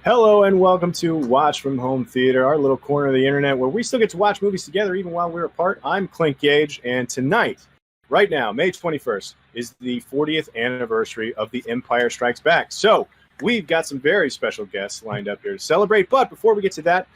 Hello and welcome to Watch from Home Theater, our little corner of the internet where we still get to watch movies together even while we're apart. I'm Clint Gage, and tonight, right now, May 21st, is the 40th anniversary of The Empire Strikes Back. So we've got some very special guests lined up here to celebrate. But before we get to that,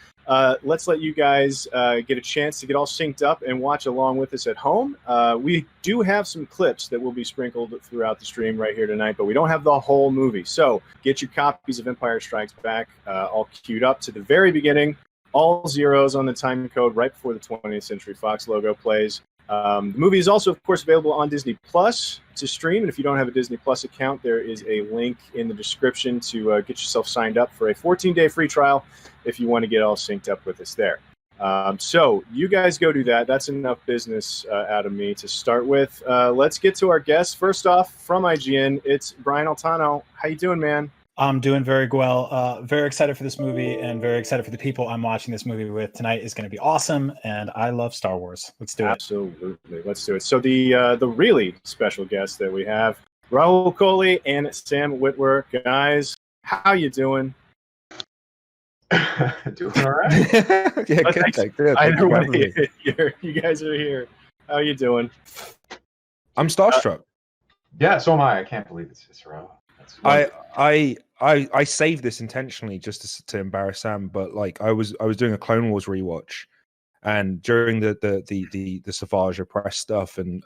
let's let you guys get a chance to get all synced up and watch along with us at home. We do have some clips that will be sprinkled throughout the stream right here tonight, but we don't have the whole movie. So get your copies of Empire Strikes Back all queued up to the very beginning. All zeros on the time code right before the 20th Century Fox logo plays. The movie is also, of course, available on Disney Plus to stream. And if you don't have a Disney Plus account, there is a link in the description to get yourself signed up for a 14-day free trial if you want to get all synced up with us there. So you guys go do that. That's enough business out of me to start with. Let's get to our guests. First off, from IGN, it's Brian Altano. How you doing, man? I'm doing very well. Very excited for this movie and very excited for the people I'm watching this movie with. Tonight is going to be awesome, and I love Star Wars. Let's do it. Absolutely. Let's do it. So the really special guests that we have, Rahul Kohli and Sam Witwer. Guys, how you doing? Doing all right. Yeah, good. Either way, you guys are here. How you doing? I'm starstruck. Yeah, so am I. I can't believe it's Rahul. I saved this intentionally just to embarrass Sam, but like I was doing a Clone Wars rewatch, and during the Savage Press stuff, and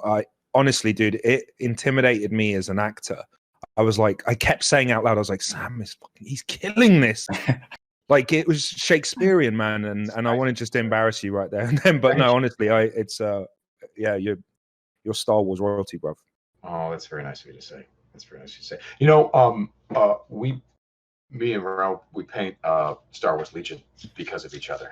I honestly, dude, it intimidated me as an actor. I was like, I kept saying out loud, I was like, Sam he's killing this. Like it was Shakespearean, man, and I wanted just to embarrass you right there and then. But no, honestly, you're Star Wars royalty, bro. Oh, that's very nice of you to say. That's very nice of you to say. You know, me and Rahul, we paint Star Wars Legion because of each other.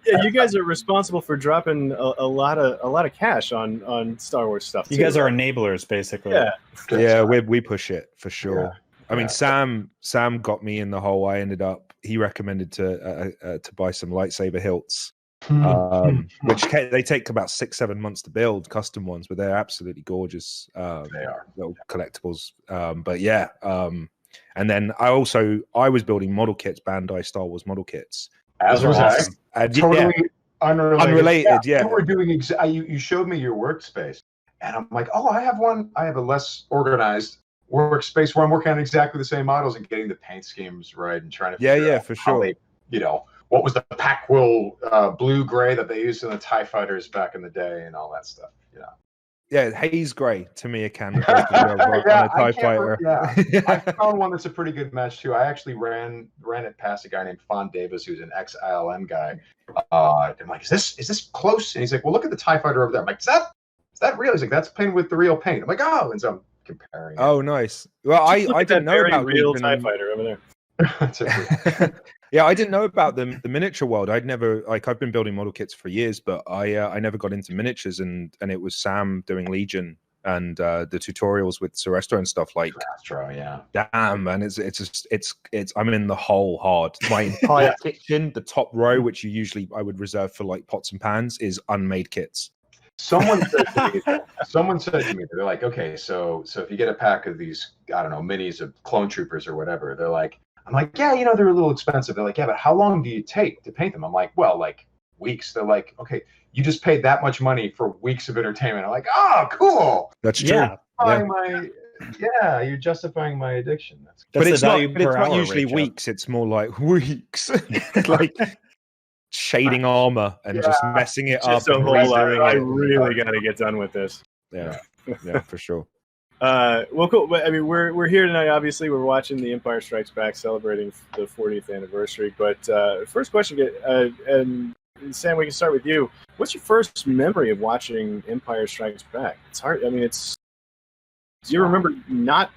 Yeah, you guys are responsible for dropping a lot of cash on Star Wars stuff. You guys are enablers, basically. Yeah, we push it for sure. Yeah. I mean, Sam got me in the hole. He recommended to buy some lightsaber hilts, which they take about 6-7 months to build, custom ones, but they're absolutely gorgeous. They are little collectibles. But yeah, and then I was building model kits, Bandai Star Wars model kits. As was I. Totally unrelated. Yeah. You were doing you showed me your workspace, and I'm like, oh, I have one. I have a less organized workspace where I'm working on exactly the same models and getting the paint schemes right and trying to figure out for sure. What was the Packwill blue gray that they used in the TIE fighters back in the day and all that stuff. Yeah, haze gray to me, on a TIE fighter. I found one that's a pretty good match too. I actually ran it past a guy named Fawn Davis, who's an ex-ILM guy. I'm like, is this close? And he's like, well, look at the TIE fighter over there. I'm like, is that real? He's like, that's painted with the real paint. I'm like, oh, and so I'm comparing. Oh, nice. Well, I didn't know about real TIE fighter over there. Yeah, I didn't know about the miniature world. I've been building model kits for years, but I never got into miniatures, and it was Sam doing Legion and the tutorials with Sorestro and stuff. Like, damn, man, it's I'm in the hole hard. My entire kitchen, the top row, which I would reserve for like pots and pans, is unmade kits. Someone said to me, they're like, okay, so if you get a pack of these, I don't know, minis of clone troopers or whatever, they're like, I'm like, yeah, they're a little expensive. They're like, yeah, but how long do you take to paint them? I'm like, well, like weeks. They're like, okay, you just paid that much money for weeks of entertainment. I'm like, oh, cool. That's true. You're justifying my addiction. But it's not usually weeks. It's more like weeks. Like shading armor and just messing it up. I really got to get done with this. Yeah, for sure. Well, cool. I mean, we're here tonight. Obviously, we're watching The Empire Strikes Back, celebrating the 40th anniversary. But first question, and Sam, we can start with you. What's your first memory of watching Empire Strikes Back? It's hard. I mean, do you remember not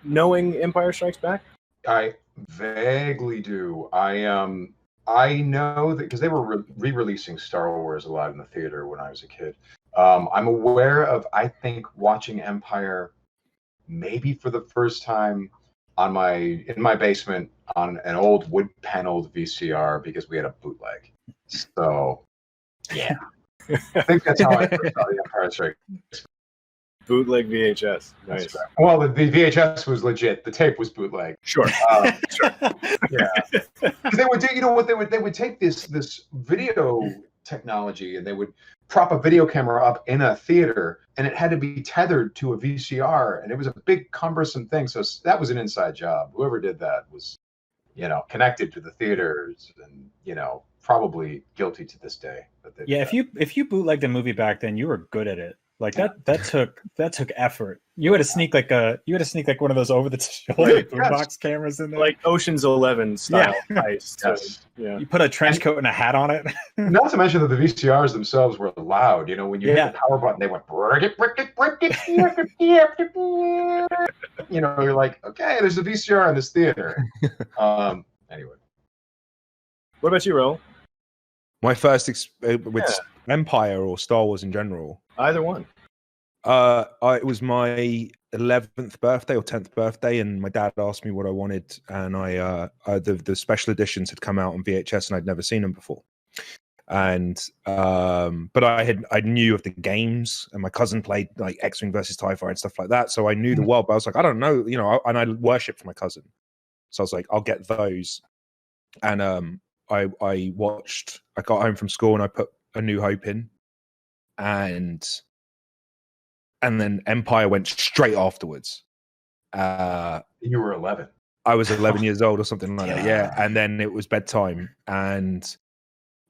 knowing Empire Strikes Back? I vaguely do. I know that because they were re-releasing Star Wars a lot in the theater when I was a kid. I'm aware of, I think, watching Empire maybe for the first time in my basement on an old wood paneled VCR because we had a bootleg. So yeah, I think that's how I first saw The Empire Strikes Bootleg VHS. Nice. That's right. Well, the VHS was legit. The tape was bootleg. Sure. Sure. Yeah. Because they would do, you know what, they would take this video technology and they would prop a video camera up in a theater, and it had to be tethered to a VCR, and it was a big cumbersome thing. So that was an inside job. Whoever did that was, connected to the theaters and, probably guilty to this day. Yeah, if you bootlegged a movie back then, you were good at it. Like that took effort. You had to sneak like one of those over the shoulder boombox cameras in there, like Ocean's 11 style heist. Yes. Yeah. You put a trench coat and a hat on it. Not to mention that the VCRs themselves were loud. When you hit the power button, they went brick it. You're like, okay, there's a VCR in this theater. Anyway, what about you, Rahul? My first with Empire or Star Wars in general. Either one. It was my 11th birthday or 10th birthday, and my dad asked me what I wanted, and the special editions had come out on VHS, and I'd never seen them before. And but I knew of the games, and my cousin played like X-Wing versus TIE Fighter and stuff like that, so I knew the world. But I was like, I don't know, and I worshipped my cousin, so I was like, I'll get those. And I got home from school and I put A New Hope in, and then Empire went straight afterwards. You were 11. I was 11 years old or something like that. Yeah. And then it was bedtime, and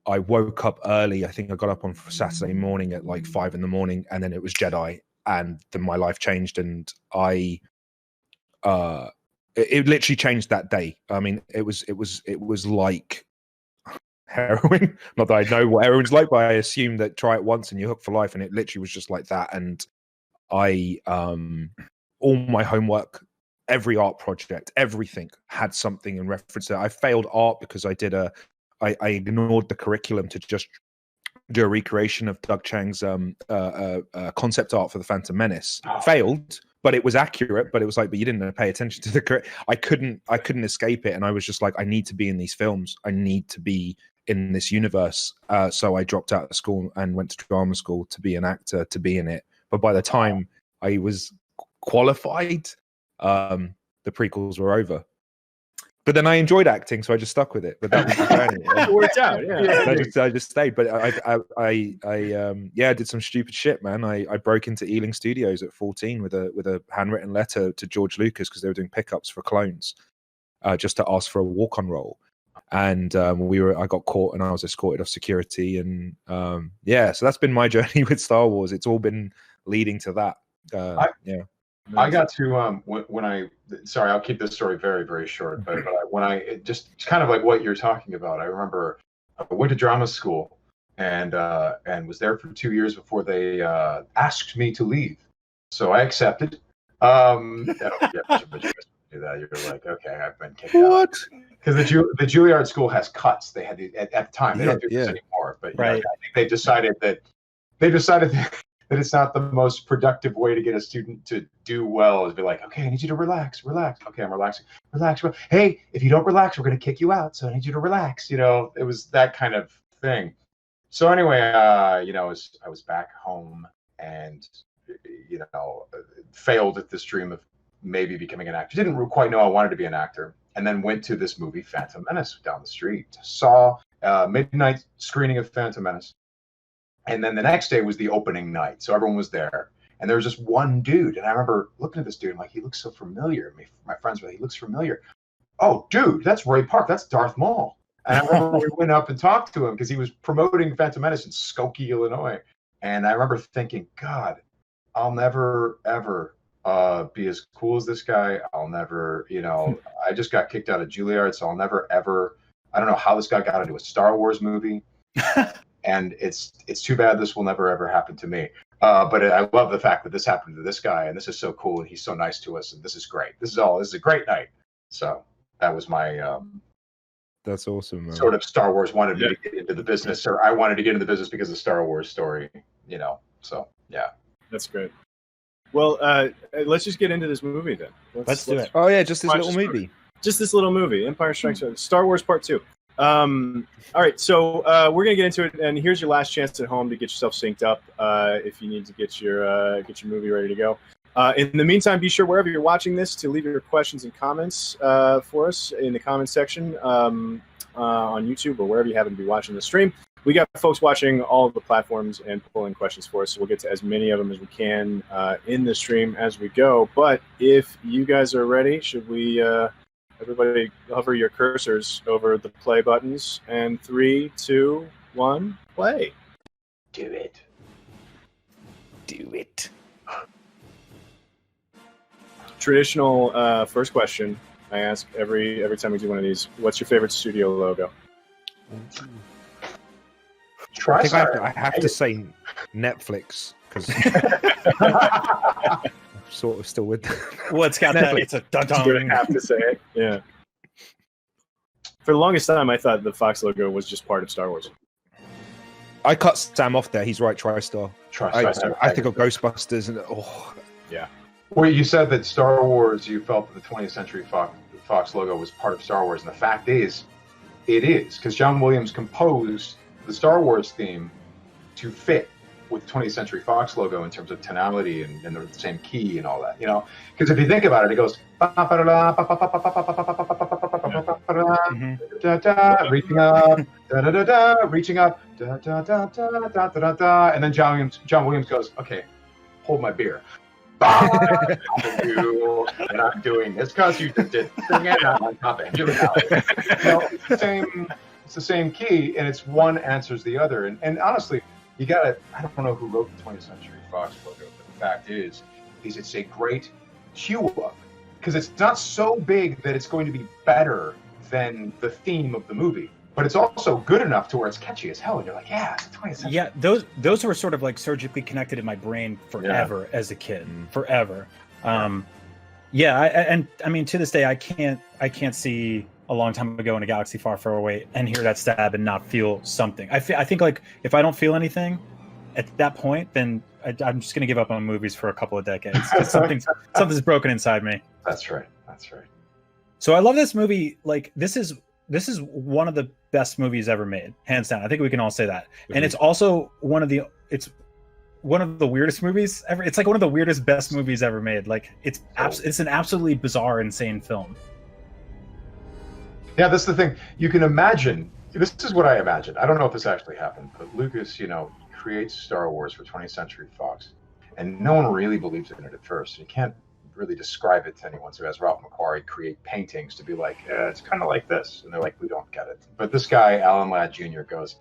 I woke up early. I think I got up on Saturday morning at like 5 a.m, and then it was Jedi, and then my life changed, and it literally changed that day. I mean, it was like heroin. Not that I know what heroin's like, but I assume that try it once and you're hooked for life. And it literally was just like that. And I, all my homework, every art project, everything had something in reference to it. I failed art because I ignored the curriculum to just do a recreation of Doug Chang's concept art for the Phantom Menace. Failed, but it was accurate. But it was like, but you didn't pay attention to the. I couldn't escape it, and I was just like, I need to be in these films. I need to be in this universe. So I dropped out of school and went to drama school to be an actor, to be in it. But by the time I was qualified, the prequels were over. But then I enjoyed acting, so I just stuck with it. But that was the journey. It worked out, yeah. I just stayed. But I did some stupid shit, man. I broke into Ealing Studios at 14 with a handwritten letter to George Lucas because they were doing pickups for clones, just to ask for a walk-on role. And I got caught, and I was escorted off security. And so that's been my journey with Star Wars. It's all been leading to that. I got to sorry, I'll keep this story very, very short, but it's kind of like what you're talking about. I remember I went to drama school and was there for 2 years before they asked me to leave. So I accepted. But you do that, you're like, okay, I've been kicked out. Because the Juilliard school has cuts. They had at the time. They don't do this anymore. But I think they decided that it's not the most productive way to get a student to do well is be like, okay, I need you to relax. Okay, I'm relaxing. Relax. Hey, if you don't relax, we're going to kick you out. So I need you to relax. It was that kind of thing. So anyway, I was back home and, failed at this dream of maybe becoming an actor. Didn't quite know I wanted to be an actor. And then went to this movie, Phantom Menace, down the street. Saw midnight screening of Phantom Menace. And then the next day was the opening night. So everyone was there. And there was just one dude. And I remember looking at this dude. I'm like, he looks so familiar. My friends were like, he looks familiar. Oh, dude, that's Ray Park. That's Darth Maul. And I remember we went up and talked to him because he was promoting Phantom Menace in Skokie, Illinois. And I remember thinking, God, I'll never, ever be as cool as this guy. I'll never, I just got kicked out of Juilliard. So I'll never, ever, I don't know how this guy got into a Star Wars movie. And it's too bad this will never, ever happen to me. But I love the fact that this happened to this guy, and this is so cool, and he's so nice to us, and this is great. This is a great night. So that was my that's awesome, man. Sort of Star Wars wanted me to get into the business, or I wanted to get into the business because of Star Wars story, So yeah, that's great. Well, let's just get into this movie then. Let's do it. Oh yeah, just this little movie. Just this little movie, Empire Strikes Back, Star Wars Part 2. All right, so we're gonna get into it, and here's your last chance at home to get yourself synced up if you need to get your movie ready to go. In the meantime, be sure wherever you're watching this to leave your questions and comments for us in the comment section on YouTube or wherever you happen to be watching the stream. We got folks watching all of the platforms and pulling questions for us, so we'll get to as many of them as we can in the stream as we go. But if you guys are ready, should we everybody hover your cursors over the play buttons, and 3, 2, 1, play. Do it. Do it. Traditional first question I ask every time we do one of these. What's your favorite studio logo? Try I think I have to say Netflix because I'm sort of still with them. Well, it's got that. It's a dun-dun. I have to say it. Yeah. For the longest time, I thought the Fox logo was just part of Star Wars. I cut Sam off there. He's right. TriStar. I think of Ghostbusters and yeah. Well, you said that Star Wars, you felt that the 20th Century Fox logo was part of Star Wars, and the fact is, it is, because John Williams composed the Star Wars theme to fit with the 20th Century Fox logo in terms of tonality and the same key and all that, you know? Because if you think about it, it goes reaching up, reaching up, and then John Williams goes, okay, hold my beer. And I'm doing this because you did sing it. I'm top end. It's the same key, and it's one answers the other. And honestly, you gotta. I don't know who wrote the 20th Century Fox logo, but the fact is it's a great cue up because it's not so big that it's going to be better than the theme of the movie. But it's also good enough to where it's catchy as hell, and you're like, yeah, it's 20th century. Yeah, those were sort of like surgically connected in my brain forever as a kid, forever. Yeah, I mean, to this day, I can't see a long time ago in a galaxy far, far away and hear that stab and not feel something. I think like if I don't feel anything at that point, then I'm just gonna give up on movies for a couple of decades. Something's broken inside me. That's right. That's right. So I love this movie. Like this is one of the best movies ever made, hands down. I think we can all say that. And it's also one of the weirdest movies ever. It's like one of the weirdest best movies ever made. Like it's an absolutely bizarre, insane film. Yeah, that's the thing. You can imagine. This is what I imagine. I don't know if this actually happened, but Lucas, creates Star Wars for 20th Century Fox, and no one really believes in it at first. You can't really describe it to anyone. So as Ralph McQuarrie create paintings to be like, it's kind of like this, and they're like, we don't get it. But this guy, Alan Ladd Jr., goes,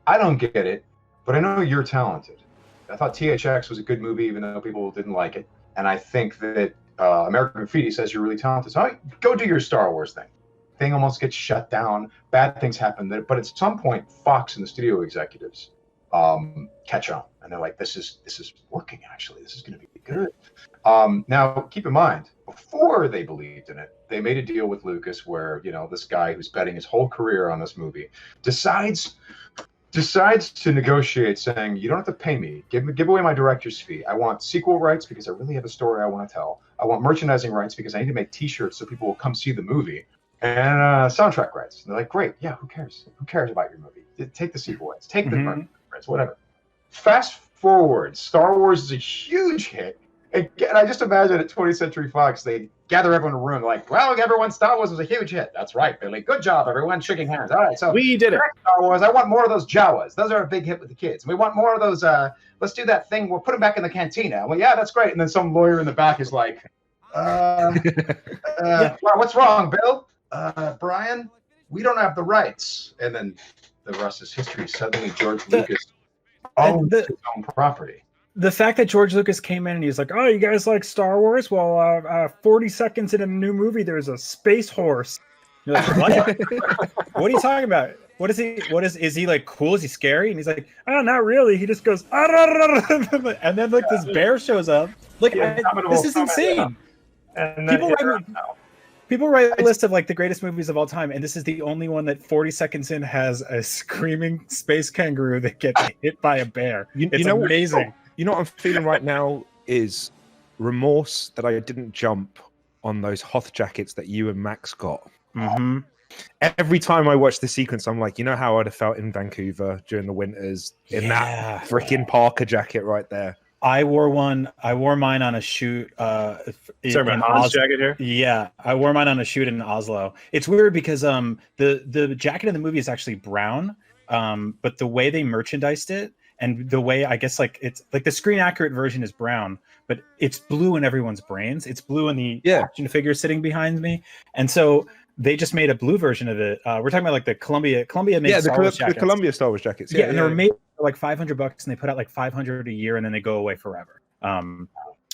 I don't get it, but I know you're talented. I thought THX was a good movie, even though people didn't like it. And I think that American Graffiti says you're really talented. So go do your Star Wars thing. Thing almost gets shut down. Bad things happen. But at some point, Fox and the studio executives catch on, and they're like, this is working, actually. This is going to be good. Now, keep in mind, before they believed in it, they made a deal with Lucas where, this guy who's betting his whole career on this movie decides to negotiate, saying, you don't have to pay me. Give away my director's fee. I want sequel rights because I really have a story I want to tell. I want merchandising rights because I need to make T-shirts so people will come see the movie. And soundtrack rights. And they're like, great, yeah, who cares? Who cares about your movie? Take the sequel rights. Take the merchandising rights, whatever. Fast forward, Star Wars is a huge hit. And I just imagine at 20th Century Fox, they gather everyone in a room like, well, everyone, Star Wars was a huge hit. That's right, Billy. Good job, everyone. Shaking hands. All right, so we did it. Star Wars, I want more of those Jawas. Those are a big hit with the kids. We want more of those, let's do that thing. We'll put them back in the cantina. Well, yeah, that's great. And then some lawyer in the back is like, well, what's wrong, Bill? Brian, we don't have the rights. And then the rest is history. Suddenly George Lucas owns his own property. The fact that George Lucas came in and he's like, oh, you guys like Star Wars? Well, 40 seconds in a new movie, there's a space horse. You're like, what? What are you talking about? Is he like cool? Is he scary? And he's like, oh, not really. He just goes, and then like this bear shows up. Like, this is insane. And People write a list of like the greatest movies of all time, and this is the only one that 40 seconds in has a screaming space kangaroo that gets hit by a bear. It's amazing. You know what I'm feeling right now is remorse that I didn't jump on those Hoth jackets that you and Max got. Mm-hmm. every time I watch the sequence, I'm like, you know how I'd have felt in Vancouver during the winters in that freaking Parker jacket right there. I wore mine on a shoot. Sorry about Han's jacket here. Yeah, I wore mine on a shoot in Oslo. It's weird because the jacket in the movie is actually brown, but the way they merchandised it and the way I guess like it's like the screen accurate version is brown, but it's blue in everyone's brains. It's blue in the action figure sitting behind me, and so they just made a blue version of it. We're talking about like the Columbia made Star Wars jackets. The Columbia Star Wars jackets. And they were made for like $500, and they put out like 500 a year, and then they go away forever.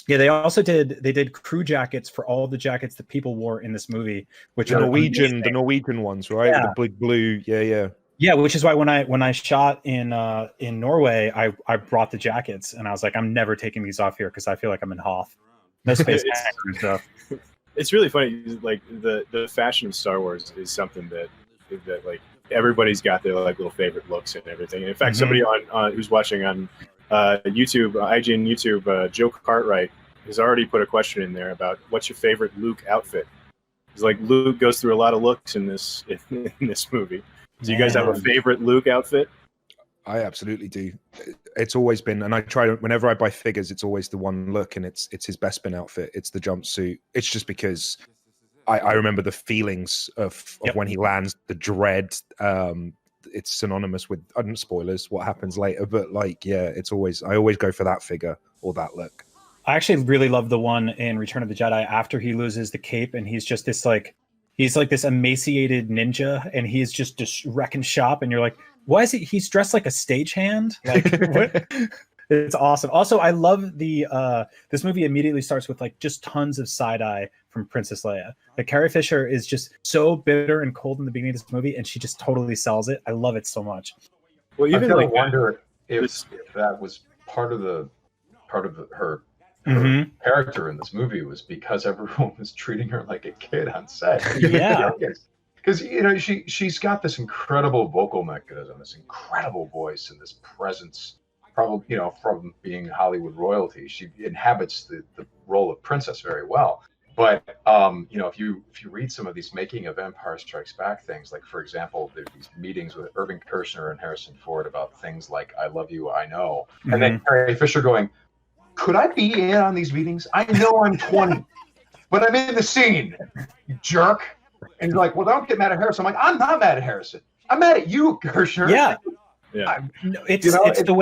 They also did crew jackets for all the jackets that people wore in this movie, which the are Norwegian ones, right? Yeah. The big blue, Yeah, which is why when I shot in Norway, I brought the jackets, and I was like, I'm never taking these off here because I feel like I'm in Hoth. No space and stuff. It's really funny. Like the fashion of Star Wars is something that like everybody's got their like little favorite looks and everything. And in fact, somebody on who's watching on YouTube, IGN YouTube, Joe Cartwright has already put a question in there about what's your favorite Luke outfit. It's like Luke goes through a lot of looks in this movie. Do you guys have a favorite Luke outfit? I absolutely do. It's always been, and I try whenever I buy figures, it's always the one look, and it's his Bespin outfit. It's the jumpsuit. It's just because I remember the feelings of when he lands, the dread. It's synonymous with spoilers, what happens later, but like, it's always I always go for that figure or that look. I actually really love the one in Return of the Jedi after he loses the cape, and he's just this like. He's like this emaciated ninja, and he's just wrecking shop. And you're like, why is he? He's dressed like a stagehand. Like, what? It's awesome. Also, I love this movie immediately starts with like just tons of side eye from Princess Leia. Like Carrie Fisher is just so bitter and cold in the beginning of this movie, and she just totally sells it. I love it so much. Well, even I wonder if that was part of her character in this movie was because everyone was treating her like a kid on set. Yeah. Because she's got this incredible vocal mechanism, this incredible voice, and this presence. Probably from being Hollywood royalty, she inhabits the role of princess very well. But if you read some of these making of Empire Strikes Back things, like for example, there's these meetings with Irving Kershner and Harrison Ford about things like "I love you, I know," and then Carrie Fisher going, could I be in on these meetings? I know I'm 20, but I'm in the scene, you jerk. And you're like, well, don't get mad at Harrison. I'm like, I'm not mad at Harrison. I'm mad at you, Kershner. Yeah. It's the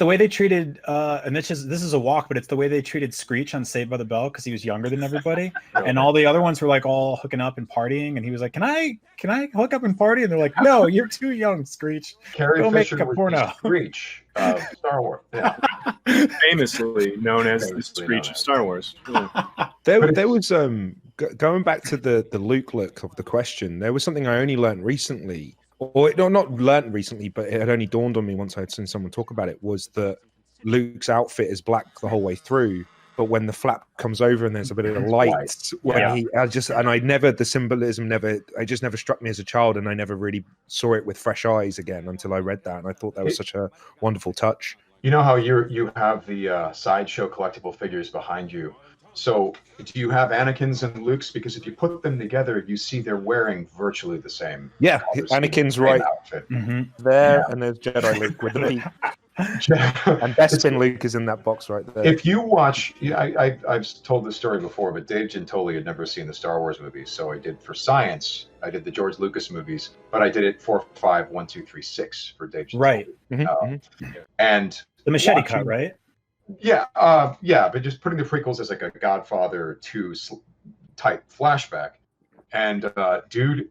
way they treated and this is a walk, but it's the way they treated Screech on Saved by the Bell because he was younger than everybody. And all the other ones were like all hooking up and partying, and he was like, can I hook up and party? And they're like, no, you're too young, Screech. Carrie Fisher was the Screech of Star Wars. Yeah. Famously known as the Screech of Star Wars. Yeah. There was going back to the Luke look of the question, there was something I only learned recently. Or not learned recently, but it had only dawned on me once I had seen someone talk about it, was that Luke's outfit is black the whole way through, but when the flap comes over and there's a bit of light, the symbolism just never struck me as a child, and I never really saw it with fresh eyes again until I read that, and I thought that was such a wonderful touch. You know how you have the Sideshow collectible figures behind you. So do you have Anakin's and Luke's? Because if you put them together, you see they're wearing virtually the same. Yeah, Anakin's right outfit. There, and there's Jedi Luke with the beat. And Bespin Luke is in that box right there. If you watch, I've told this story before, but Dave Gentoli had never seen the Star Wars movies, so I did for science. I did the George Lucas movies, but I did it 4, 5, 1, 2, 3, 6 for Dave Gentoli. Right. And the machete cut, right? Yeah, but just putting the prequels as like a Godfather 2 type flashback, and dude,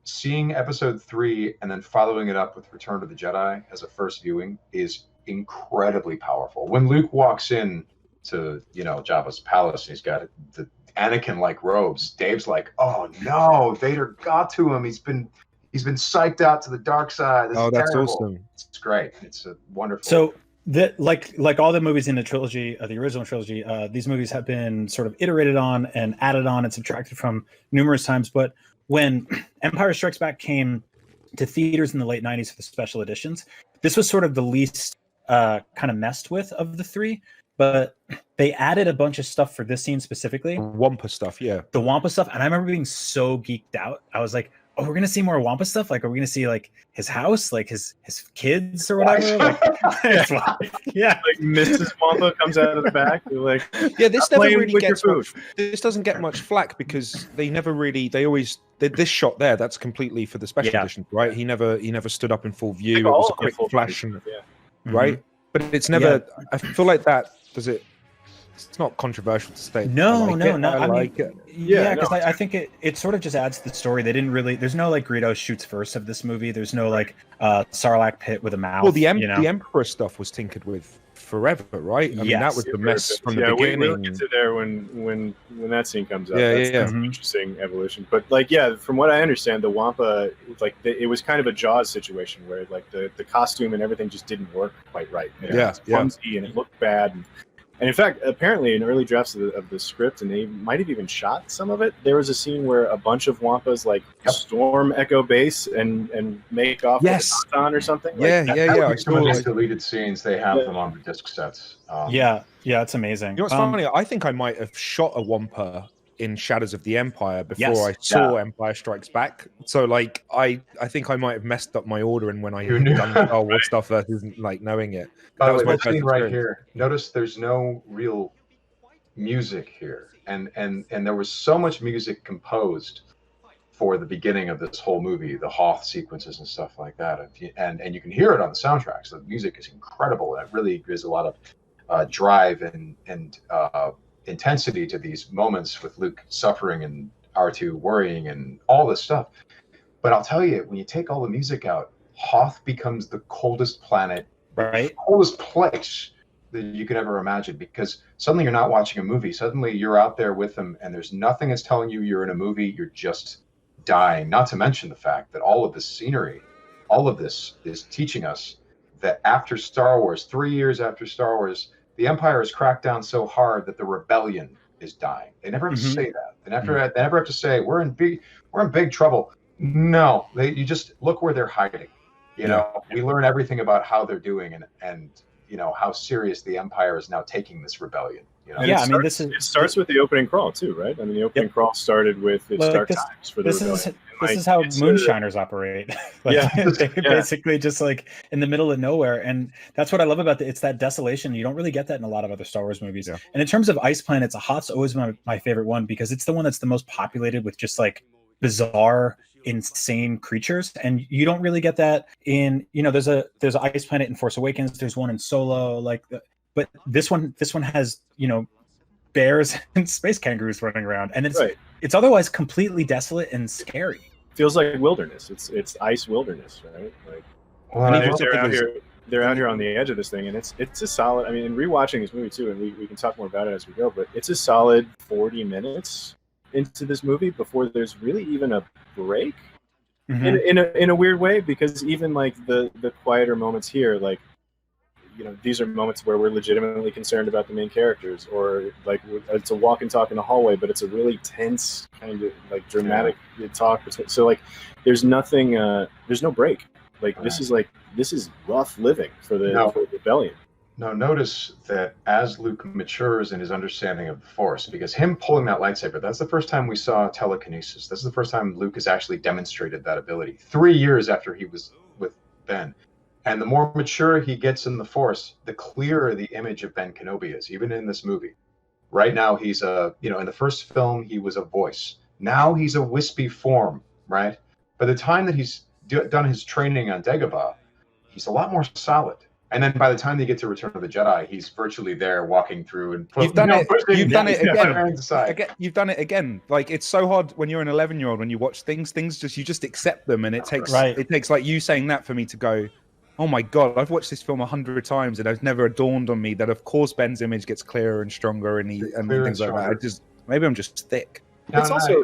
seeing Episode 3 and then following it up with Return of the Jedi as a first viewing is incredibly powerful. When Luke walks in to Jabba's palace and he's got the Anakin-like robes, Dave's like, "Oh no, Vader got to him. He's been psyched out to the dark side. This is that's terrible." awesome. It's great. It's a wonderful. So. Like all the movies in the trilogy, the original trilogy, these movies have been sort of iterated on and added on and subtracted from numerous times. But when Empire Strikes Back came to theaters in the late 90s for the special editions, this was sort of the least kind of messed with of the three. But they added a bunch of stuff for this scene specifically. Wampa stuff, yeah. The Wampa stuff. And I remember being so geeked out. I was like, oh, we're gonna see more Wampa stuff. Like, are we gonna see like his house, like his kids or whatever? Like, yeah, like Mrs. Wampa comes out of the back. They're like, Yeah, this never really with your gets food. much. This doesn't get much flack because they never really. They always this shot there. That's completely for the special edition, right? He never stood up in full view. It was a quick flash, and, right? But it's never. I feel like that. Does it? It's not controversial to say. No. I like it. Yeah, because I think it sort of just adds to the story. They didn't really. There's no like Greedo shoots first of this movie. There's no like Sarlacc pit with a mouth. Well, the Emperor stuff was tinkered with forever, right? I mean, that was the mess from the beginning. We'll get to there when that scene comes up. Yeah, that's an interesting evolution. But like, yeah, from what I understand, the Wampa, like, it was kind of a Jaws situation where like the costume and everything just didn't work quite right. It was clumsy and it looked bad. And in fact, apparently in early drafts of the script, and they might have even shot some of it, there was a scene where a bunch of Wampas like storm Echo Base and make off with a baton or something. Some of these deleted scenes, they have them on the disc sets. It's amazing. You know what's funny? I think I might have shot a Wampa in Shadows of the Empire before I saw Empire Strikes Back. So like I think I might have messed up my ordering when I done Star Wars stuff versus like knowing it. By the way, this scene right here, notice there's no real music here. And there was so much music composed for the beginning of this whole movie, the Hoth sequences and stuff like that. And you can hear it on the soundtrack. So the music is incredible. And it really gives a lot of drive and intensity to these moments with Luke suffering and R2 worrying and all this stuff. But I'll tell you, when you take all the music out, Hoth becomes the coldest planet, the coldest place that you could ever imagine, because suddenly you're not watching a movie. Suddenly you're out there with them and there's nothing that's telling you you're in a movie. You're just dying. Not to mention the fact that all of this scenery, all of this is teaching us that after Star Wars, 3 years after Star Wars, the Empire has cracked down so hard that the rebellion is dying. They never have to say that. They never have to say we're in big trouble. No, you just look where they're hiding. You know, we learn everything about how they're doing and you know how serious the Empire is now taking this rebellion. You know? It starts with the opening crawl too, right? I mean, the opening crawl started with its dark times for the rebellion. This is how moonshiners operate. They're basically just like in the middle of nowhere, and that's what I love about it's that desolation. You don't really get that in a lot of other Star Wars movies. And in terms of ice planets, Hoth's always my favorite one because it's the one that's the most populated with just like bizarre, insane creatures, and you don't really get that in there's an ice planet in Force Awakens. There's one in Solo, but this one has bears and space kangaroos running around, and it's otherwise completely desolate and scary. Feels like wilderness. It's ice wilderness, right? They're out here on the edge of this thing, and it's a solid. I mean, in rewatching this movie too, and we can talk more about it as we go, but it's a solid 40 minutes into this movie before there's really even a break, in a weird way, because even like the quieter moments here, like these are moments where we're legitimately concerned about the main characters, or like it's a walk and talk in a hallway, but it's a really tense kind of like dramatic talk between. So like, there's nothing, there's no break. Like this is rough living for the rebellion. Now notice that as Luke matures in his understanding of the Force, because him pulling that lightsaber, that's the first time we saw telekinesis. This is the first time Luke has actually demonstrated that ability. 3 years after he was with Ben. And the more mature he gets in the Force, the clearer the image of Ben Kenobi is, even in this movie. Right now, he's in the first film, he was a voice. Now he's a wispy form, right? By the time that he's done his training on Dagobah, he's a lot more solid. And then by the time they get to Return of the Jedi, he's virtually there walking through and You've done it again. Like, it's so hard when you're an 11-year-old, when you watch things you just accept them, and it takes like you saying that for me to go, oh my God, I've watched this film 100 times and it's never dawned on me that of course Ben's image gets clearer and stronger and things like that. Maybe I'm just thick. It's also,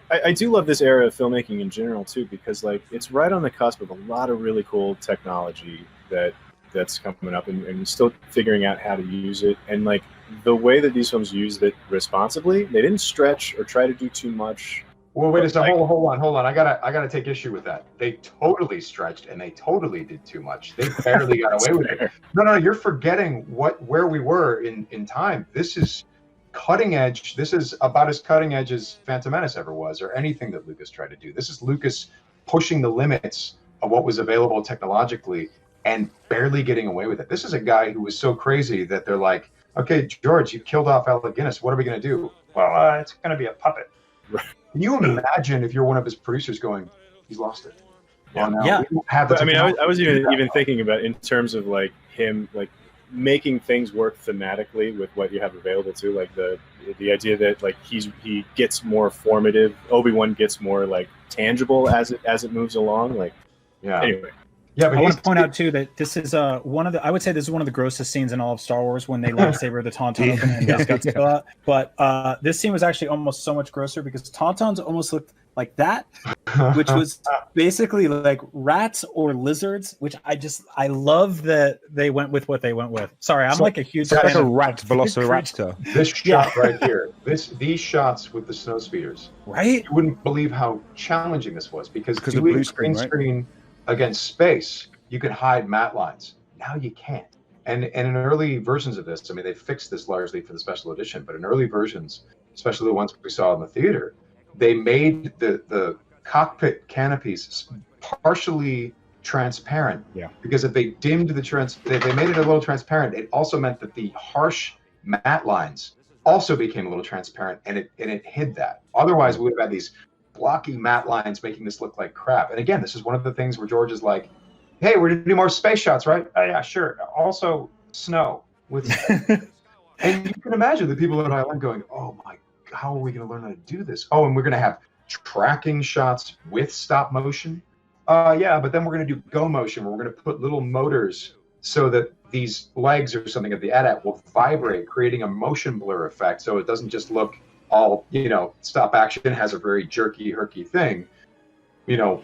I do love this era of filmmaking in general too, because like it's right on the cusp of a lot of really cool technology that's coming up and still figuring out how to use it. And like the way that these films used it responsibly, they didn't stretch or try to do too much. Well, wait a second. Hold on. I gotta take issue with that. They totally stretched and they totally did too much. They barely got away with it. No, you're forgetting where we were in time. This is cutting edge. This is about as cutting edge as Phantom Menace ever was, or anything that Lucas tried to do. This is Lucas pushing the limits of what was available technologically and barely getting away with it. This is a guy who was so crazy that they're like, okay, George, you killed off Alec Guinness. What are we going to do? Well, it's going to be a puppet. Can you imagine if you're one of his producers going, he's lost it? Well, now we don't have the I was even thinking about in terms of like him like making things work thematically with what you have available too. Like the idea that like he gets more formative. Obi-Wan gets more like tangible as it moves along. Like anyway. Yeah, but I want to point out too that this is I would say this is one of the grossest scenes in all of Star Wars when they lightsaber the Tauntaun open and his guts go out. But this scene was actually almost so much grosser because Tauntauns almost looked like that, which was basically like rats or lizards, which I love that they went with what they went with. Sorry, I'm like a huge fan like a of rat velociraptor. This shot right here, these shots with the snow speeders, right? You wouldn't believe how challenging this was because of doing blue screen, screen against space, you could hide matte lines. Now you can't. And in early versions of this, I mean, they fixed this largely for the special edition, but in early versions, especially the ones we saw in the theater, they made the cockpit canopies partially transparent. Yeah. Because if they dimmed they made it a little transparent, it also meant that the harsh matte lines also became a little transparent, and it hid that. Otherwise, we would have had these blocky matte lines making this look like crap. And again, this is one of the things where George is like, hey, we're going to do more space shots, right? Oh, yeah, sure. Also, snow. And you can imagine the people at Island going, oh, my, how are we going to learn how to do this? Oh, and we're going to have tracking shots with stop motion. Yeah, but then we're going to do go motion, where we're going to put little motors so that these legs or something of the AT-AT will vibrate, creating a motion blur effect so it doesn't just look all, stop action has a very jerky, herky thing.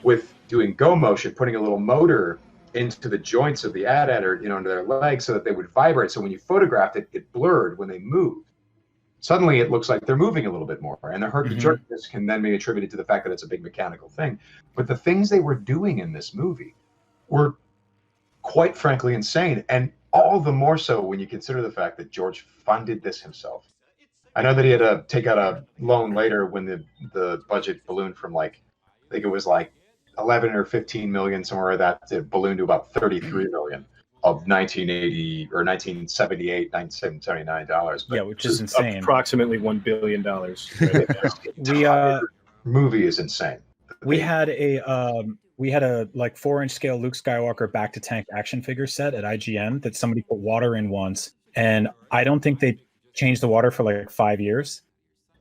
With doing go motion, putting a little motor into the joints of the AT-AT or, into their legs so that they would vibrate. So when you photographed it, it blurred when they moved. Suddenly it looks like they're moving a little bit more. And the herky jerkiness can then be attributed to the fact that it's a big mechanical thing. But the things they were doing in this movie were quite frankly insane. And all the more so when you consider the fact that George funded this himself. I know that he had to take out a loan later when the budget ballooned from I think it was 11 or 15 million, somewhere that it ballooned to about 33 million of 1980 or 1978, 1979 dollars. Yeah, which is insane. Approximately $1 billion. Right movie is insane. We had a 4-inch scale Luke Skywalker back to tank action figure set at IGN that somebody put water in once, and I don't think they changed the water for 5 years.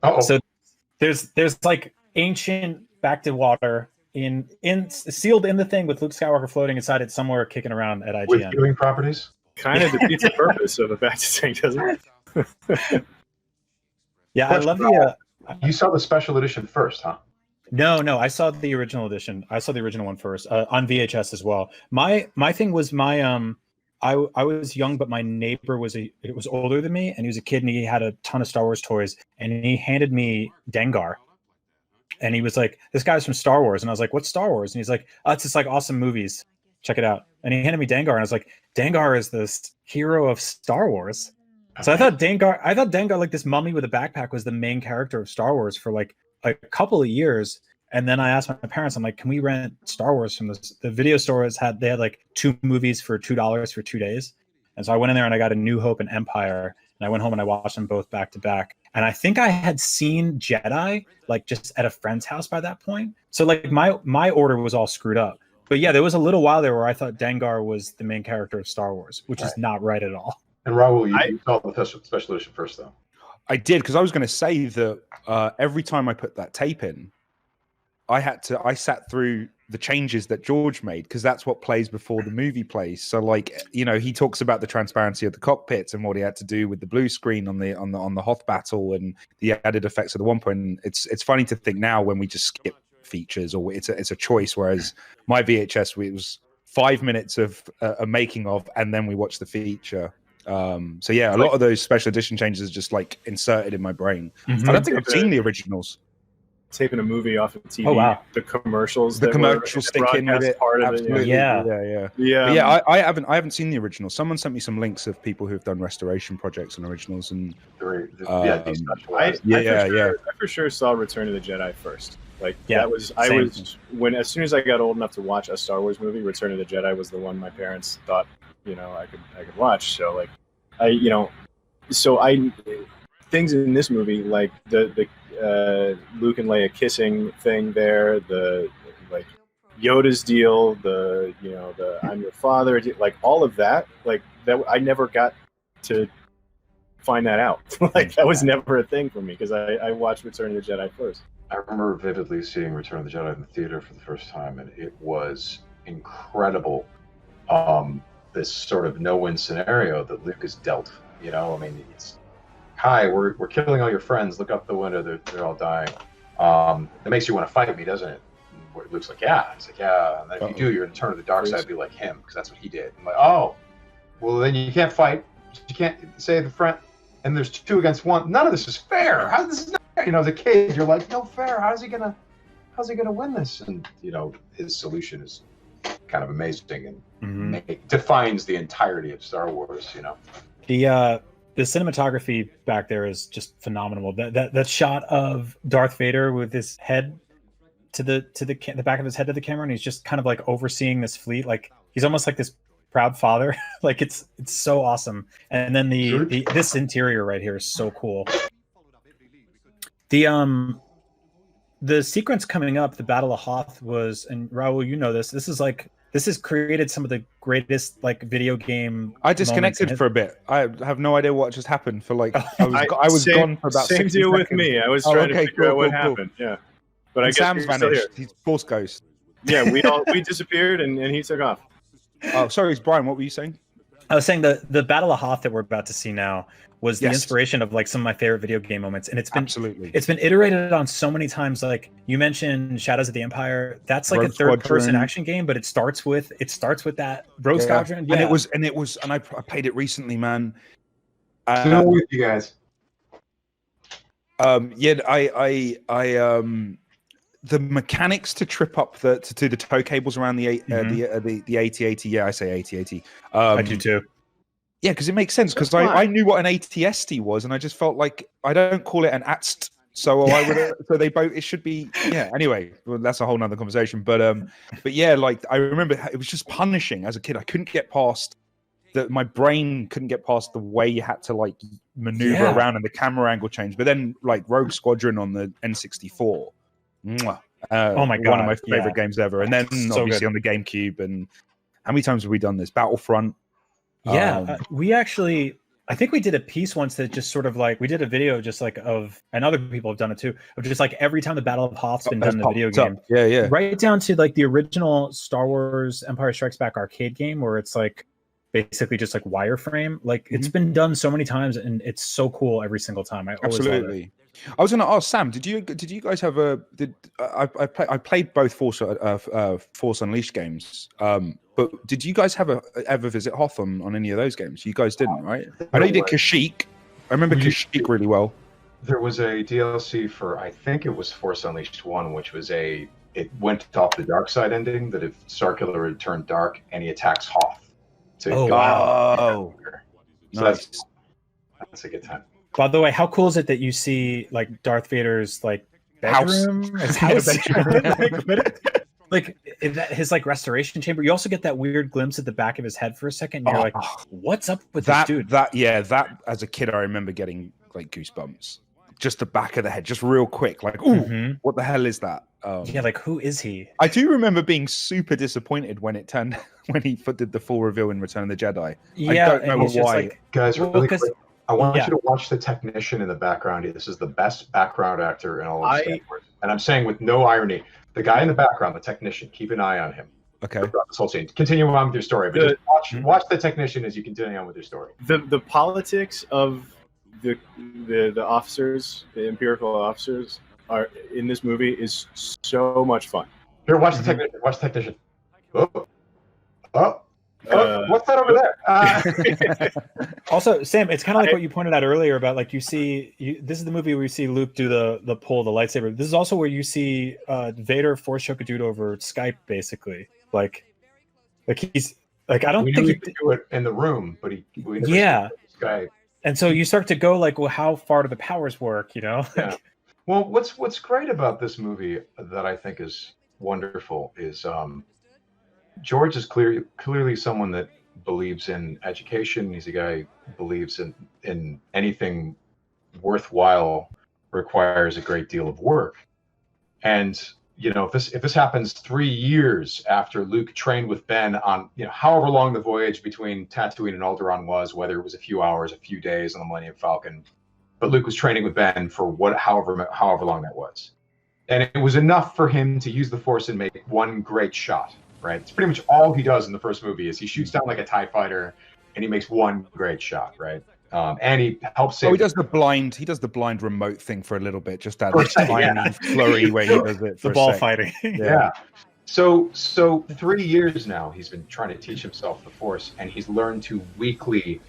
Uh-oh. So there's ancient back to water in sealed in the thing with Luke Skywalker floating inside it somewhere, kicking around at IGN. With viewing properties? Kind of defeats the purpose of a back to tank, doesn't it? Yeah, I love the. You saw the special edition first, huh? No, I saw the original edition. I saw the original one first on VHS as well. My thing was I was young, but my neighbor was older than me, and he was a kid, and he had a ton of Star Wars toys, and he handed me Dengar, and he was like, "This guy's from Star Wars," and I was like, "What's Star Wars?" And he's like, "Oh, it's just awesome movies. Check it out." And he handed me Dengar, and I was like, "Dengar is this hero of Star Wars." So I thought Dengar, like this mummy with a backpack, was the main character of Star Wars for a couple of years. And then I asked my parents, I'm like, can we rent Star Wars from this? The video stores had 2 movies for $2 for 2 days. And so I went in there and I got A New Hope and Empire. And I went home and I watched them both back to back. And I think I had seen Jedi just at a friend's house by that point. So my order was all screwed up. But yeah, there was a little while there where I thought Dengar was the main character of Star Wars, which is not right at all. And Rahul, you saw the special edition first, though. I did, because I was going to say that every time I put that tape in, I sat through the changes that George made, because that's what plays before the movie plays. So he talks about the transparency of the cockpits and what he had to do with the blue screen on the Hoth battle and the added effects at the one point. It's funny to think now when we just skip features, or it's a choice, whereas my VHS, it was 5 minutes of a making of, and then we watched the feature. So yeah, a lot of those special edition changes are just inserted in my brain. I don't think I've seen the originals. taping a movie off of TV. Oh, wow. The commercials, The that commercials were stick in with it. part of Absolutely. it. Yeah. yeah. Yeah, But yeah, I haven't seen the original. Someone sent me some links of people who have done restoration projects on originals, and I for sure saw Return of the Jedi first. Like that was as soon as I got old enough to watch a Star Wars movie, Return of the Jedi was the one my parents thought I could watch. So like things in this movie like the Luke and Leia kissing thing there, the like Yoda's deal, the I'm your father, like all of that, like that I never got to find that out. Like that was never a thing for me because I watched Return of the Jedi first. I remember vividly seeing Return of the Jedi in the theater for the first time, and it was incredible. This sort of no-win scenario that Luke is dealt. I mean, it's hi, we're killing all your friends. Look up the window; they're all dying. It makes you want to fight me, doesn't it? Luke's like, yeah. It's like, yeah. And then if you do, you're going to turn to the dark side and be like him, because that's what he did. I'm like, oh, well, then you can't fight. You can't save the friend. And there's 2 against 1. None of this is fair. How this is not fair? As a kid, you're like, no fair. How's he gonna win this? And his solution is kind of amazing and defines the entirety of Star Wars. The cinematography back there is just phenomenal. That shot of Darth Vader with his head to the back of his head to the camera, and he's just kind of like overseeing this fleet. Like he's almost like this proud father. Like it's so awesome. And then this interior right here is so cool. The sequence coming up, the Battle of Hoth, was, and Raul, this has created some of the greatest like video game. I disconnected for a bit. I have no idea what just happened for like I was gone for about 60 deal seconds. with me. I was trying to figure out what happened. Yeah. But I guess Sam's vanished. He's Force Ghost. Yeah, we disappeared and he took off. Oh, sorry, Brian. What were you saying? I was saying the Battle of Hoth that we're about to see now was the inspiration of like some of my favorite video game moments, and it's been iterated on so many times. Like you mentioned, Shadows of the Empire. That's like Rogue a third-person action game, but it starts with that Rogue Squadron. Yeah. And it was, and I played it recently, man. Still with you guys. The mechanics to trip up to the tow cables around the AT-AT. Yeah, I say AT-AT. I do too. Yeah, because it makes sense. Because I knew what an AT-ST was, and I just felt like I don't call it an ATST. So I would. So they both. It should be. Yeah. Anyway, well, that's a whole nother conversation. But yeah, like I remember it was just punishing as a kid. I couldn't get past that. My brain couldn't get past the way you had to like maneuver around and the camera angle change. But then like Rogue Squadron on the N64. Oh my god! One of my favorite games ever, and then obviously on the GameCube. And how many times have we done this? Battlefront. Yeah, we actually, I think we did a piece once that just sort of like we did a video just like of, and other people have done it too, of just like every time the Battle of Hoth's been done in the video game. Yeah, right down to like the original Star Wars Empire Strikes Back arcade game where it's like basically just like wireframe. Like it's been done so many times, and it's so cool every single time. I always love it. I was going to ask Sam, did you guys have I played both Force Unleashed games, but did you guys ever visit Hoth on any of those games? You guys didn't, right? I know you did Kashyyyk. I remember Kashyyyk really well. There was a DLC for, I think it was Force Unleashed 1, which was it went off the dark side ending, that if Starkiller had turned dark and he attacks Hoth. Wow. So Nice. That's a good time. By the way, how cool is it that you see like Darth Vader's like bedroom, his house, like his like restoration chamber? You also get that weird glimpse at the back of his head for a second. And you're like, what's up with this dude? That as a kid, I remember getting like goosebumps. Just the back of the head, just real quick, like, ooh, what the hell is that? Yeah, like who is he? I do remember being super disappointed when he did the full reveal in Return of the Jedi. Yeah, I don't know why. like, guys, really quick, I want you to watch the technician in the background. This is the best background actor in all of Star Wars. And I'm saying with no irony, the guy in the background, the technician, keep an eye on him. Okay. Throughout this whole scene. Continue on with your story, but just watch the technician as you continue on with your story. The politics of the officers, the Imperial officers, are in this movie is so much fun. Here, watch the technician. Watch the technician. Oh. What's that over there? Also, Sam, it's kind of like what you pointed out earlier about like this is the movie where you see Luke do the pull, the lightsaber. This is also where you see Vader force choke a dude over Skype, basically. Like he's like, I don't think he could do it in the room, but we never yeah. Skype. And so you start to go like, well, how far do the powers work? You know? Yeah. Well, what's great about this movie that I think is wonderful is George is clearly someone that believes in education. He's a guy who believes in anything worthwhile requires a great deal of work. And if this happens 3 years after Luke trained with Ben on however long the voyage between Tatooine and Alderaan was, whether it was a few hours, a few days on the Millennium Falcon, but Luke was training with Ben for however long that was, and it was enough for him to use the Force and make one great shot. Right, it's pretty much all he does in the first movie is he shoots down like a TIE fighter, and he makes one great shot. Right. And he helps save. He does the blind remote thing for a little bit, just that tiny flurry where he does it for the ball fighting. Yeah. So 3 years now he's been trying to teach himself the Force, and he's learned to weakly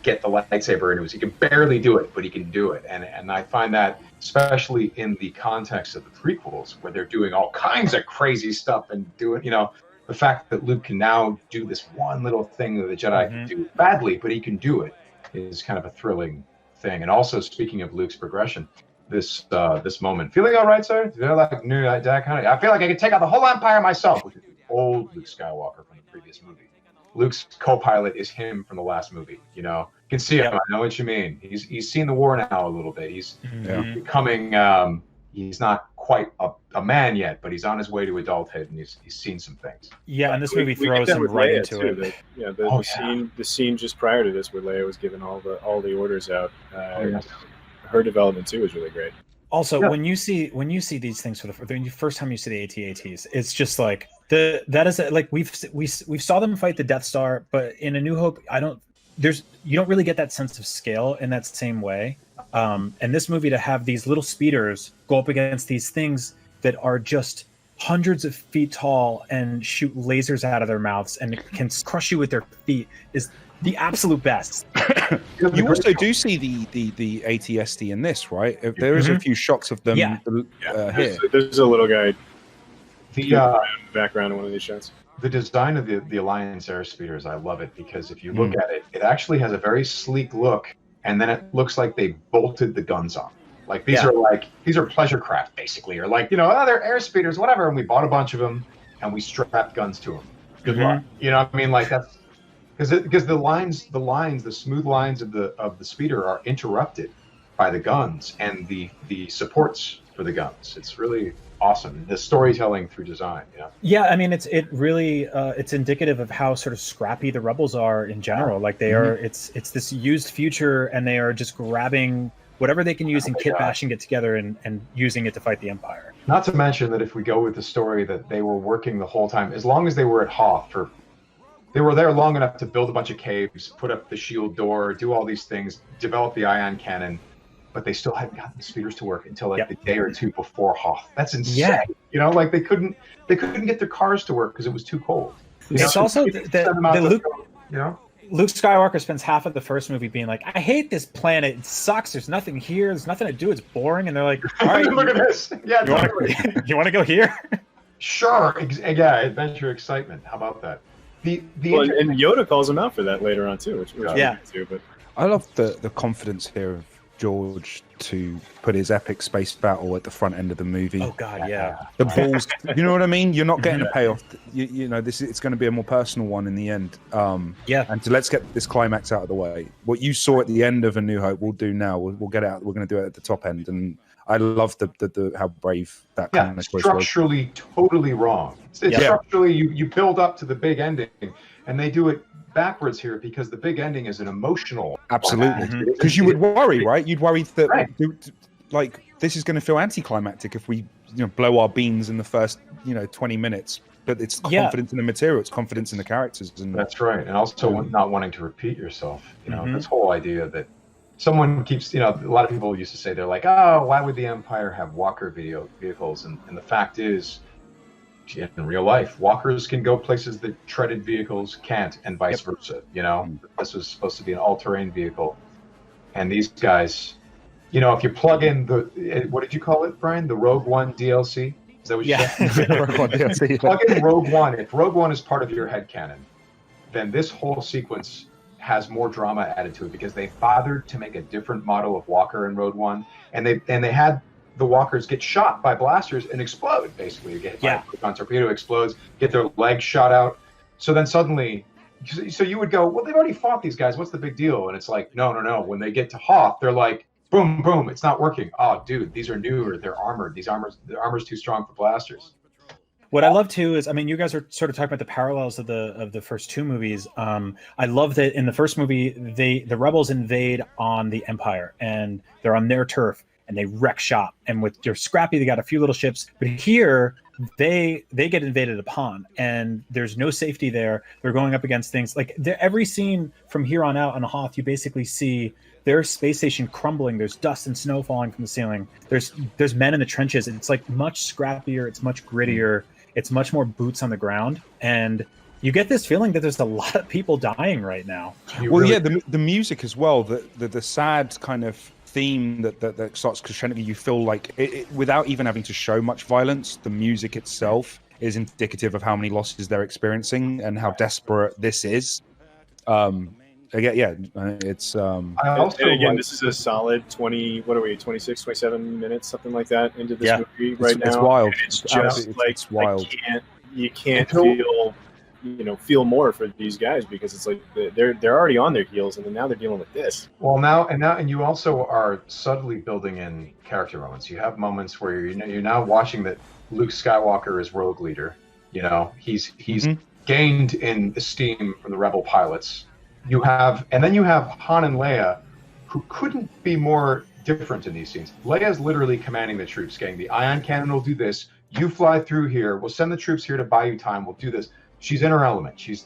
get the lightsaber into his. He can barely do it, but he can do it. And I find that especially in the context of the prequels, where they're doing all kinds of crazy stuff and doing, the fact that Luke can now do this one little thing that the Jedi can do badly, but he can do it, is kind of a thrilling thing. And also, speaking of Luke's progression, this moment, feeling all right, sir? They're like, no, Dad, I feel like I could take out the whole Empire myself, which is the old Luke Skywalker from the previous movie. Luke's co-pilot is him from the last movie. You can see him. I know what you mean. He's seen the war now a little bit. He's becoming. He's not quite a man yet, but he's on his way to adulthood, and he's seen some things. Yeah, and this movie throws him right into it. The scene just prior to this, where Leia was giving all the orders out. Her development too was really great. Also, when you see these things for the first time you see the AT-ATs, it's just like that is like we saw them fight the Death Star, but in A New Hope, you don't really get that sense of scale in that same way. And this movie, to have these little speeders go up against these things that are just hundreds of feet tall and shoot lasers out of their mouths and can crush you with their feet is the absolute best. You also do see the AT-ST in this, right? There is a few shots of them here. There's a little guy in the background in one of these shots. The design of the Alliance airspeeders, I love it, because if you look at it, it actually has a very sleek look, and then it looks like they bolted the guns on. Like these are pleasure craft, basically, or like they're airspeeders, whatever. And we bought a bunch of them, and we strapped guns to them. Good luck. You know what I mean? Like that's because the smooth lines of the speeder are interrupted by the guns and the supports for the guns. It's really awesome, the storytelling through design. Yeah, I mean, it's indicative of how sort of scrappy the Rebels are in general. Like they are, it's this used future, and they are just grabbing whatever they can use and kit bashing it together and using it to fight the Empire. Not to mention that if we go with the story that they were working the whole time, as long as they were at Hoth they were there long enough to build a bunch of caves, put up the shield door, do all these things, develop the ion cannon, but they still hadn't gotten the speeders to work until the day or two before Hoth. That's insane. Yeah. Like they couldn't get their cars to work because it was too cold. It's also that Luke, Luke Skywalker spends half of the first movie being like, I hate this planet. It sucks. There's nothing here. There's nothing to do. It's boring. And they're like, all right, look at this. Yeah, you want to go here? Sure. Yeah, adventure excitement. How about that? And Yoda calls him out for that later on too, which but I love the confidence here of George to put his epic space battle at the front end of the movie. Oh God, yeah. The balls, you know what I mean? You're not getting a payoff. It's going to be a more personal one in the end. And so let's get this climax out of the way. What you saw at the end of A New Hope, we'll do now. We'll get out. We're going to do it at the top end. And I love the how brave that kind of choice structurally was. Totally wrong. It's structurally you build up to the big ending, and they do it backwards here because the big ending is an emotional. Absolutely, because you would worry, right? You'd worry that like this is going to feel anticlimactic if we blow our beans in the first 20 minutes. But it's confidence in the material, it's confidence in the characters, and that's right. And also not wanting to repeat yourself. This whole idea that someone keeps, a lot of people used to say, they're like, oh, why would the Empire have walker vehicles? And the fact is, in real life. Walkers can go places that treaded vehicles can't, and vice versa. You know, this was supposed to be an all-terrain vehicle, and these guys, you know, if you plug in the, what did you call it, Brian? The Rogue One DLC? Is that what you said? Rogue One DLC. Plug in Rogue One. If Rogue One is part of your headcanon, then this whole sequence has more drama added to it because they bothered to make a different model of Walker in Rogue One, and they had the walkers get shot by blasters and explode, basically. You get hit by a proton torpedo, explodes, get their legs shot out. So then suddenly, so you would go, well, they've already fought these guys. What's the big deal? And it's like, no. When they get to Hoth, they're like, boom, boom, it's not working. Oh, dude, these are newer. They're armored. Their armor's too strong for blasters. What I love too is, I mean, you guys are sort of talking about the parallels of the first two movies. I love that in the first movie, the rebels invade on the Empire and they're on their turf and they wreck shop. And with they're scrappy, they got a few little ships. But here, they get invaded upon, and there's no safety there. They're going up against things like every scene from here on out on Hoth, you basically see their space station crumbling. There's dust and snow falling from the ceiling. There's men in the trenches. It's like much scrappier. It's much grittier. It's much more boots on the ground, and you get this feeling that there's a lot of people dying right now. The music as well, the sad kind of theme that starts crescendo. You feel like without even having to show much violence, the music itself is indicative of how many losses they're experiencing and how desperate this is. It's I also again, this is a solid 26, 27 minutes, something like that into this movie right now. It's wild. It's just it's wild. You can't feel more for these guys because it's like they're already on their heels and then now they're dealing with this. Well, now you also are subtly building in character moments. You have moments where you're now watching that Luke Skywalker is rogue leader. You know, he's gained in esteem from the rebel pilots. You have Han and Leia, who couldn't be more different in these scenes. Leia's literally commanding the troops, saying the ion cannon will do this. You fly through here. We'll send the troops here to buy you time. We'll do this. She's in her element. She's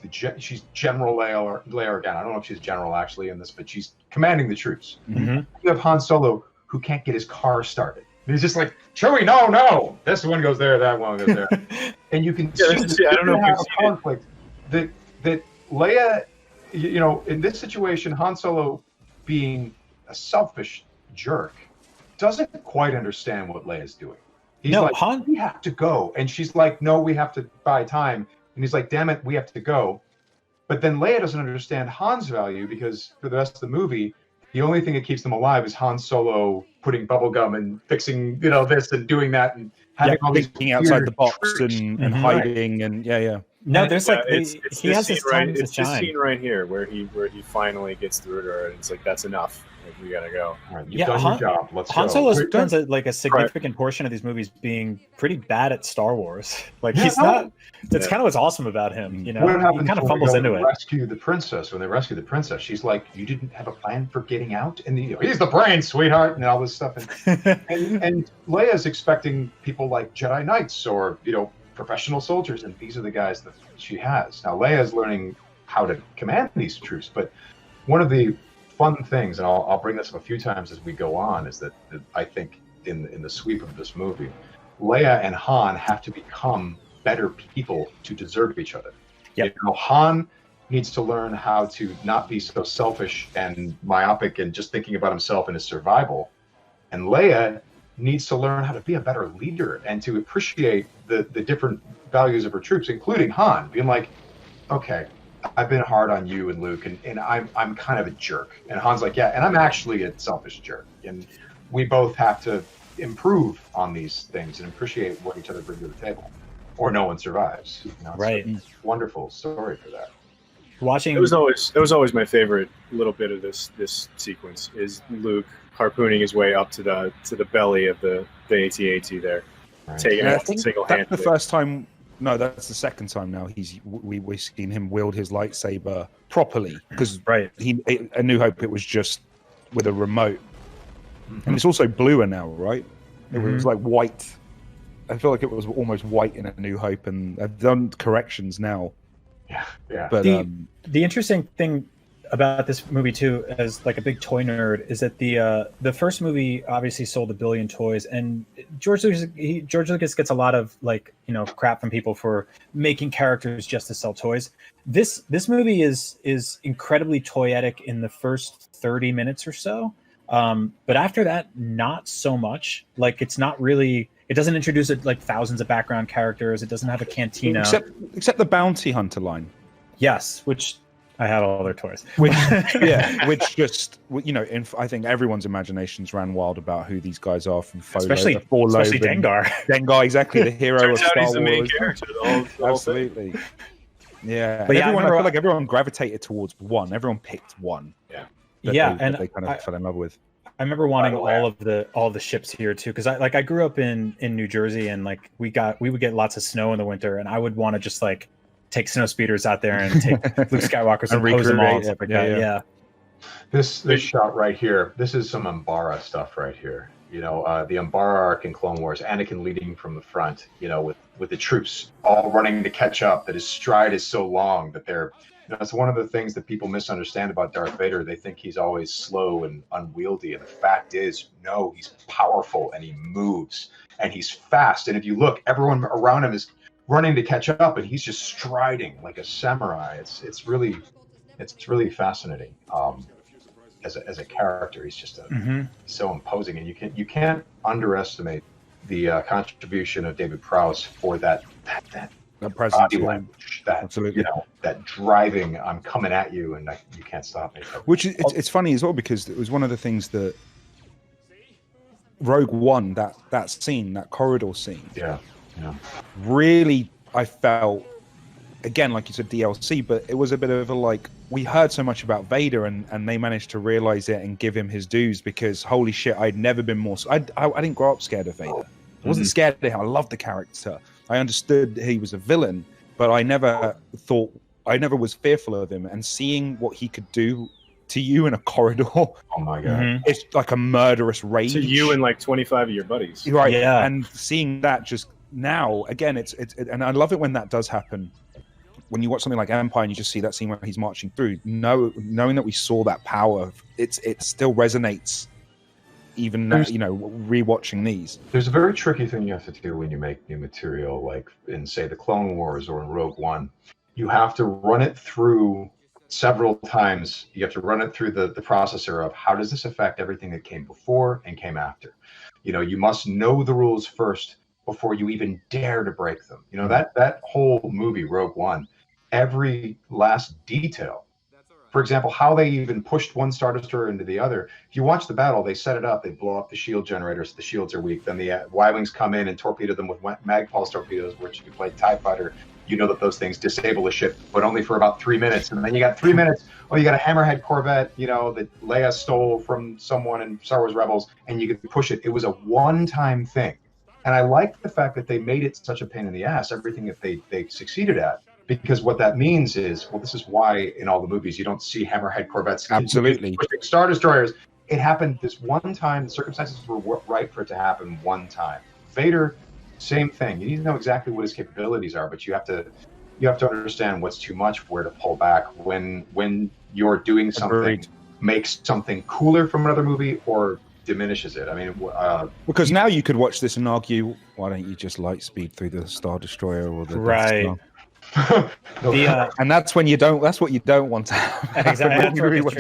General Leia again. I don't know if she's general actually in this, but she's commanding the troops. Mm-hmm. You have Han Solo, who can't get his car started. And he's just like, Chewie, no. This one goes there, that one goes there. And you can see I don't know if you've seen conflict that Leia, you know, in this situation, Han Solo, being a selfish jerk, doesn't quite understand what Leia's doing. He's like, we have to go. And she's like, no, we have to buy time. And he's like, damn it, we have to go. But then Leia doesn't understand Han's value because for the rest of the movie, the only thing that keeps them alive is Han Solo putting bubblegum and fixing, this and doing that and having all these thinking outside the box and hiding and No, there's he has his time to shine. This scene right here where he finally gets through to her and it's like, that's enough. Like, we gotta go. All right, you've done your job. Let's go. Han Solo spends a significant portion of these movies being pretty bad at Star Wars. Like he's not. That's kind of what's awesome about him. You know, what happens he kind of fumbles into it. Rescue the princess. When they rescue the princess, she's like, "You didn't have a plan for getting out," and he's the brain, sweetheart, and all this stuff. And Leia's expecting people like Jedi Knights or professional soldiers, and these are the guys that she has. Now Leia's learning how to command these troops, but one of the fun things, and I'll bring this up a few times as we go on, is that I think in the sweep of this movie, Leia and Han have to become better people to deserve each other. Yep. Han needs to learn how to not be so selfish and myopic and just thinking about himself and his survival. And Leia needs to learn how to be a better leader and to appreciate the different values of her troops, including Han, being like, okay, I've been hard on you and Luke, and I'm kind of a jerk. And Han's like, yeah, and I'm actually a selfish jerk. And we both have to improve on these things and appreciate what each other bring to the table, or no one survives. Right. It's a wonderful story for that. Watching it was always my favorite little bit of this sequence is Luke harpooning his way up to the belly of the AT-AT there, taking it single-handedly. That's the first time. No, that's the second time now. We've seen him wield his lightsaber properly because A New Hope, it was just with a remote, and it's also bluer now, right? It was like white. I feel like it was almost white in A New Hope, and I've done corrections now. Yeah. But the interesting thing about this movie too, as like a big toy nerd, is that the first movie obviously sold 1 billion toys, and George Lucas gets a lot of like, you know, crap from people for making characters just to sell toys. This movie is incredibly toyetic in the first 30 minutes or so, but after that, not so much. Like, it's not really. It doesn't introduce like thousands of background characters. It doesn't have a cantina, except the bounty hunter line. Yes, which I had all their toys. Which just, you know, I think everyone's imaginations ran wild about who these guys are from Folo, especially Dengar. Dengar, exactly, the hero of Star Wars. He's the main character. Absolutely. Yeah, but I feel like everyone gravitated towards one. Everyone picked one. Yeah. And they kind of fell in love with. I remember wanting all the ships here too, because I grew up in New Jersey, and like we would get lots of snow in the winter, and I would want to just like take snow speeders out there and take Luke Skywalker and pose them all. Yeah. This shot right here, this is some Umbara stuff right here. You know, the Umbara arc in Clone Wars, Anakin leading from the front, you know, with the troops all running to catch up, that his stride is so long that they're, you know, that's one of the things that people misunderstand about Darth Vader. They think he's always slow and unwieldy, and the fact is, no, he's powerful and he moves and he's fast. And if you look, everyone around him is running to catch up, and he's just striding like a samurai. It's really fascinating. As a character, he's just so imposing, and you can't underestimate the contribution of David Prowse for that presence, body language, that absolutely, you know, that driving, I'm coming at you and you can't stop me. Which it's funny as well, because it was one of the things that Rogue One, that scene, that corridor scene, really, I felt, again, like you said, DLC, but it was a bit of a, like, we heard so much about Vader, and they managed to realize it and give him his dues, because holy shit, I'd never been more. I didn't grow up scared of Vader. I wasn't scared of him. I loved the character. I understood he was a villain, but I never was fearful of him. And seeing what he could do to you in a corridor, oh my god, it's like a murderous rage to you and like 25 of your buddies, right? Yeah, and seeing that just now again, it's and I love it when that does happen. When you watch something like Empire and you just see that scene where he's marching through, knowing that we saw that power, it still resonates. Even you know, rewatching these. There's a very tricky thing you have to do when you make new material, like in, say, the Clone Wars or in Rogue One. You have to run it through several times. You have to run it through the processor of how does this affect everything that came before and came after. You know, you must know the rules first before you even dare to break them. You know, that whole movie, Rogue One, every last detail. For example, how they even pushed one Star Destroyer into the other. If you watch the battle, they set it up. They blow up the shield generators. The shields are weak. Then the Y-Wings come in and torpedo them with Magpulse torpedoes, which if you play TIE Fighter, you know that those things disable a ship, but only for about 3 minutes. And then you got 3 minutes. Oh, you got a Hammerhead Corvette, you know, that Leia stole from someone in Star Wars Rebels, and you could push it. It was a one-time thing. And I like the fact that they made it such a pain in the ass, everything that they succeeded at. Because what that means is, well, this is why in all the movies you don't see Hammerhead Corvettes. Absolutely. Star Destroyers. It happened this one time. The circumstances were right for it to happen one time. Vader, same thing. You need to know exactly what his capabilities are, but you have to understand what's too much, where to pull back. When you're doing something, makes something cooler from another movie or diminishes it. I mean, because now you could watch this and argue, why don't you just light speed through the Star Destroyer or the right? And that's when you don't. That's what you don't want to happen. Exactly. That's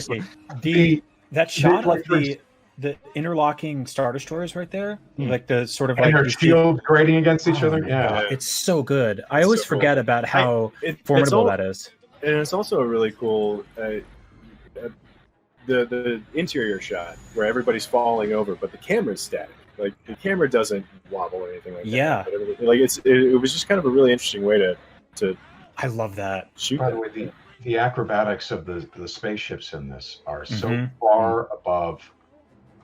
tricky. That shot of the interlocking Star Destroyers right there, like the sort of and like shield grading against each other. Yeah, it's so good. I always forget about how formidable that is. And it's also a really cool the interior shot where everybody's falling over, but the camera's static. Like the camera doesn't wobble or anything like that. Yeah, like it was just kind of a really interesting way to. I love that. Shoot. By the way, the acrobatics of the spaceships in this are so far above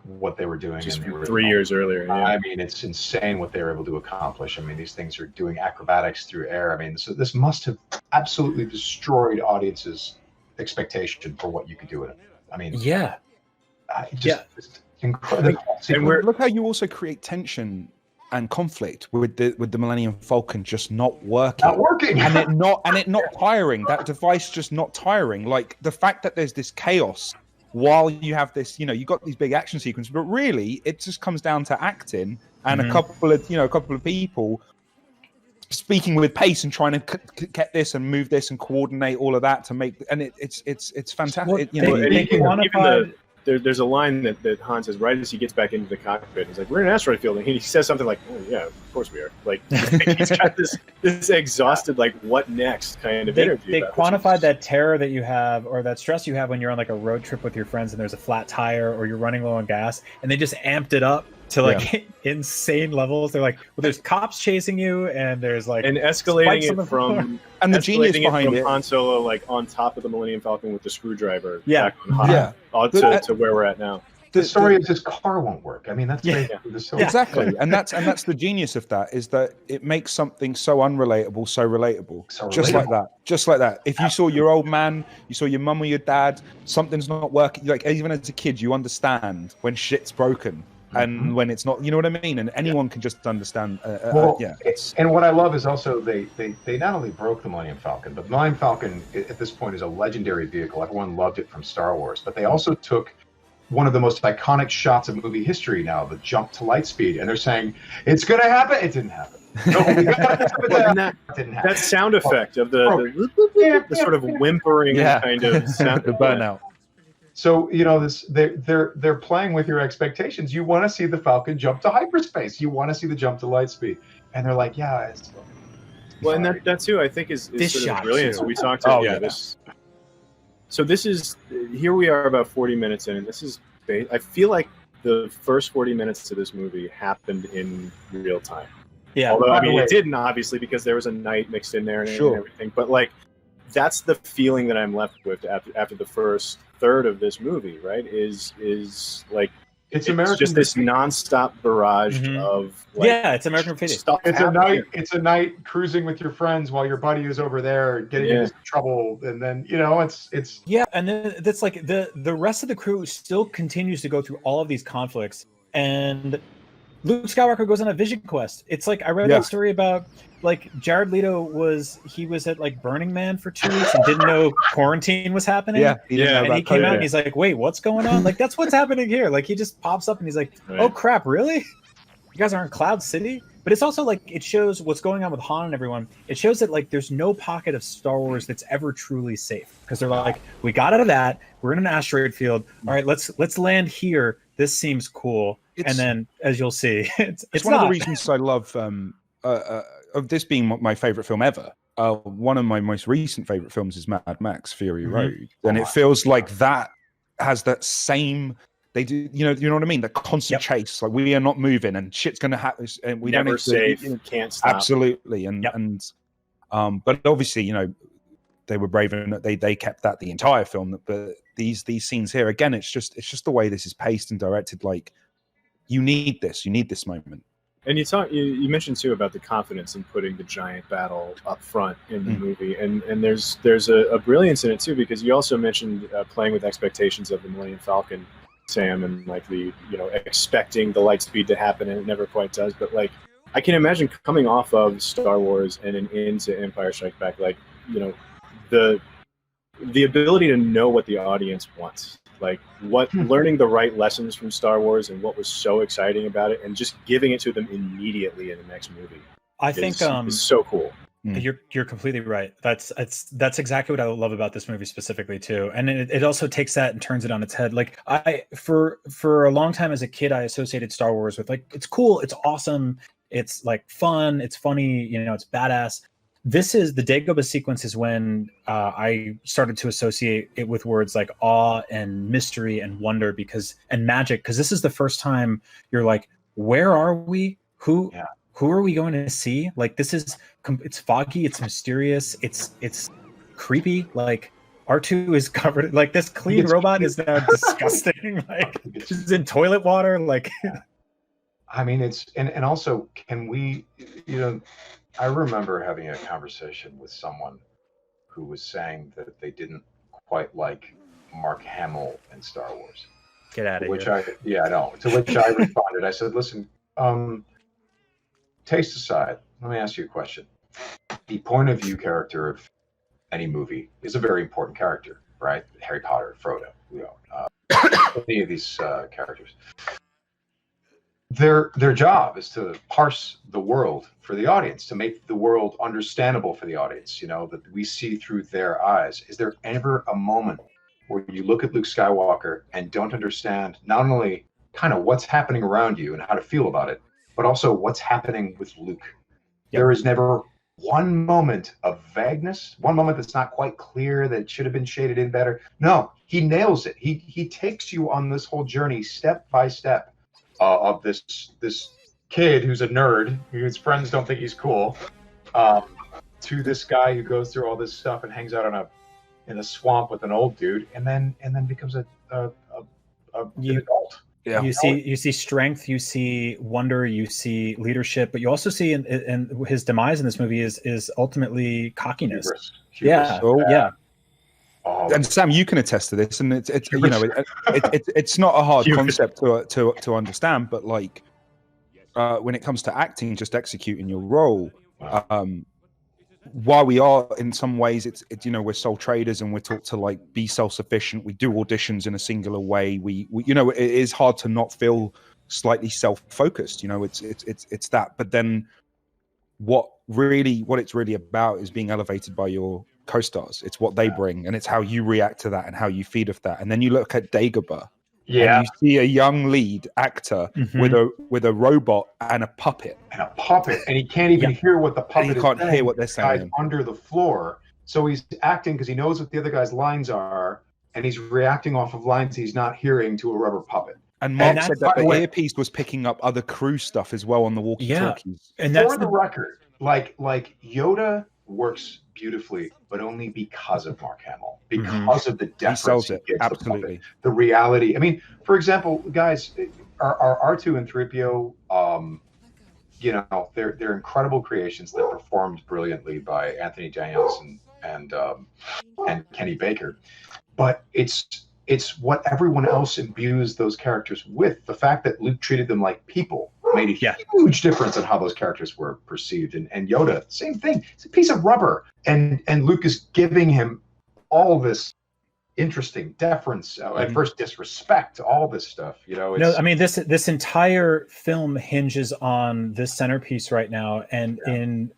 what they were doing just in the 3 years earlier. Yeah. I mean, it's insane what they were able to accomplish. I mean, these things are doing acrobatics through air. I mean, so this must have absolutely destroyed audiences' expectation for what you could do with it. I mean, yeah, just incredible. And look how you also create tension and conflict with the Millennium Falcon just not working. Not working. and it not tiring. That device just not tiring. Like the fact that there's this chaos while you have this, you got these big action sequences, but really it just comes down to acting and a couple of people speaking with pace and trying to get this and move this and coordinate all of that to make, and it's fantastic. Well, there's a line that Han says right as he gets back into the cockpit. He's like, "We're in an asteroid field," and he says something like, "Oh yeah, of course we are." Like he's got this exhausted, like, what next kind of interview. They quantified that terror that you have, or that stress you have when you're on like a road trip with your friends and there's a flat tire or you're running low on gas, and they just amped it up to like insane levels. They're like, well, there's cops chasing you, and there's like and escalating it from and the genius behind it, Han Solo like on top of the Millennium Falcon with the screwdriver, back on Hoth, to where we're at now. The story is his car won't work. I mean, that's basically the story. Exactly, and that's the genius of that, is that it makes something so unrelatable so relatable. Just like that. If you saw your old man, you saw your mum or your dad, something's not working. Like even as a kid, you understand when shit's broken. And when it's not, you know what I mean? And anyone can just understand. And what I love is also they not only broke the Millennium Falcon, but the Millennium Falcon at this point is a legendary vehicle. Everyone loved it from Star Wars. But they also took one of the most iconic shots of movie history now, the jump to light speed. And they're saying, it's going to happen. It didn't happen. No, that sound effect of the sort of whimpering kind of sound. The burnout. So they're playing with your expectations. You want to see the Falcon jump to hyperspace. You want to see the jump to light speed, and they're like, it's well, and that too, I think is this sort shot of brilliant. too. So we talked about this. So this is here we are about 40 minutes in, and this is. I feel like the first 40 minutes to this movie happened in real time. Yeah, although I mean it didn't, obviously, because there was a night mixed in there and everything. But like, that's the feeling that I'm left with after the first third of this movie, right? Is like it's just this nonstop barrage of it's American Graffiti. It's a night cruising with your friends while your buddy is over there getting into trouble, and then it's and then that's like the rest of the crew still continues to go through all of these conflicts, and Luke Skywalker goes on a vision quest. It's like I read that story about like Jared Leto was at like Burning Man for 2 weeks and didn't know quarantine was happening. And he came out and he's like, wait, what's going on? Like that's what's happening here. Like he just pops up and he's like, oh crap, really? You guys are in Cloud City? But it's also like it shows what's going on with Han and everyone. It shows that like there's no pocket of Star Wars that's ever truly safe, because they're like, we got out of that. We're in an asteroid field. All right, let's land here. This seems cool. And then, as you'll see, it's one of the reasons I love of this being my favorite film ever. One of my most recent favorite films is Mad Max: Fury Road, and it feels like that has that same. They do, you know what I mean? The constant chase, like we are not moving, and shit's going to happen, and we never don't safe, can't stop. Absolutely, but obviously, they were brave and they kept that the entire film. But these scenes here, again, it's just the way this is paced and directed. Like you need this moment. And you mentioned too about the confidence in putting the giant battle up front in the movie, and there's a brilliance in it too, because you also mentioned playing with expectations of the Millennium Falcon, Sam, and like the expecting the light speed to happen, and it never quite does. But like I can imagine coming off of Star Wars and into Empire Strikes Back, like the ability to know what the audience wants, like learning the right lessons from Star Wars and what was so exciting about it, and just giving it to them immediately in the next movie. I think is so cool. You're completely right. That's exactly what I love about this movie specifically too, and it also takes that and turns it on its head. Like for a long time as a kid, I associated Star Wars with like it's cool, it's awesome, it's like fun, it's funny, it's badass. This is the Dagobah sequence is when I started to associate it with words like awe and mystery and wonder and magic, because this is the first time you're like, where are we? Who are we going to see? Like it's foggy, it's mysterious, it's creepy. Like R2 is covered, like this clean robot is now disgusting. Like she's in toilet water. Like I mean, it's and also can we I remember having a conversation with someone who was saying that they didn't quite like Mark Hamill in Star Wars. Get out of here. I know. To which I responded, I said, listen, taste aside, let me ask you a question. The point of view character of any movie is a very important character, right? Harry Potter, Frodo, any of these characters. Their job is to parse the world for the audience, to make the world understandable for the audience, that we see through their eyes. Is there ever a moment where you look at Luke Skywalker and don't understand not only kind of what's happening around you and how to feel about it, but also what's happening with Luke? Yep. There is never one moment of vagueness, one moment that's not quite clear, that should have been shaded in better. No, he nails it. He takes you on this whole journey step by step. Of this kid who's a nerd, whose friends don't think he's cool, to this guy who goes through all this stuff and hangs out in a swamp with an old dude, and then becomes an adult. Yeah. You see strength, you see wonder, you see leadership, but you also see in his demise in this movie is ultimately cockiness. Hubris. Yeah. Oh, yeah. And Sam, you can attest to this, and it's not a hard concept to understand, but like when it comes to acting, just executing your role. While we are in some ways, it's we're sole traders and we're taught to like be self-sufficient. We do auditions in a singular way. We it is hard to not feel slightly self-focused. It's that. But then what it's really about is being elevated by your co-stars. It's what they bring, and it's how you react to that and how you feed off that. And then you look at Dagobah, and you see a young lead actor with a robot and a puppet, and he can't even hear what the puppet is saying. He can't hear what they're saying. Guy's under the floor, so he's acting because he knows what the other guy's lines are, and he's reacting off of lines he's not hearing to a rubber puppet. And Mark said that the earpiece was picking up other crew stuff as well on the walkie-talkies. And that's for the record, like Yoda works beautifully, but only because of Mark Hamill, because of the deference he gives absolutely the reality. I mean, for example, guys, our R2 and 3PO, they're incredible creations that performed brilliantly by Anthony Daniels and Kenny Baker, but it's what everyone else imbues those characters with. The fact that Luke treated them like people made a huge difference in how those characters were perceived. And Yoda, same thing. It's a piece of rubber. And Luke is giving him all this interesting deference, at first disrespect, all this stuff. I mean, this entire film hinges on this centerpiece right now, and in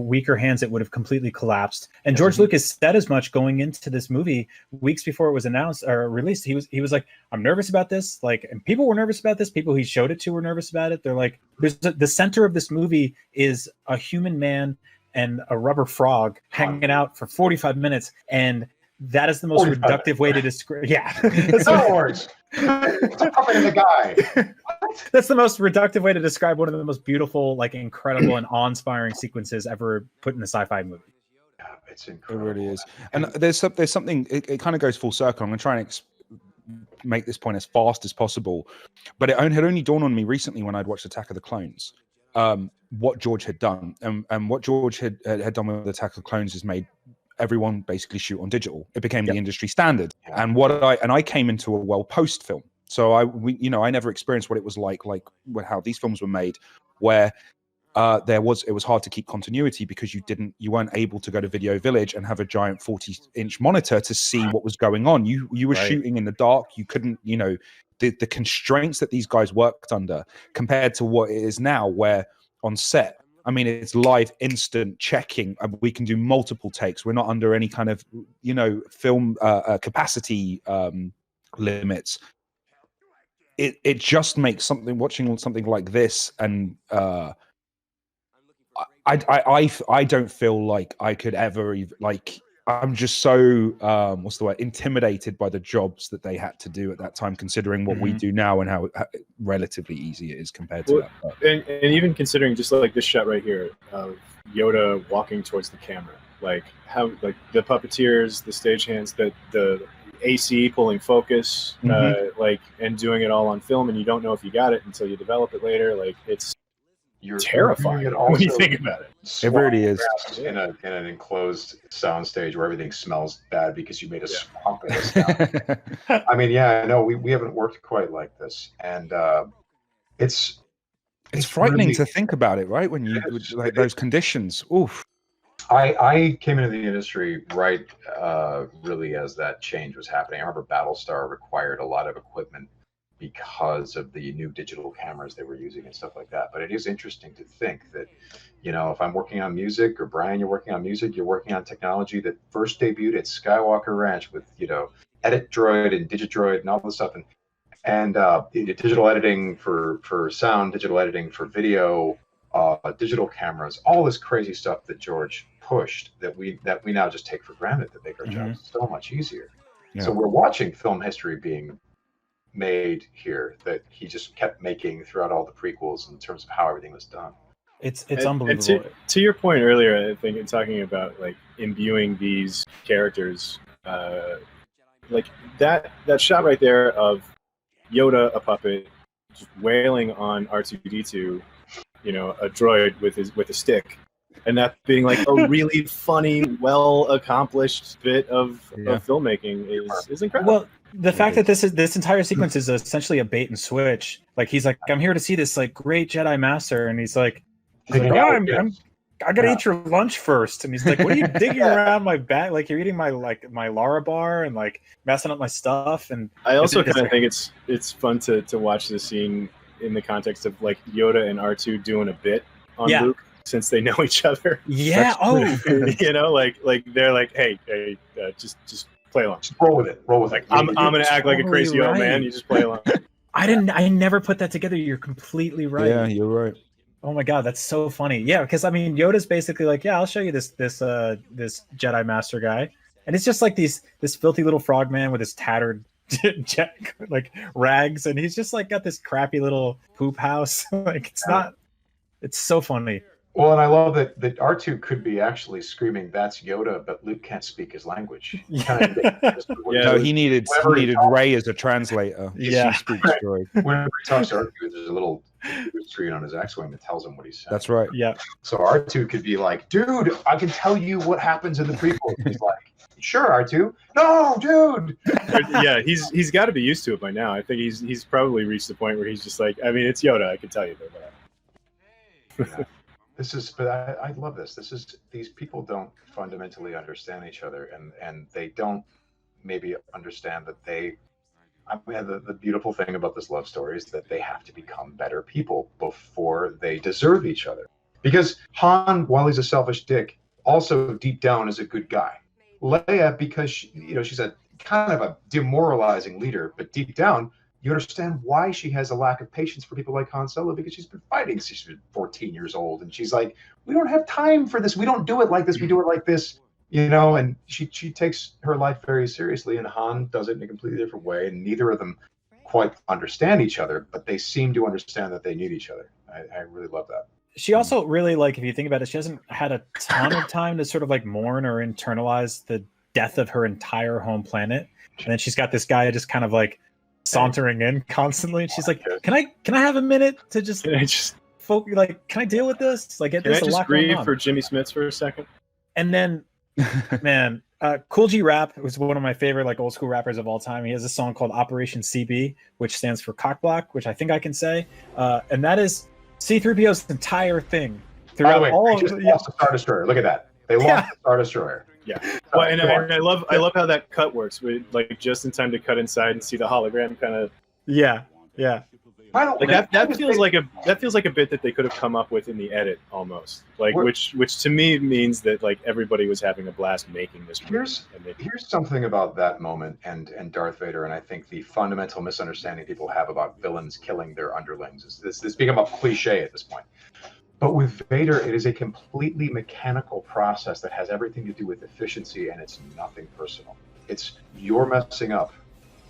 weaker hands it would have completely collapsed. And George Lucas said as much going into this movie weeks before it was announced or released. He was like, I'm nervous about this, and people were nervous about this. People he showed it to were nervous about it. They're like, the center of this movie is a human man and a rubber frog hanging out for 45 minutes, and that is the most reductive way to describe. Yeah, Star Wars. It's a puppet in the guy. That's the most reductive way to describe one of the most beautiful, incredible, and awe-inspiring sequences ever put in a sci-fi movie. Yeah, it's incredible. It really is. And there's something. It kind of goes full circle. I'm going to try and make this point as fast as possible, but it had only dawned on me recently when I'd watched Attack of the Clones. What George had done, and what George had done with Attack of the Clones is made everyone basically shoot on digital. It became the industry standard. And I came into a well post film. So I never experienced what it was like how these films were made, where it was hard to keep continuity because you weren't able to go to Video Village and have a giant 40-inch monitor to see what was going on. You were shooting in the dark. You couldn't, the constraints that these guys worked under compared to what it is now, where on set, I mean, it's live, instant checking. We can do multiple takes. We're not under any kind of, film capacity limits. It just makes watching something like this, and I don't feel like I could ever I'm just so intimidated by the jobs that they had to do at that time, considering what we do now and how relatively easy it is compared to that. And even considering just this shot right here of Yoda walking towards the camera, how the puppeteers, the stagehands, the AC pulling focus, and doing it all on film, and you don't know if you got it until you develop it later. You're terrifying when you think about it. It really is. In an enclosed sound stage where everything smells bad because you made a swamp in a sound. I mean, we haven't worked quite like this, and it's It's frightening really, to think about it, right? When you like those conditions. Oof. I came into the industry right really as that change was happening. I remember Battlestar required a lot of equipment because of the new digital cameras they were using and stuff like that. But it is interesting to think that, if I'm working on music, or Brian, you're working on music, you're working on technology that first debuted at Skywalker Ranch with, Edit Droid and Digidroid and all this stuff. And digital editing for sound, digital editing for video, digital cameras, all this crazy stuff that George pushed that we now just take for granted, that make our jobs so much easier. Yeah. So we're watching film history being made here that he just kept making throughout all the prequels in terms of how everything was done. It's unbelievable. And to your point earlier, I think in talking about like imbuing these characters, like that shot right there of Yoda, a puppet, just wailing on R2D2, a droid with a stick, and that being like a really funny, well accomplished bit of filmmaking is incredible. Well, the fact that this entire sequence is essentially a bait and switch. Like he's like, I'm here to see this like great Jedi Master, and he's like, I gotta eat your lunch first. And he's like, what are you digging around my bag? Like, you're eating my Lara bar and like messing up my stuff. And I also kind of think it's fun to watch the scene in the context of like Yoda and R2 doing a bit on Luke, since they know each other. Yeah. Like they're like, hey, just play along. Just roll with it. Like, I'm gonna act like a crazy old man. You just play along. I never put that together. You're completely right. Yeah, you're right. Oh my god, that's so funny. Yeah, because I mean, Yoda's basically like, yeah, I'll show you this Jedi Master guy, and it's just like this filthy little frogman with his tattered like rags, and he's just like got this crappy little poop house. Like it's so funny. Well, and I love that R2 could be actually screaming, "That's Yoda," but Luke can't speak his language. No, he needed Rey as a translator. Yeah, she speaks droid. Whenever he talks to R2, there's a little screen on his X-wing that tells him what he's saying. That's right. Yeah. So R2 could be like, "Dude, I can tell you what happens in the prequel." He's like, "Sure, R2." "No, dude." Yeah, he's got to be used to it by now. I think he's probably reached the point where he's just like, I mean, it's Yoda. I can tell you that. Yeah. But I love this. These people don't fundamentally understand each other, and they don't maybe understand that the beautiful thing about this love story is that they have to become better people before they deserve each other. Because Han, while he's a selfish dick, also deep down is a good guy. Leia, because she's a kind of a demoralizing leader, but deep down, you understand why she has a lack of patience for people like Han Solo, because she's been fighting since she's been 14 years old. And she's like, we don't have time for this. We don't do it like this. We do it like this, and she takes her life very seriously, and Han does it in a completely different way. And neither of them quite understand each other, but they seem to understand that they need each other. I really love that. She also really, like, if you think about it, she hasn't had a ton of time to sort of like mourn or internalize the death of her entire home planet. And then she's got this guy just kind of like sauntering in constantly, and she's like, "Can I have a minute to just can I deal with this? Like, can I just grieve for Jimmy Smits for a second?" And then, man, Cool G Rap was one of my favorite like old school rappers of all time. He has a song called Operation CB, which stands for cock block, which I think I can say, and that is C-3PO's entire thing throughout all of the Star Destroyer. Look at that, they lost the Star Destroyer. Yeah, well, and I love how that cut works. We like just in time to cut inside and see the hologram kind of. Yeah. Like that feels like a bit that they could have come up with in the edit almost. Like which to me means that like everybody was having a blast making this movie. Here's something about that moment and Darth Vader, and I think the fundamental misunderstanding people have about villains killing their underlings is this become a cliche at this point. But with Vader, it is a completely mechanical process that has everything to do with efficiency, and it's nothing personal. It's you're messing up.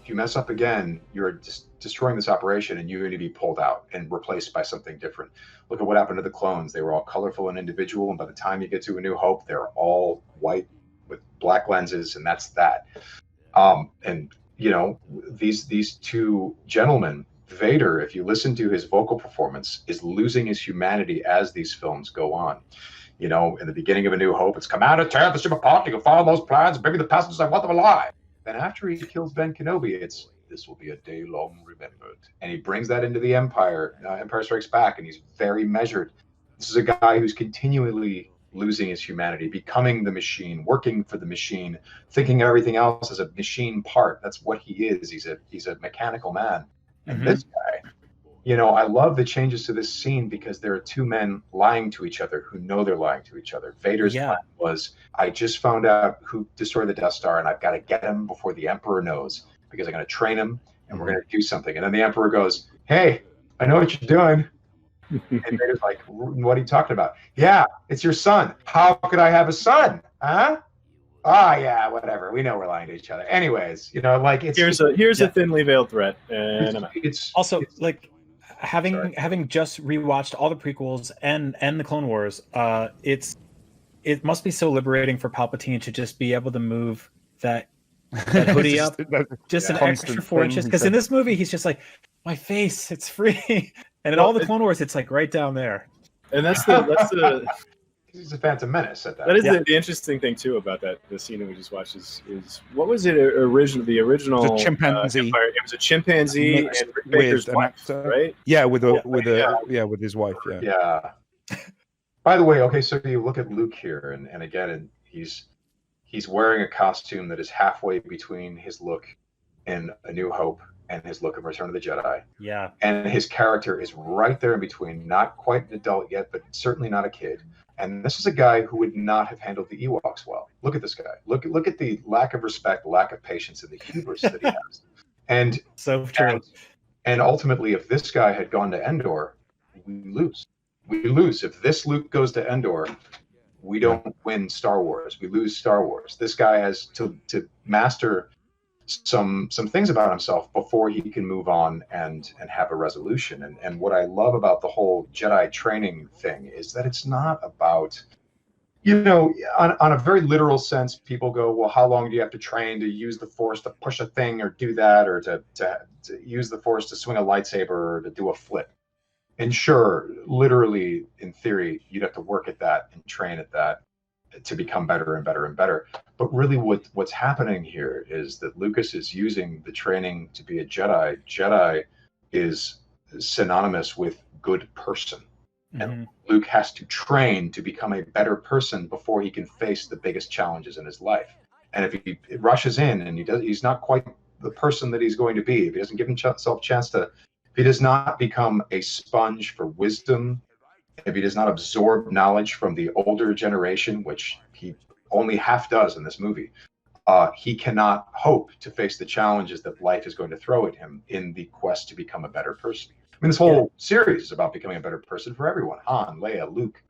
If you mess up again, you're just destroying this operation, and you're going to be pulled out and replaced by something different. Look at what happened to the clones. They were all colorful and individual, and by the time you get to A New Hope, they're all white with black lenses, and that's that. And these two gentlemen, Vader, if you listen to his vocal performance, is losing his humanity as these films go on. In the beginning of A New Hope, it's command, tear the ship apart, you can follow those plans, bring me the passengers, I want them alive. Then after he kills Ben Kenobi, it's This will be a day long remembered. And he brings that into the Empire Strikes Back, and he's very measured. This is a guy who's continually losing his humanity, becoming the machine, working for the machine, thinking everything else is a machine part. That's what he is. He's a mechanical man. And this guy, you know, I love the changes to this scene because there are two men lying to each other who know they're lying to each other. Vader's plan was, I just found out who destroyed the Death Star, and I've got to get him before the Emperor knows, because I'm going to train him and we're going to do something. And then the Emperor goes, hey, I know what you're doing. And Vader's like, what are you talking about? Yeah, it's your son. How could I have a son? Huh? Oh yeah, whatever. We know we're lying to each other. Anyways, you know, like here's a thinly veiled threat, and it's also like having just rewatched all the prequels and the Clone Wars. It must be so liberating for Palpatine to just be able to move that hoodie up just an extra 4 inches. Because in this movie, he's just like, my face, it's free. And in all the Clone Wars, it's like right down there. And that's the he's a Phantom Menace at that. That is the interesting thing too about the scene that we just watched is what was it original? The original the chimpanzee. Empire, it was a chimpanzee and Rick Baker's wife, right? Yeah, with his wife. Yeah. By the way, okay, so you look at Luke here, and again, he's wearing a costume that is halfway between his look in A New Hope and his look of Return of the Jedi. Yeah. And his character is right there in between, not quite an adult yet, but certainly not a kid. And this is a guy who would not have handled the Ewoks well. Look at this guy. Look at the lack of respect, lack of patience, and the hubris that he has. And so true. And ultimately, if this guy had gone to Endor, we lose. We lose. If this Luke goes to Endor, we don't win Star Wars. We lose Star Wars. This guy has to master some things about himself before he can move on and have a resolution. And what I love about the whole Jedi training thing is that it's not about, you know, on a very literal sense, people go, well, how long do you have to train to use the Force to push a thing or do that, or to use the Force to swing a lightsaber or to do a flip? And sure, literally, in theory, you'd have to work at that and train at that to become better and better and better. But really what's happening here is that Lucas is using the training to be a Jedi. Jedi is synonymous with good person. And Luke has to train to become a better person before he can face the biggest challenges in his life. And if he rushes in and he's not quite the person that he's going to be, if he doesn't give himself a chance to, if he does not become a sponge for wisdom, if he does not absorb knowledge from the older generation, which he only half does in this movie, he cannot hope to face the challenges that life is going to throw at him in the quest to become a better person. I mean, this whole series is about becoming a better person for everyone. Han, Leia, Luke,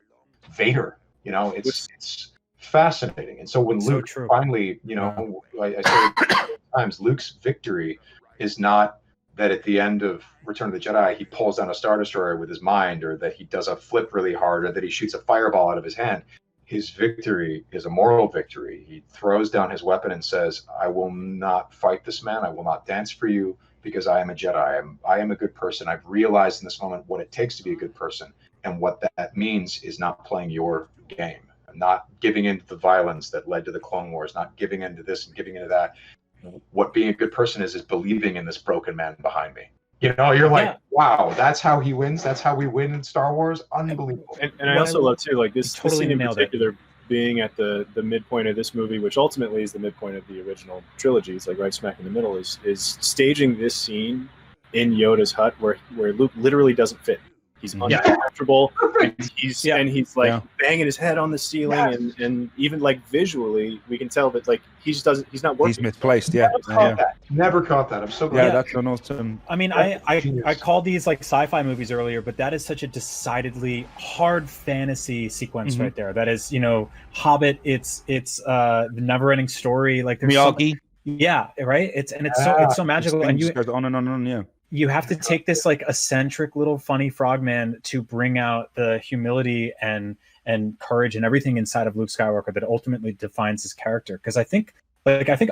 Vader. You know, it's fascinating. And so when Luke finally, you know, I say times, Luke's victory is not that at the end of Return of the Jedi, he pulls down a Star Destroyer with his mind, or that he does a flip really hard, or that he shoots a fireball out of his hand. His victory is a moral victory. He throws down his weapon and says, I will not fight this man. I will not dance for you because I am a Jedi. I am a good person. I've realized in this moment what it takes to be a good person. And what that means is not playing your game, not giving in to the violence that led to the Clone Wars, not giving into this and giving into that. What being a good person is believing in this broken man behind me. You know, you're like, wow, that's how he wins. That's how we win in Star Wars. Unbelievable. And I also love too, like this scene in particular being at the midpoint of this movie, which ultimately is the midpoint of the original trilogy. It's like right smack in the middle. Is staging this scene in Yoda's hut where Luke literally doesn't fit. He's uncomfortable. And he's like banging his head on the ceiling, and even like visually, we can tell that like he's not working. He's misplaced. Never caught that. I'm so glad. Yeah, that's an awesome. I mean, I called these like sci-fi movies earlier, but that is such a decidedly hard fantasy sequence right there. That is, you know, Hobbit. It's the never-ending story. Like there's Miyagi. Right. It's so magical, and you goes on and on and on. Yeah. You have to take this like eccentric little funny frogman to bring out the humility and courage and everything inside of Luke Skywalker that ultimately defines his character. Because I think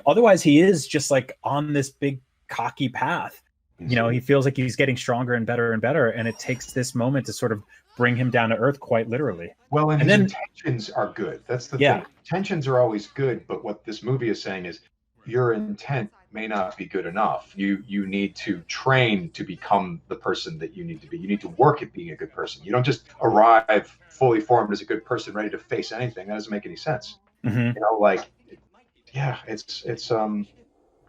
otherwise he is just like on this big cocky path. You know, he feels like he's getting stronger and better, and it takes this moment to sort of bring him down to earth, quite literally. Well, and his intentions are good. That's the thing. Intentions are always good, but what this movie is saying is your intent may not be good enough. You need to train to become the person that you need to be. You need to work at being a good person. You don't just arrive fully formed as a good person ready to face anything. That doesn't make any sense. Mhm. You know, like, yeah, it's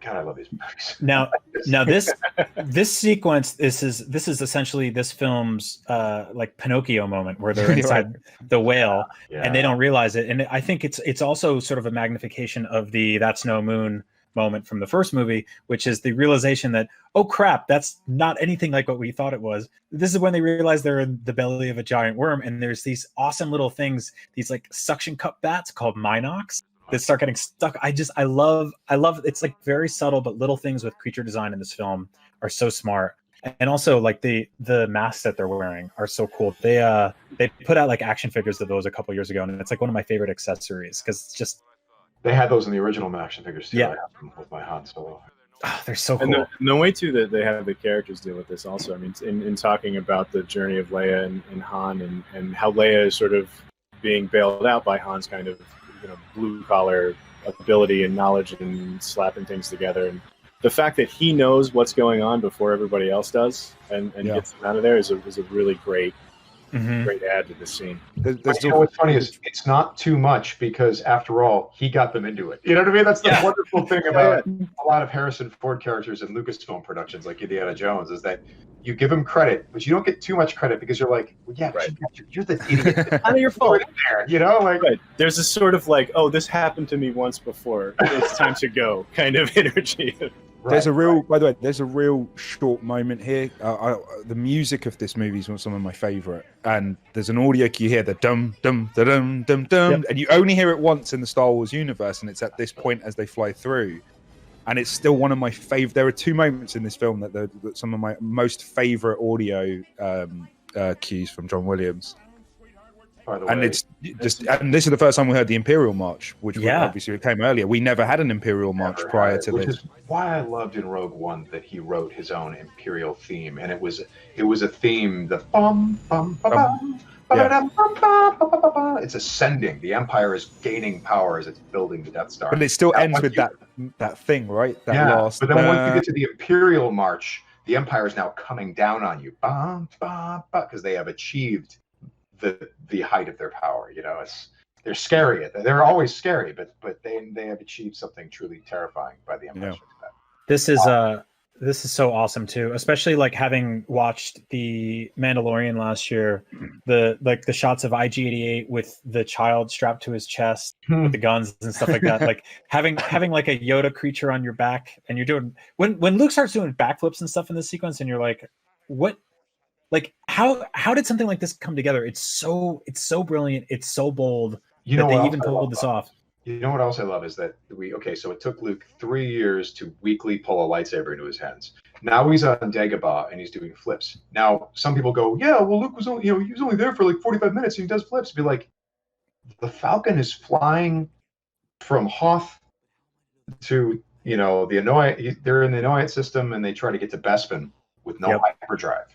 God, I love these movies. Now this sequence, this is essentially this film's like Pinocchio moment where they're inside the whale and they don't realize it. And I think it's also sort of a magnification of the "That's No Moon" moment from the first movie, which is the realization that, oh crap, that's not anything like what we thought it was. This is when they realize they're in the belly of a giant worm, and there's these awesome little things, these like suction cup bats called Minox that start getting stuck. I love it's like very subtle, but little things with creature design in this film are so smart. And also like the masks that they're wearing are so cool. They put out like action figures of those a couple years ago, and it's like one of my favorite accessories because it's just, they had those in the original action figures too. Yeah. I have them with my Han Solo. oh, they're so cool. And the way too that they have the characters deal with this also. I mean, in talking about the journey of Leia and Han and how Leia is sort of being bailed out by Han's kind of, you know, blue collar ability and knowledge and slapping things together, and the fact that he knows what's going on before everybody else does and gets them out of there is a really great add to the scene. But you know what's funny is it's not too much, because after all, he got them into it. You know what I mean? That's the wonderful thing about a lot of Harrison Ford characters in Lucasfilm productions like Indiana Jones, is that you give him credit, but you don't get too much credit, because you're like, well, yeah, Right. you're the idiot. Out of your fault. There, you know, like, Right. There's this sort of like, oh, this happened to me once before, it's time to go kind of energy. There's a real, by the way, there's a real short moment here. The music of this movie is some of my favorite, and there's an audio cue here, the dum dum da dum dum dum, and you only hear it once in the Star Wars universe, and it's at this point as they fly through, and it's still one of my favorite. There are two moments in this film that some of my most favorite audio cues from John Williams. by the And way, it's just, and this is the first time we heard the Imperial March, which obviously came earlier. We never had an Imperial March prior to which this. is why I loved in Rogue One that he wrote his own Imperial theme, and it was a theme, the bum bum bum bum. It's ascending. The Empire is gaining power as it's building the Death Star. But it still ends with that thing, right? That last. But then once you get to the Imperial March, the Empire is now coming down on you, because they have achieved the height of their power. You know, they're scary. They're always scary, but they have achieved something truly terrifying by the Empire. Yeah. This is so awesome too, especially like having watched the Mandalorian last year, the shots of IG-88 with the child strapped to his chest with the guns and stuff like that. Like having like a Yoda creature on your back, and you're doing when Luke starts doing backflips and stuff in this sequence, and you're like, what? Like how did something like this come together? It's so brilliant. It's so bold that they even pulled this off. You know what else I love is that so it took Luke 3 years to weekly pull a lightsaber into his hands. Now he's on Dagobah and he's doing flips. Now some people go, yeah, well, Luke was only, he was only there for like 45 minutes and he does flips. Be like, the Falcon is flying from Hoth to, the Annoyant. They're in the Annoyant system and they try to get to Bespin with no hyperdrive.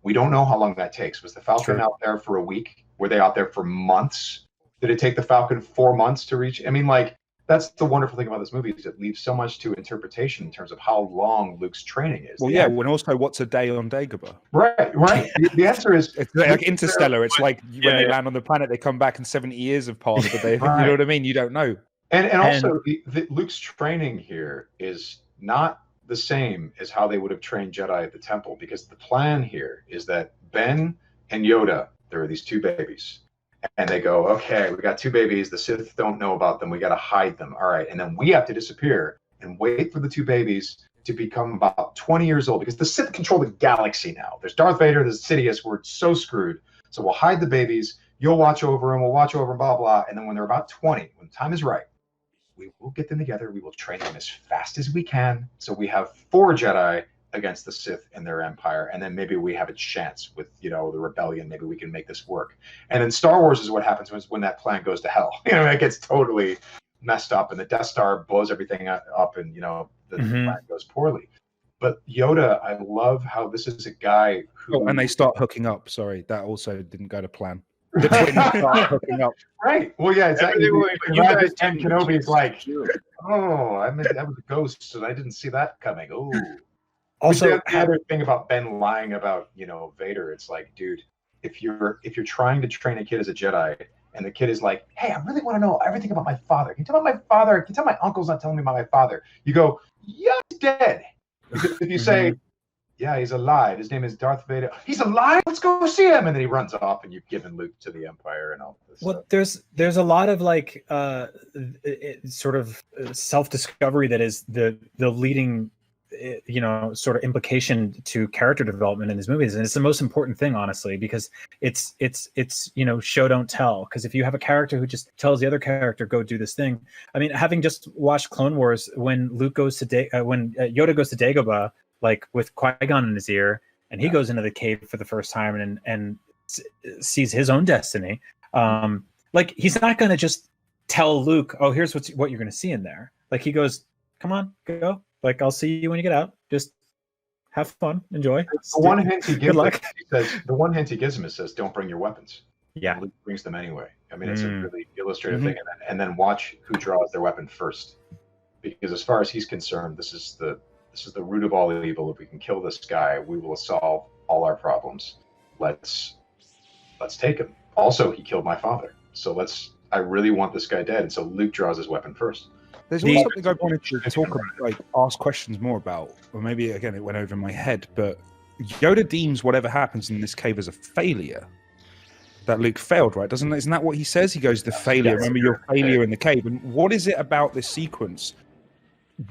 We don't know how long that takes. Was the Falcon out there for a week? Were they out there for months? Did it take the Falcon 4 months to reach? I mean, like, that's the wonderful thing about this movie, is it leaves so much to interpretation in terms of how long Luke's training is. Well, yeah, and also what's a day on Dagobah? Right. The answer is... It's like Interstellar. It's like when they land on the planet, they come back and 70 years have passed, but they, you know what I mean? You don't know. And also, Luke's training here is not the same as how they would have trained Jedi at the temple, because the plan here is that Ben and Yoda, there are these two babies. And they go, okay, we got two babies. The Sith don't know about them. We got to hide them. All right. And then we have to disappear and wait for the two babies to become about 20 years old, because the Sith control the galaxy now. There's Darth Vader, there's Sidious. We're so screwed. So we'll hide the babies. You'll watch over them. We'll watch over them, blah, blah. And then when they're about 20, when the time is right, we will get them together. We will train them as fast as we can. So we have 4 Jedi against the Sith and their empire, and then maybe we have a chance with the rebellion. Maybe we can make this work. And then Star Wars is what happens when that plan goes to hell. It gets totally messed up, and the Death Star blows everything up, and the plan goes poorly. But Yoda, I love how this is a guy who... and they start hooking up. Sorry, that also didn't go to plan. the twins start hooking up. Right. Well, yeah, exactly. You guys and Kenobi's like, oh, I meant that was a ghost, and I didn't see that coming. Oh. Also, the other thing about Ben lying about, Vader, it's like, dude, if you're trying to train a kid as a Jedi, and the kid is like, hey, I really want to know everything about my father. Can you tell me about my father? Can you tell my uncle's not telling me about my father? You go, yeah, he's dead. Because if you say, yeah, he's alive. His name is Darth Vader. He's alive? Let's go see him. And then he runs off, and you've given Luke to the Empire and all this well, stuff. there's a lot of like sort of self-discovery that is the leading sort of implication to character development in these movies, and it's the most important thing, honestly, because it's show don't tell. Because if you have a character who just tells the other character go do this thing, I mean, having just watched Clone Wars, when Luke goes to when Yoda goes to Dagobah, like with Qui-Gon in his ear, and he goes into the cave for the first time and sees his own destiny, like he's not going to just tell Luke, oh, here's what you're going to see in there. Like he goes, come on, go. Like, I'll see you when you get out. Just have fun, enjoy. The one hint he gives, him, is says, "Don't bring your weapons." Yeah, and Luke brings them anyway. I mean, it's a really illustrative thing. And then watch who draws their weapon first, because as far as he's concerned, this is the root of all evil. If we can kill this guy, we will solve all our problems. Let's take him. Also, he killed my father, so I really want this guy dead. And so Luke draws his weapon first. There's something I wanted to talk about, like ask questions more about, or maybe again it went over my head. But Yoda deems whatever happens in this cave as a failure. That Luke failed, right? Isn't that what he says? He goes, "The failure. Yes. Remember your failure in the cave." And what is it about this sequence?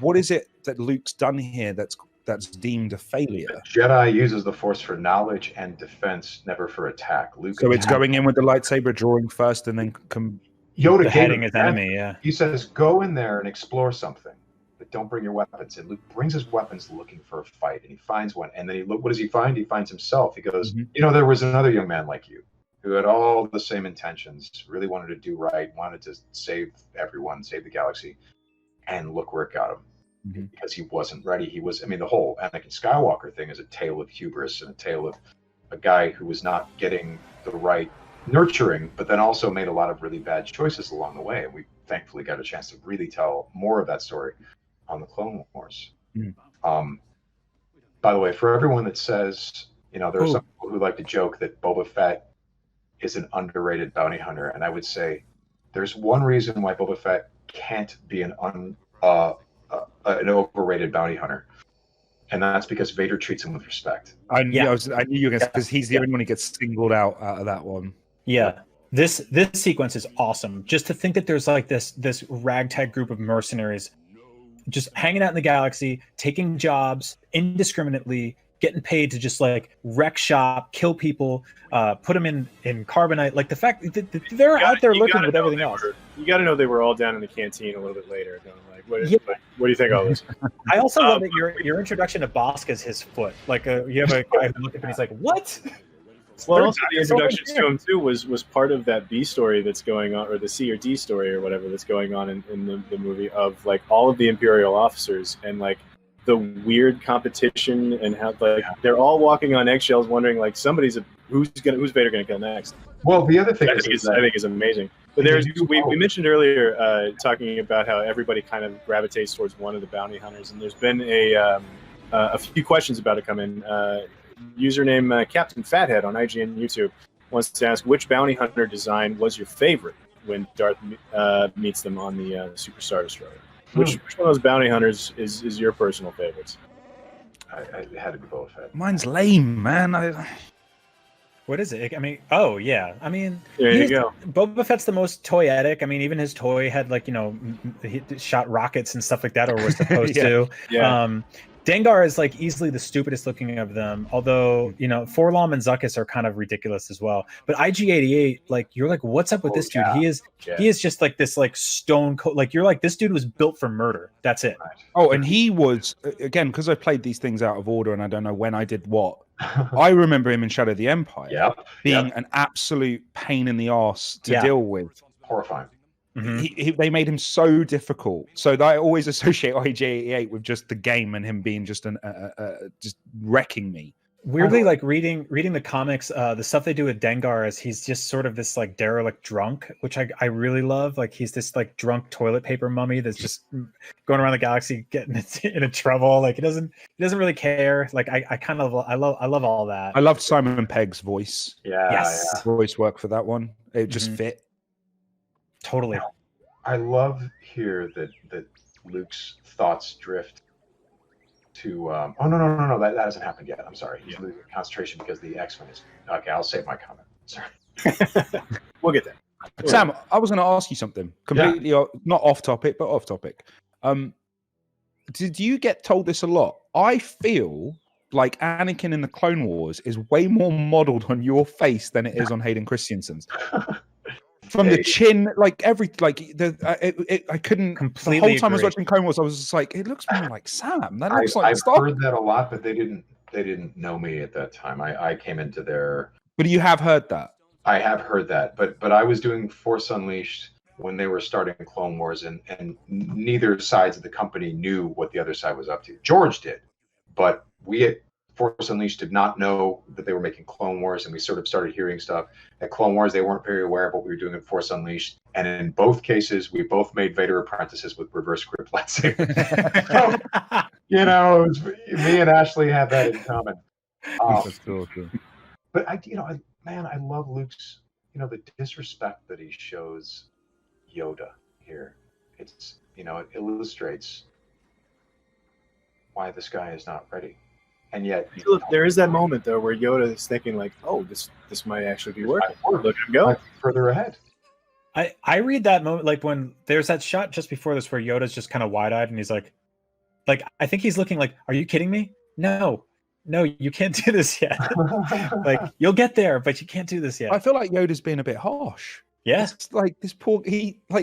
What is it that Luke's done here that's deemed a failure? The Jedi uses the Force for knowledge and defense, never for attack. Luke. So it's going in with the lightsaber, drawing first, and then Yoda beheading his enemy. Yeah, he says, "Go in there and explore something, but don't bring your weapons." And Luke brings his weapons, looking for a fight, and he finds one. And then what does he find? He finds himself. He goes, there was another young man like you who had all the same intentions, really wanted to do right, wanted to save everyone, save the galaxy, and look where it got him. Because he wasn't ready. The whole Anakin Skywalker thing is a tale of hubris and a tale of a guy who was not getting the right nurturing, but then also made a lot of really bad choices along the way. And we thankfully got a chance to really tell more of that story on the Clone Wars. By the way, for everyone that says, there are some people who like to joke that Boba Fett is an underrated bounty hunter, and I would say there's one reason why Boba Fett can't be an overrated bounty hunter, and that's because Vader treats him with respect. I knew you were going to, because he's the only one who gets singled out of that one. Yeah, this sequence is awesome. Just to think that there's like this ragtag group of mercenaries just hanging out in the galaxy, taking jobs indiscriminately, getting paid to just like wreck shop, kill people, put them in carbonite. Like the fact that they're out there looking with everything else. You got to know they were all down in the canteen a little bit later. Like, what do you think of all this? I also love that your introduction to Bosk is his foot. Like you have a guy who looks up and he's like, "What?" Well, also the introduction to him too was part of that B story that's going on, or the C or D story or whatever that's going on in the movie, of like all of the Imperial officers and like the weird competition and how like they're all walking on eggshells, wondering like who's Vader gonna kill next. Well, the other thing I think is amazing. But we mentioned earlier talking about how everybody kind of gravitates towards one of the bounty hunters, and there's been a few questions about it come in. Username Captain Fathead on IGN YouTube wants to ask, which bounty hunter design was your favorite when Darth meets them on the Super Star Destroyer? Which one of those bounty hunters is your personal favorites? I had to be Boba Fett. Mine's lame, man. What is it? I mean, oh yeah. I mean, there you go. Boba Fett's the most toyetic. I mean, even his toy had like he shot rockets and stuff like that, or was supposed to. Yeah. Dengar is like easily the stupidest looking of them, although Forlom and Zuckuss are kind of ridiculous as well. But IG-88, like you're like, what's up with this dude? He is just like this like stone cold. Like you're like, this dude was built for murder. That's it. Oh, and he was, again, because I played these things out of order and I don't know when I did what. I remember him in Shadow of the Empire being an absolute pain in the arse to deal with. Horrifying. They made him so difficult. So I always associate IG-88 with just the game and him being just just wrecking me. Weirdly, like reading the comics, the stuff they do with Dengar is he's just sort of this like derelict drunk, which I really love. Like he's this like drunk toilet paper mummy that's just going around the galaxy getting into trouble. Like he doesn't really care. Like I love all that. I loved Simon Pegg's voice. Yeah, Yes. yeah. Voice work for that one. It just fit. Totally. I love here that Luke's thoughts drift to oh no, that hasn't happened yet. I'm sorry. He's losing concentration because the X-Men is okay. I'll save my comment. Sorry. We'll get there. Sam, I was going to ask you something completely not off topic, but off topic. Did you get told this a lot? I feel like Anakin in the Clone Wars is way more modeled on your face than it is on Hayden Christensen's. From the chin, like I couldn't completely. The whole time agree. I was watching Clone Wars, I was just like, it looks more like Sam. That looks like I've Star. heard that a lot, but they didn't know me at that time. I came into their. But you have heard that. I have heard that, but I was doing Force Unleashed when they were starting Clone Wars, and neither sides of the company knew what the other side was up to. George did, but we at Force Unleashed did not know that they were making Clone Wars, and we sort of started hearing stuff. At Clone Wars, they weren't very aware of what we were doing at Force Unleashed, and in both cases, we both made Vader apprentices with reverse grip lightsabers. So, it was, me and Ashley had that in common. That's cool. But I love Luke's, the disrespect that he shows Yoda here. It's, it illustrates why this guy is not ready. And yet there is that moment though where Yoda is thinking like, oh, this might actually be working. Look at him go. Further ahead. I read that moment like when there's that shot just before this where Yoda's just kind of wide-eyed and he's like I think he's looking like, are you kidding me? No, you can't do this yet. Like you'll get there, but you can't do this yet. I feel like Yoda's being a bit harsh. Yeah. It's like this poor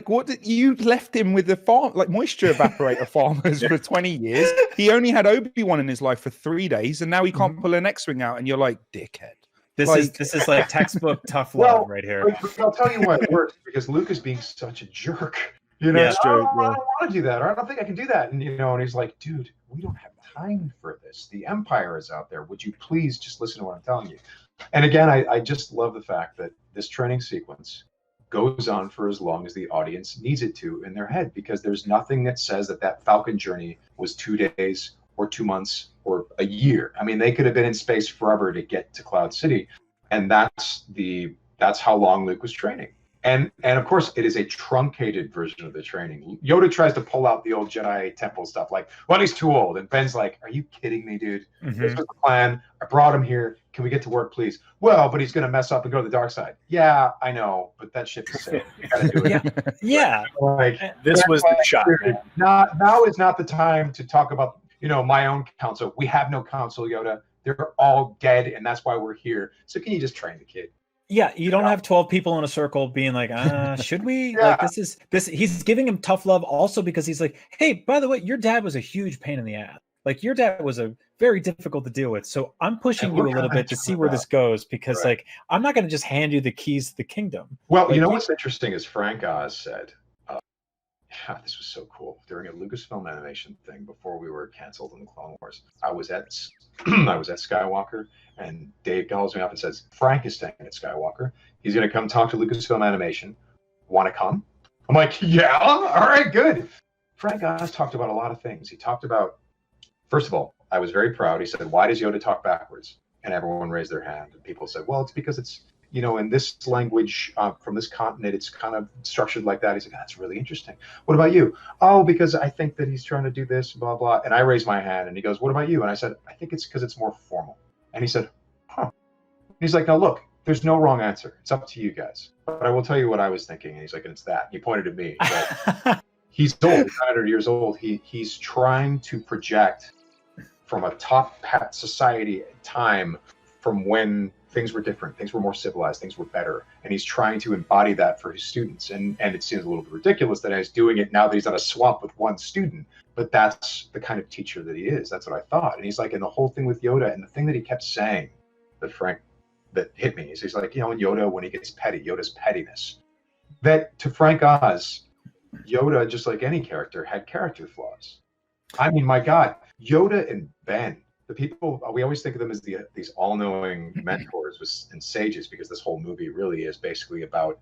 what did you left him with the farm moisture evaporator farmers for 20 years. He only had Obi-Wan in his life for 3 days, and now he can't pull an X-Wing out, and you're like, dickhead. This is like textbook tough love right here. I'll tell you why it works, because Luke is being such a jerk. Yeah, I don't want to do that, or I don't think I can do that. And and he's like, dude, we don't have time for this. The Empire is out there. Would you please just listen to what I'm telling you? And again, I just love the fact that this training sequence goes on for as long as the audience needs it to in their head, because there's nothing that says that Falcon journey was 2 days or 2 months or a year. I mean, they could have been in space forever to get to Cloud City, and that's how long Luke was training. And of course, it is a truncated version of the training. Yoda tries to pull out the old Jedi Temple stuff, like, well, he's too old. And Ben's like, are you kidding me, dude? This was the plan. I brought him here. Can we get to work, please? Well, but he's going to mess up and go to the dark side. Yeah, I know, but that ship is safe. You got to do it. Yeah. Like, this was the shot. Now is not the time to talk about, my own council. We have no council, Yoda. They're all dead, and that's why we're here. So can you just train the kid? Yeah, you don't have 12 people in a circle being like, should we? Yeah. Like this. He's giving him tough love also because he's like, hey, by the way, your dad was a huge pain in the ass. Like your dad was a very difficult to deal with. So I'm pushing you a little bit to see where this goes, because like I'm not going to just hand you the keys to the kingdom. Well, what's interesting is Frank Oz said, this was so cool. During a Lucasfilm animation thing before we were canceled in the Clone Wars, I was at Skywalker, and Dave calls me up and says, Frank is staying at Skywalker. He's going to come talk to Lucasfilm Animation. Want to come? I'm like, yeah, all right, good. Frank Oz talked about a lot of things. He talked about, first of all, I was very proud. He said, why does Yoda talk backwards? And everyone raised their hand. And people said, well, it's because it's, in this language from this continent, it's kind of structured like that. He's like, that's really interesting. What about you? Oh, because I think that he's trying to do this, blah, blah. And I raised my hand, and he goes, what about you? And I said, I think it's because it's more formal. And he said, huh. And he's like, now look, there's no wrong answer. It's up to you guys. But I will tell you what I was thinking. And he's like, and it's that. And he pointed at me. He's old, he's 100 years old. He's trying to project from a top society time from when things were different, things were more civilized, things were better. And he's trying to embody that for his students. And it seems a little bit ridiculous that he's doing it now that he's on a swamp with one student. But that's the kind of teacher that he is. That's what I thought. And he's like, and the whole thing with Yoda, and the thing that he kept saying that hit me is he's like, in Yoda, when he gets petty, Yoda's pettiness. That to Frank Oz, Yoda, just like any character, had character flaws. I mean, my God, Yoda and Ben The people, we always think of them as these all-knowing mentors and sages, because this whole movie really is basically about,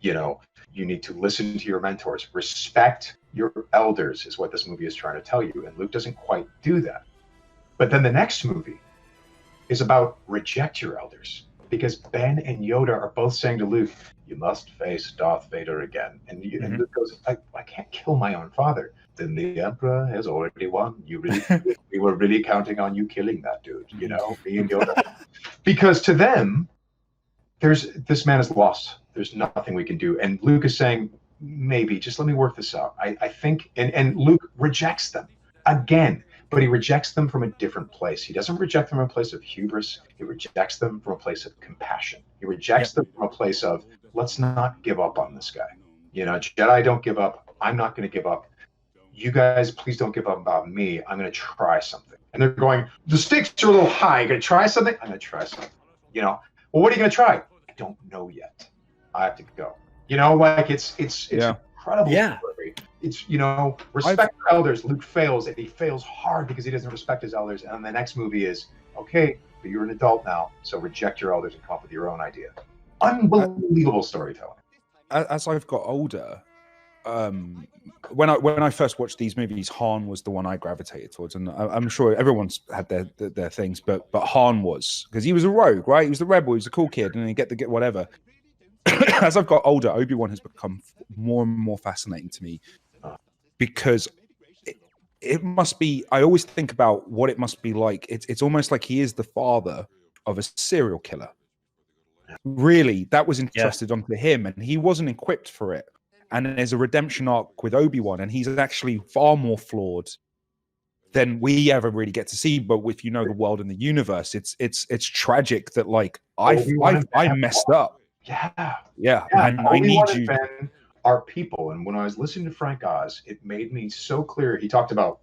you need to listen to your mentors. Respect your elders is what this movie is trying to tell you. And Luke doesn't quite do that. But then the next movie is about reject your elders, because Ben and Yoda are both saying to Luke, you must face Darth Vader again. And Luke goes, I can't kill my own father. Then the Emperor has already won. We were really counting on you killing that dude, me and Yoda. Because to them, this man is lost. There's nothing we can do. And Luke is saying, maybe, just let me work this out. I think, and Luke rejects them again, but he rejects them from a different place. He doesn't reject them from a place of hubris. He rejects them from a place of compassion. He rejects them from a place of, let's not give up on this guy. Jedi don't give up. I'm not going to give up. You guys, please don't give up about me. I'm going to try something. And they're going, the stakes are a little high. You're going to try something? I'm going to try something. Well, what are you going to try? I don't know yet. I have to go. It's incredible story. It's, respect your elders. Luke fails, and he fails hard because he doesn't respect his elders. And the next movie is, okay, but you're an adult now, so reject your elders and come up with your own idea. Unbelievable storytelling. As I've got older, when I first watched these movies, Han was the one I gravitated towards, and I'm sure everyone's had their things, but Han was, because he was a rogue, right? He was the rebel, he was a cool kid, and he get whatever. As I've got older, Obi-Wan has become more and more fascinating to me, because it must be. I always think about what it must be like. It's almost like he is the father of a serial killer. Really, that was entrusted onto him, and he wasn't equipped for it. And there's a redemption arc with Obi-Wan, and he's actually far more flawed than we ever really get to see. But if you know the world and the universe, it's tragic that I messed up. Yeah. And I need you. Ben are people, and when I was listening to Frank Oz, it made me so clear. He talked about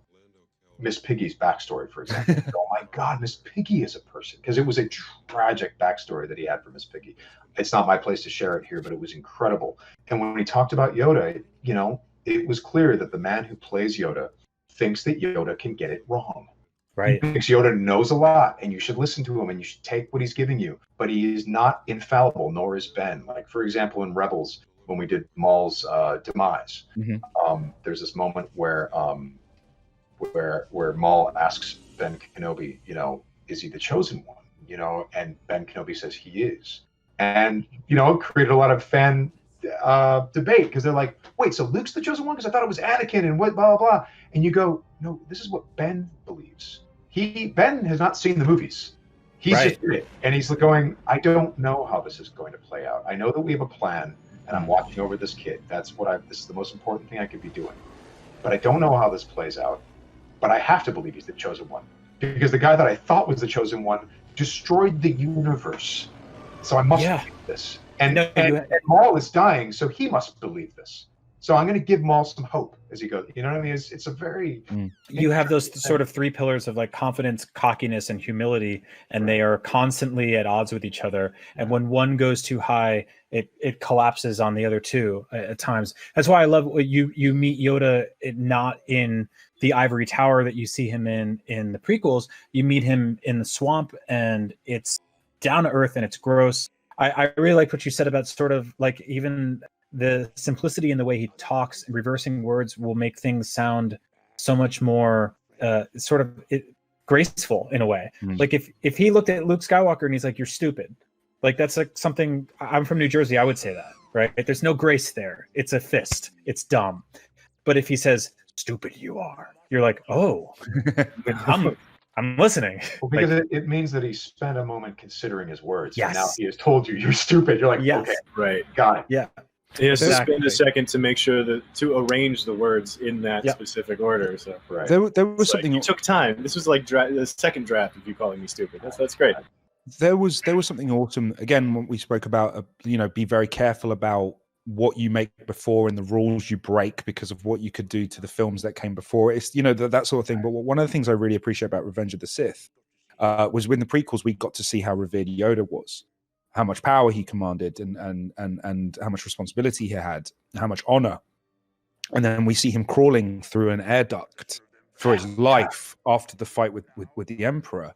Miss Piggy's backstory, for example. Oh my God, Miss Piggy is a person, because it was a tragic backstory that he had for Miss Piggy. It's not my place to share it here, but it was incredible. And when he talked about Yoda, it was clear that the man who plays Yoda thinks that Yoda can get it wrong. Right. He thinks Yoda knows a lot, and you should listen to him, and you should take what he's giving you. But he is not infallible, nor is Ben. Like, for example, in Rebels, when we did Maul's demise, there's this moment where Maul asks Ben Kenobi, is he the chosen one? And Ben Kenobi says he is. And, it created a lot of fan debate, because they're like, wait, so Luke's the chosen one? Because I thought it was Anakin and what, blah, blah, blah. And you go, no, this is what Ben believes. Ben has not seen the movies. He's just in it. And he's going, I don't know how this is going to play out. I know that we have a plan, and I'm watching over this kid. This is the most important thing I could be doing. But I don't know how this plays out. But I have to believe he's the chosen one, because the guy that I thought was the chosen one destroyed the universe. So I must believe this. And Maul is dying, so he must believe this. So I'm going to give Maul some hope as he goes. You know what I mean? It's a very... You have those sort of three pillars of like confidence, cockiness, and humility, and they are constantly at odds with each other. And when one goes too high, it collapses on the other two at times. That's why I love you meet Yoda not in the ivory tower that you see him in the prequels. You meet him in the swamp, and it's down to earth and it's gross. I really like what you said about sort of like even the simplicity in the way he talks and reversing words will make things sound so much more graceful in a way. Like if he looked at Luke Skywalker and he's like, you're stupid. Like that's like something, I'm from New Jersey, I would say that, right? There's no grace there. It's a fist. It's dumb. But if he says, stupid you are, you're like, oh, I'm listening. Well, because it means that he spent a moment considering his words. Yes. And now he has told you you're stupid. You're like, okay, right, got it. Yeah. He has to spend a second to make sure to arrange the words in that specific order. So there was something. It took time. This was like the second draft of you calling me stupid. That's great. There was something awesome. Again, when we spoke about be very careful about what you make before and the rules you break because of what you could do to the films that came before. It's that sort of thing. But one of the things I really appreciate about Revenge of the Sith was when the prequels we got to see how revered Yoda was, how much power he commanded, and how much responsibility he had, how much honor. And then we see him crawling through an air duct for his life after the fight with the Emperor.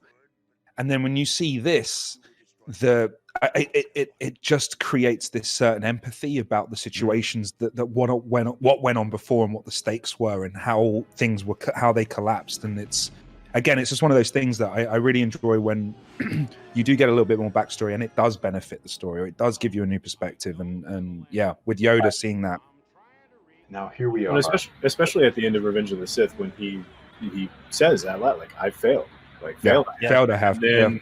And then when you see this, it just creates this certain empathy about the situations that what went on before and what the stakes were and how things were, how they collapsed. And it's just one of those things that I really enjoy when you do get a little bit more backstory, and it does benefit the story, or it does give you a new perspective. And yeah, with Yoda seeing that. Now here we are, especially at the end of Revenge of the Sith, when he says that, like, I failed, like failed, I have. And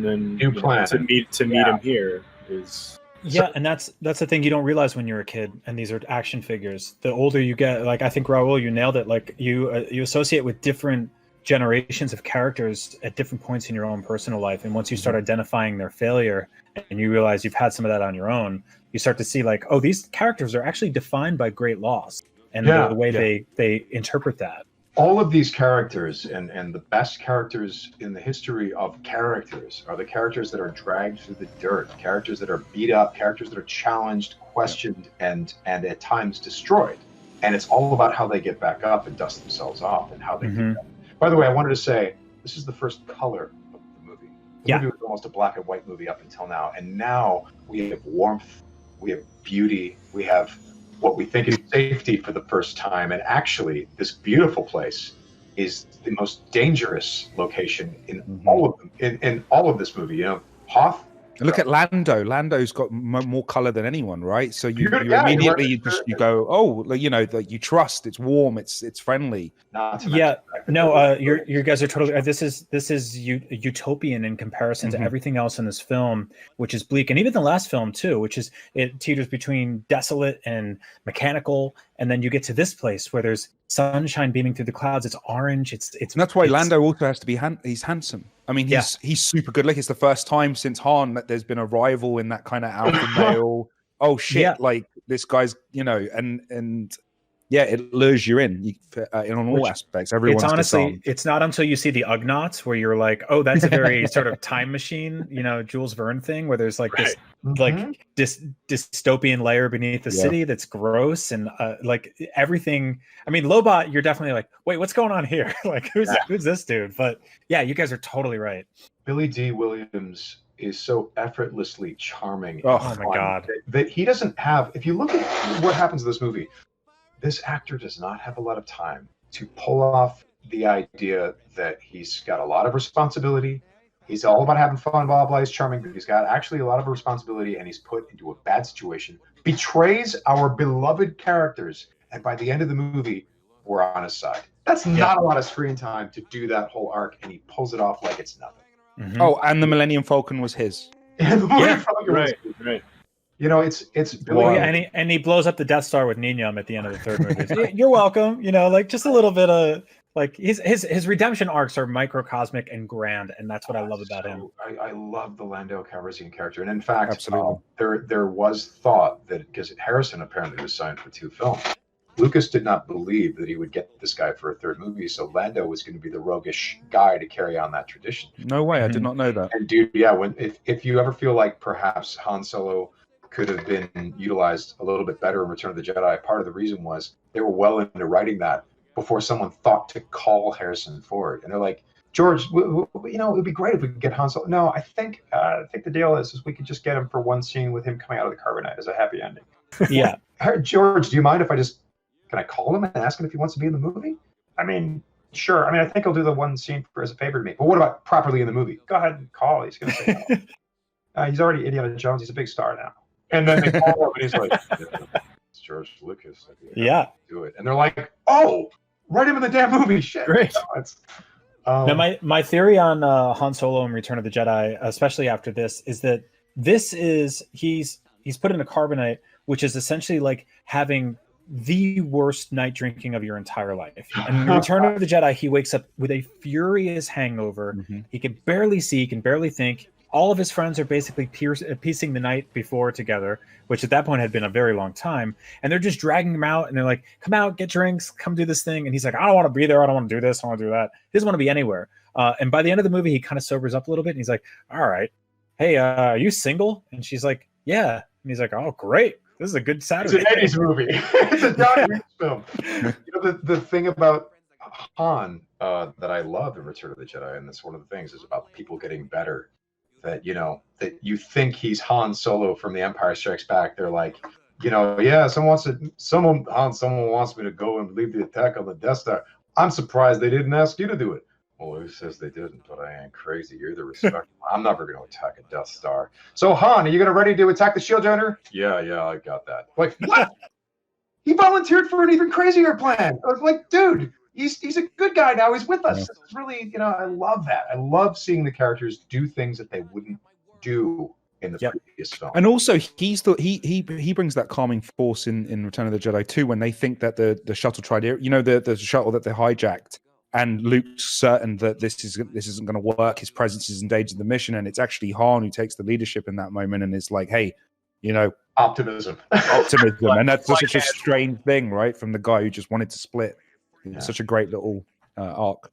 then new plan to meet him here is. Yeah, and that's the thing you don't realize when you're a kid, and these are action figures. The older you get, like I think Rahul, you nailed it. Like you associate with different generations of characters at different points in your own personal life, and once you start identifying their failure, and you realize you've had some of that on your own, you start to see like, oh, these characters are actually defined by great loss, and the way they interpret that. All of these characters and the best characters in the history of characters are the characters that are dragged through the dirt, characters that are beat up, characters that are challenged, questioned, and at times destroyed. And it's all about how they get back up and dust themselves off and how they do that. By the way, I wanted to say, this is the first color of the movie. The movie was almost a black and white movie up until now. And now we have warmth, we have beauty, we have what we think is safety for the first time. And actually, this beautiful place is the most dangerous location in all of them, in all of this movie. You know, Hoth. Look at Lando. Lando's got more color than anyone, right? So you immediately you go, oh, you know, that you trust. It's warm. It's friendly. You guys are totally. This is utopian in comparison to everything else in this film, which is bleak, and even the last film too, which is it teeters between desolate and mechanical, and then you get to this place where there's sunshine beaming through the clouds. It's orange. It's. And that's why Lando also has to be. He's handsome. I mean, he's super good. Like, it's the first time since Han that there's been a rival in that kind of alpha male. Oh shit! Like, this guy's, you know, and yeah, it lures you in on all aspects. Everyone's honestly, it's not until you see the Ugnaughts where you're like, oh, that's a very sort of time machine, you know, Jules Verne thing, where there's like this dystopian layer beneath the city that's gross and like everything. I mean, Lobot, you're definitely like, wait, what's going on here? Like, who's this dude? But yeah, you guys are totally right. Billy D. Williams is so effortlessly charming. Oh my God. That he doesn't have, if you look at what happens in this movie, this actor does not have a lot of time to pull off the idea that he's got a lot of responsibility. He's all about having fun, blah, blah, he's charming, but he's got actually a lot of responsibility, and he's put into a bad situation, betrays our beloved characters, and by the end of the movie, we're on his side. That's not a lot of screen time to do that whole arc, and he pulls it off like it's nothing. Oh, and the Millennium Falcon was his. And the Millennium Falcon was right. You know, it's and he blows up the Death Star with Ninyam at the end of the third movie. You're welcome. You know, like just a little bit of like his redemption arcs are microcosmic and grand, and that's what I love about him. I love the Lando Calrissian character, and in fact, there was thought that because Harrison apparently was signed for 2 films, Lucas did not believe that he would get this guy for a 3rd movie, so Lando was going to be the roguish guy to carry on that tradition. No way, I did not know that. And dude, if you ever feel like perhaps Han Solo could have been utilized a little bit better in Return of the Jedi, part of the reason was they were well into writing that before someone thought to call Harrison Ford. And they're like, George, you know, it would be great if we could get Han Solo. No, I think the deal is we could just get him for one scene with him coming out of the carbonite as a happy ending. Yeah. George, do you mind if can I call him and ask him if he wants to be in the movie? I mean, sure. I mean, I think he'll do the one scene as a favor to me. But what about properly in the movie? Go ahead and call. He's going to say no. He's already Indiana Jones. He's a big star now. And then they call him and he's like, it's George Lucas. Do it. And they're like, oh, write him in the damn movie. Shit. Great. Now, my theory on Han Solo and Return of the Jedi, especially after this, is that he's put in a carbonite, which is essentially like having the worst night drinking of your entire life. And in Return of the Jedi, he wakes up with a furious hangover. He can barely see, he can barely think. All of his friends are basically piecing the night before together, which at that point had been a very long time. And they're just dragging him out, and they're like, come out, get drinks, come do this thing. And he's like, I don't want to be there. I don't want to do this. I don't want to do that. He doesn't want to be anywhere. And by the end of the movie, he kind of sobers up a little bit. And he's like, all right, hey, are you single? And she's like, yeah. And he's like, oh, great. This is a good Saturday. It's an 80s movie. It's a John Hughes film. You know, the thing about Han that I love in Return of the Jedi, and that's one of the things, is about people getting better. That, you know, that you think he's Han Solo from The Empire Strikes Back. They're like, you know, yeah, someone wants me to go and lead the attack on the Death Star. I'm surprised they didn't ask you to do it. Well, who says they didn't? But I ain't crazy. You're the respect. I'm never going to attack a Death Star. So, Han, are you ready to attack the shield generator? Yeah, I got that. Like, what? He volunteered for an even crazier plan. I was like, dude, he's a good guy now. He's with us. Yeah. It's really, you know, I love that. I love seeing the characters do things that they wouldn't do in the previous film. And also, he brings that calming force in Return of the Jedi too, when they think that the shuttle tried, you know, the shuttle that they hijacked, and Luke's certain that this isn't going to work. His presence is endangering the mission, and it's actually Han who takes the leadership in that moment and is like, hey, you know, optimism. And that's such a strange thing, right? From the guy who just wanted to split. Yeah. Such a great little arc.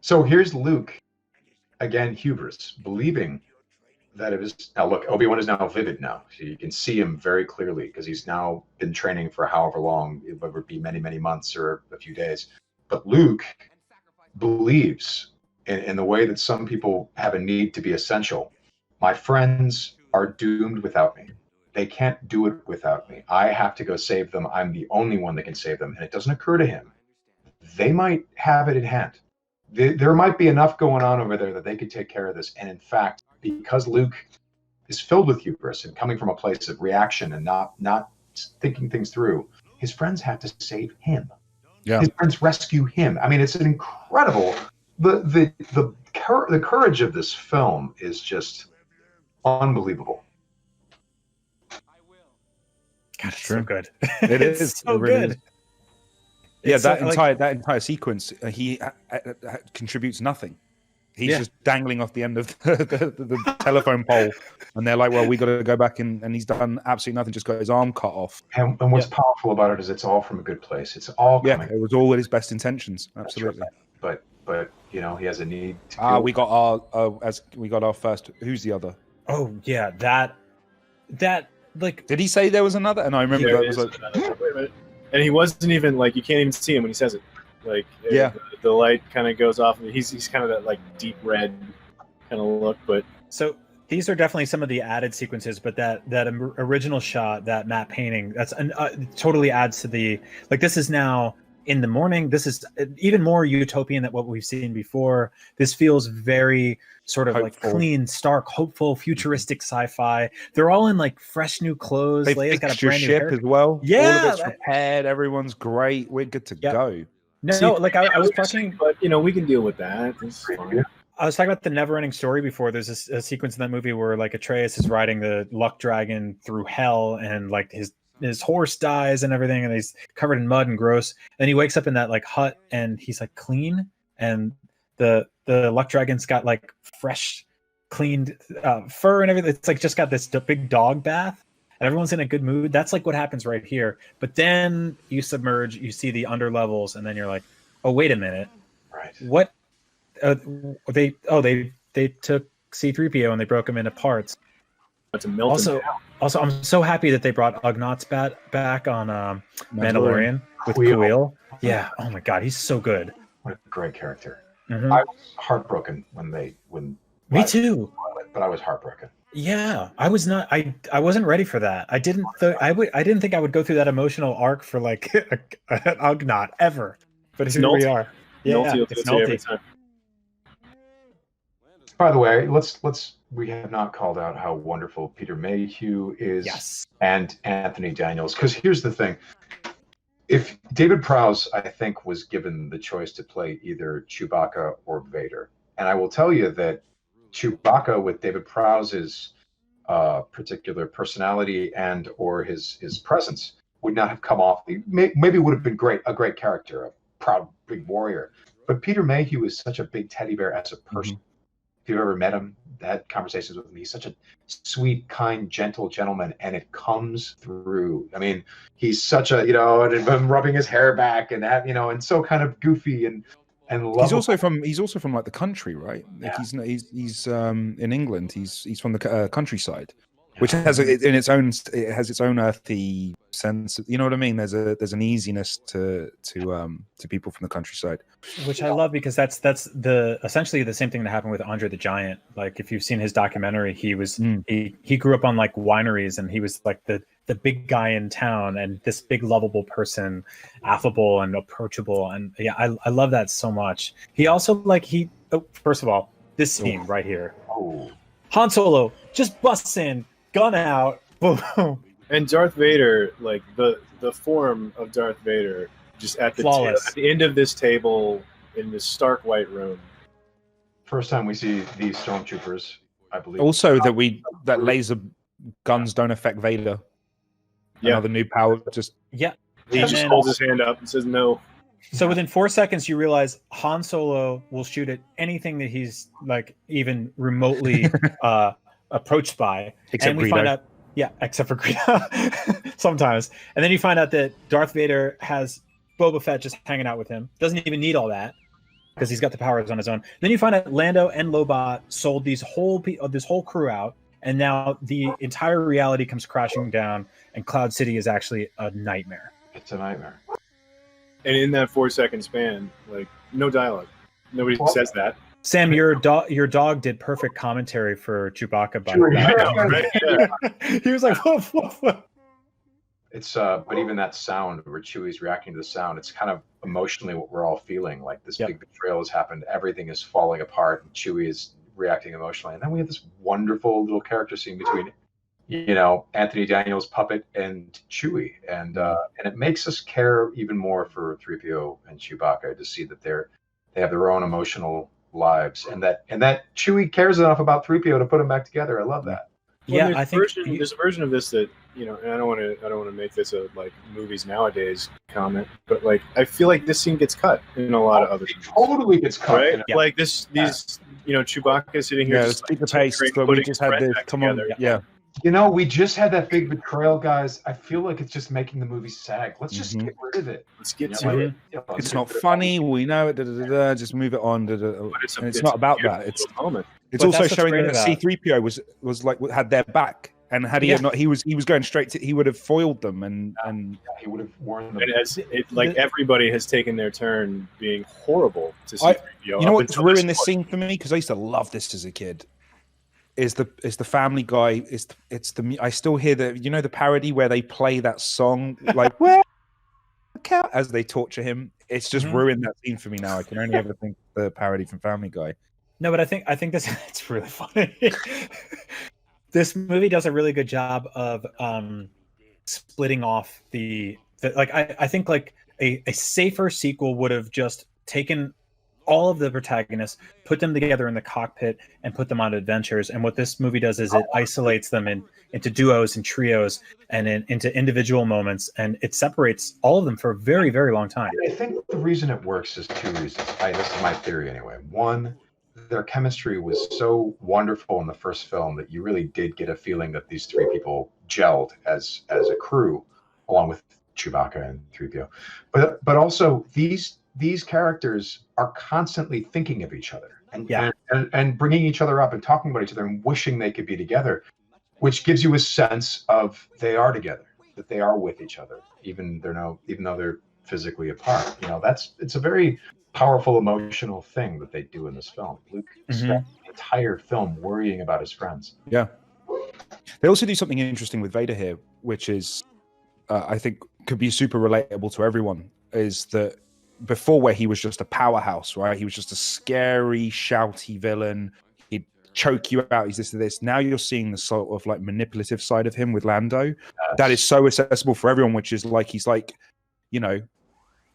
So here's Luke, again, hubris, believing that it was. Now look, Obi-Wan is now vivid now. So you can see him very clearly because he's now been training for however long, whether it be many, many months or a few days. But Luke believes in the way that some people have a need to be essential. My friends are doomed without me. They can't do it without me. I have to go save them. I'm the only one that can save them. And it doesn't occur to him. They might have it in hand. There might be enough going on over there that they could take care of this. And in fact, because Luke is filled with hubris and coming from a place of reaction and not thinking things through, his friends have to save him. Yeah. His friends rescue him. I mean, it's an incredible. The courage of this film is just unbelievable. God, it's so good. It is so it really good. Is. Yeah, It's that so, that entire sequence, he contributes nothing. He's just dangling off the end of the telephone pole, and they're like, "Well, we got to go back," and he's done absolutely nothing. Just got his arm cut off. And what's powerful about it is it's all from a good place. It's all coming. It was all with his best intentions. Absolutely. Right. But you know, he has a need. To we got our first. Who's the other? Oh yeah, that like. Did he say there was another? And I remember that was like. Wait a minute. And he wasn't even like, you can't even see him when he says it. Like, the light kind of goes off. He's kind of that like deep red kind of look. But so these are definitely some of the added sequences. But that original shot, that matte painting, that's totally adds to the like. This is now in the morning. This is even more utopian than what we've seen before. This feels very sort of hopeful. Like clean, stark, hopeful, futuristic sci-fi. They're all in like fresh new clothes. Leia's got a brand new ship as well. Yeah, all of it's repaired. Everyone's great. We're good to go. No, like I was talking, but you know, we can deal with that. I was talking about the never-ending story before. There's a sequence in that movie where like Atreus is riding the luck dragon through hell, and like his horse dies and everything, and he's covered in mud and gross. And he wakes up in that like hut, and he's like clean, and the luck dragon's got like fresh, cleaned fur and everything. It's like just got this big dog bath, and everyone's in a good mood. That's like what happens right here. But then you submerge, you see the under levels, and then you're like, oh wait a minute, right? What? They took C-3PO and they broke him into parts. Also, I'm so happy that they brought Ugnaughts back on Mandalorian with Kuiil. Yeah. Oh my God, he's so good. What a great character. Mm-hmm. I was heartbroken when Me too. But I was heartbroken. Yeah, I was not. I wasn't ready for that. I didn't think I would go through that emotional arc for like an Ugnaught ever. But here we are. Yeah, it's every time. By the way, we have not called out how wonderful Peter Mayhew is, and Anthony Daniels. Because here's the thing: if David Prowse, I think, was given the choice to play either Chewbacca or Vader, and I will tell you that Chewbacca, with David Prowse's particular personality and or his presence, would not have come off. Maybe would have been a great character, a proud big warrior. But Peter Mayhew is such a big teddy bear as a person. Mm-hmm. If you've ever met him, had conversations with him, he's such a sweet, kind, gentle gentleman, and it comes through. I mean, he's such a, and him rubbing his hair back and that, and so kind of goofy and lovable. He's also from like the country, right? Like he's in England. He's from the countryside. which has it has its own earthy sense. You know what I mean? There's an easiness to people from the countryside, which I love, because that's essentially the same thing that happened with Andre the Giant. Like, if you've seen his documentary, he grew up on like wineries, and he was like the big guy in town, and this big lovable person, affable and approachable, and yeah, I love that so much. He also first of all, this scene right here, Han Solo just busts in, gun out, boom. And Darth Vader, like the form of Darth Vader, just at the end of this table in this stark white room. First time we see these stormtroopers, I believe. Also, that laser guns don't affect Vader. Yeah, another new power. He just holds his hand up and says no. So within 4 seconds, you realize Han Solo will shoot at anything that he's like even remotely approached by. Except and we Greedo. find out, except for Greedo sometimes. And then you find out that Darth Vader has Boba Fett just hanging out with him. Doesn't even need all that because he's got the powers on his own. Then you find out Lando and Lobot sold this whole crew out, and now the entire reality comes crashing down, and Cloud City is actually a nightmare. It's a nightmare. And in that 4 second span, like, no dialogue. Nobody says that. Sam, your dog did perfect commentary for Chewbacca. By the way. He was like, woof, woof, woof. It's but even that sound where Chewie's reacting to the sound, it's kind of emotionally what we're all feeling. Like this big betrayal has happened, everything is falling apart, and Chewie is reacting emotionally. And then we have this wonderful little character scene between, Anthony Daniels' puppet and Chewie, and it makes us care even more for 3PO and Chewbacca to see that they have their own emotional lives, and that Chewie cares enough about 3PO to put them back together. I love that. Well, I think there's a version of this that, and I don't want to make this a like movies nowadays comment, but like I feel like this scene gets cut in a lot of other movies. Totally gets cut, right? Yeah. Like these Chewbacca sitting here. Yeah, speak the pace. But we just had this. Come on, yeah. We just had that big betrayal, guys. I feel like it's just making the movie sag. Let's just get rid of it. Let's get to it. It's not funny. We know it. Just move it on. It's not about that. It's also showing that C-3PO was like had their back, and had he not, he was going straight to. He would have foiled them, and he would have warned them. And everybody has taken their turn being horrible to C-3PO. You know what's ruined this scene for me? Because I used to love this as a kid. Is the Family Guy? I still hear the parody where they play that song like as they torture him. It's just ruined that scene for me now. I can only ever think the parody from Family Guy. No, but I think this it's really funny. This movie does a really good job of splitting off I think like a safer sequel would have just taken all of the protagonists, put them together in the cockpit, and put them on adventures. And what this movie does is it isolates them into duos and trios and into individual moments, and it separates all of them for a very, very long time. I think the reason it works is two reasons. This is my theory anyway. One, their chemistry was so wonderful in the first film that you really did get a feeling that these three people gelled as a crew, along with Chewbacca and 3PO. But also these characters are constantly thinking of each other and bringing each other up and talking about each other and wishing they could be together, which gives you a sense of they are together, that they are with each other, even though they're physically apart. It's a very powerful emotional thing that they do in this film. Luke spent the entire film worrying about his friends. Yeah. They also do something interesting with Vader here, which is, I think, could be super relatable to everyone, is that before, where he was just a powerhouse, right? He was just a scary, shouty villain. He'd choke you out. He's this and this. Now you're seeing the sort of like manipulative side of him with Lando. Yes. That is so accessible for everyone, which is like, he's like,